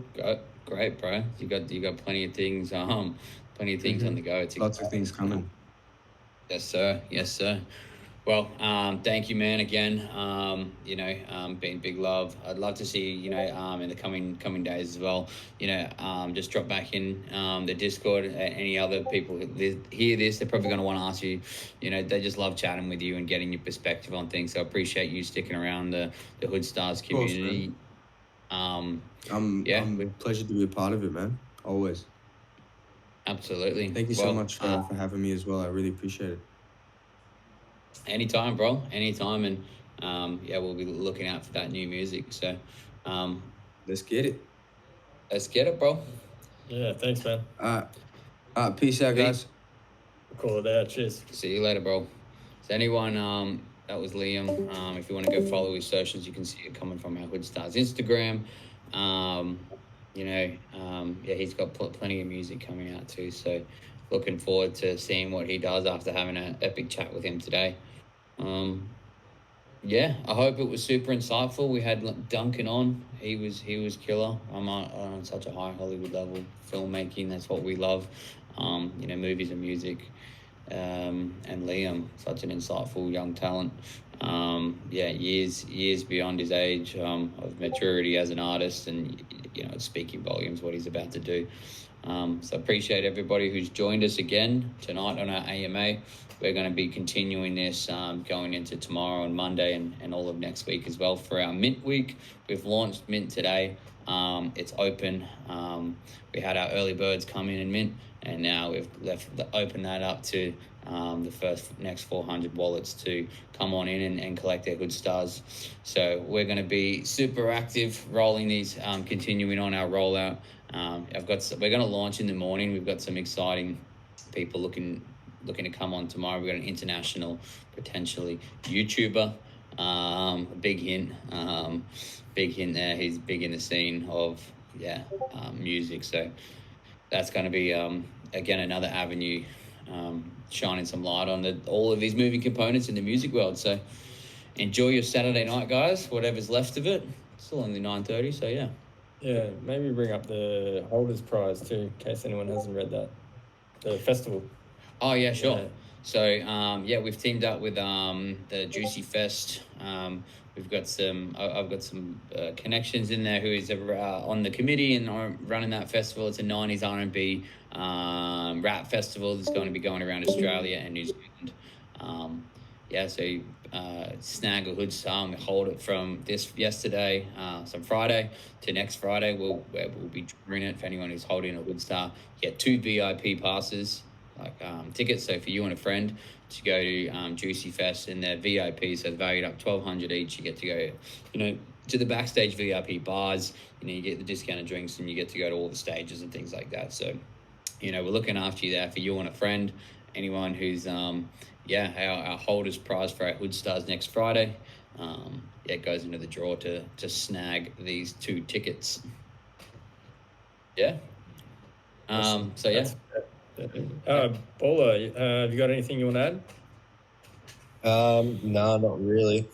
great, bro! You got plenty of things, on the go. It's lots of things coming. Yes, sir. Yes, sir. Well, thank you, man. Again, you know, been big love. I'd love to see, you know, in the coming days as well. You know, just drop back in the Discord. Any other people who hear this, they're probably going to want to ask you. You know, they just love chatting with you and getting your perspective on things. So I appreciate you sticking around the Hoodstarz community. Course, I'm pleasure to be a part of it, man. Always. Absolutely. Thank you so much for having me as well. I really appreciate it. Anytime, bro. Anytime, and yeah, we'll be looking out for that new music. So, let's get it. Let's get it, bro. Yeah, thanks, man. Peace out, guys. Call it out. Cheers. See you later, bro. So anyone, that was Liam. If you want to go follow his socials, you can see it coming from our Hoodstarz Instagram. You know, yeah, he's got plenty of music coming out too. So, looking forward to seeing what he does after having an epic chat with him today. Yeah, I hope it was super insightful. We had Duncan on. He was killer. I'm on such a high Hollywood level filmmaking. That's what we love. You know, movies and music. And Liam, such an insightful young talent. Yeah, years beyond his age of maturity as an artist, and you know, it's speaking volumes what he's about to do. So appreciate everybody who's joined us again tonight on our AMA. We're going to be continuing this going into tomorrow and Monday and all of next week as well for our Mint Week. We've launched Mint today. It's open. We had our early birds come in and Mint. and now we've opened that up to the next 400 wallets to come on in and collect their Hoodstarz. So we're going to be super active rolling these, continuing on our rollout. We're going to launch in the morning. We've got some exciting people looking to come on tomorrow. We've got an international, potentially YouTuber. Big hint there. He's big in the scene of music. So that's going to be again another avenue, shining some light on all of these moving components in the music world. So enjoy your Saturday night, guys. Whatever's left of it. It's still only 9:30, so yeah. Yeah, maybe bring up the Holders Prize too, in case anyone hasn't read that. The festival. Oh yeah, sure. Yeah. So we've teamed up with the Juicy Fest. We've got I've got some connections in there who is on the committee and are running that festival. It's a 90s R&B rap festival that's going to be going around Australia and New Zealand. Snag a Hoodstar and we hold it from yesterday, some Friday to next Friday. We'll be drawing it for anyone who's holding a Hoodstar. You get 2 VIP passes, tickets. So for you and a friend to go to Juicy Fest, and their VIP, so valued up $1,200 each. You get to go, to the backstage VIP bars. You get the discounted drinks, and you get to go to all the stages and things like that. So, we're looking after you there for you and a friend. Anyone who's our Holders Prize for our Hoodstarz next Friday. It goes into the draw to snag these 2 tickets. Yeah. Paula, have you got anything you want to add? No, not really.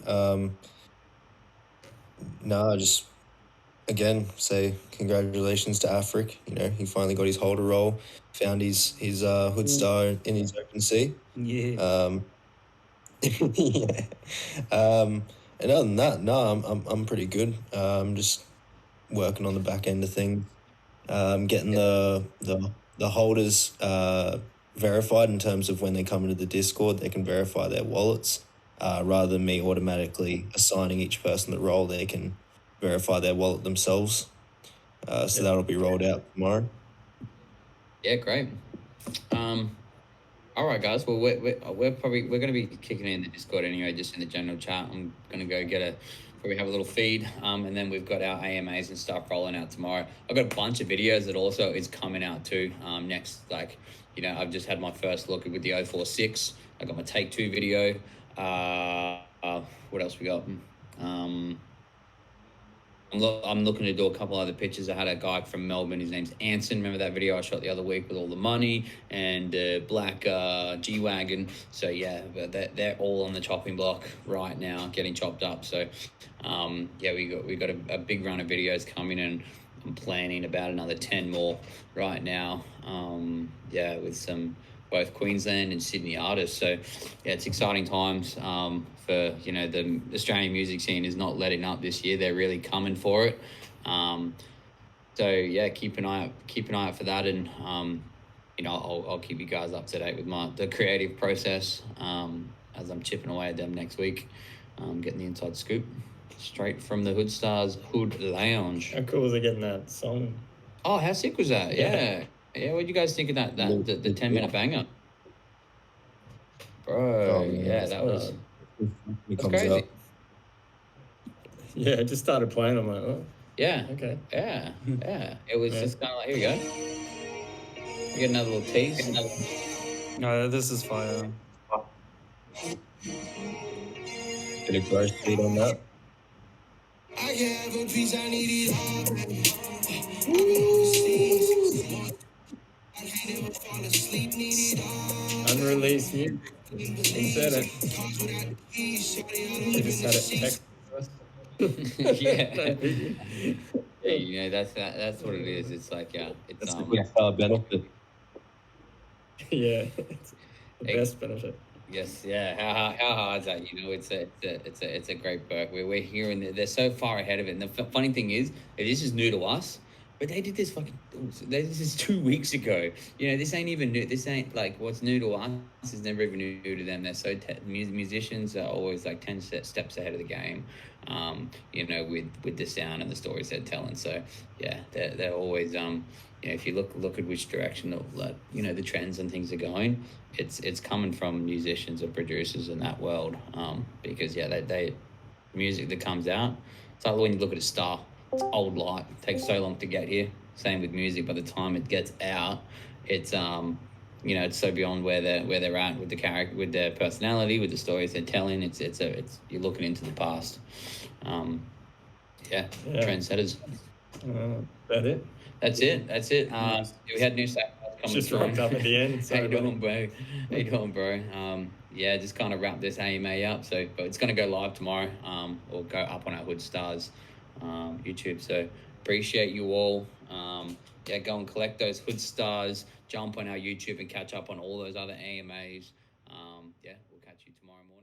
No, just again say congratulations to Afric. He finally got his holder role, found his Hoodstar in his open sea. Yeah. Yeah. And other than that, no, I'm pretty good. Just working on the back end of things, getting the holders verified in terms of when they come into the Discord, they can verify their wallets, rather than me automatically assigning each person the role. They can verify their wallet themselves. So that'll be rolled out tomorrow. Yeah, great. All right, guys. Well, we're going to be kicking in the Discord anyway, just in the general chat. I'm going to go probably have a little feed, and then we've got our AMAs and stuff rolling out tomorrow. I've got a bunch of videos that also is coming out too. Next, I've just had my first look with the 046. I got my take 2 video. What else we got? I'm looking to do a couple other pictures. I had a guy from Melbourne. His name's Anson. Remember that video I shot the other week with all the money and black G-Wagon? So yeah, they're all on the chopping block right now, getting chopped up. So we got a big run of videos coming, and I'm planning about another 10 more right now. With some both Queensland and Sydney artists. So yeah, it's exciting times. For the Australian music scene is not letting up this year. They're really coming for it. Keep an eye out for that, and I'll keep you guys up to date with the creative process as I'm chipping away at them next week, getting the inside scoop straight from the Hoodstarz Hood Lounge. How cool was it getting that song? Oh, how sick was that? Yeah. What do you guys think of that? The 10-minute banger, bro? That was crazy. Up. Yeah, it just started playing. I'm like, oh. Yeah. Okay. Yeah. It was just kind of like, here we go. We get another little tease. No, this is fire. Bit of growth speed on that. I can have a piece, I need it all, baby. I've been overseas. I can't ever fall asleep, need it all. Unreleased music. He said it. He just had it text us. Yeah, that's what it is. It's like it's That's a good benefit. Yeah, it's the best benefit. Yes, yeah. How hard is that? It's a great perk. We're hearing that they're so far ahead of it. And the funny thing is, this is new to us. But they did this this is 2 weeks ago. You know, this ain't even new. This ain't like what's new to us is never even new to them. They're so musicians are always like 10 steps ahead of the game. You know, with the sound and the stories they're telling. So yeah, they're always you know, if you look at which direction the trends and things are going, it's coming from musicians or producers in that world. Because yeah, they music that comes out. It's like when you look at a star. It's old light. It takes so long to get here. Same with music. By the time it gets out, it's it's so beyond where they're at with the character, with their personality, with the stories they're telling. It's you're looking into the past. Trendsetters. That it? That's it. We had new stuff coming Just through. wrapped up at the end. How you doing, bro? Just kind of wrap this AMA up. So, but it's going to go live tomorrow. Or go up on our Hoodstarz YouTube. So appreciate you all. Go and collect those Hoodstarz. Jump on our YouTube and catch up on all those other AMAs. We'll catch you tomorrow morning.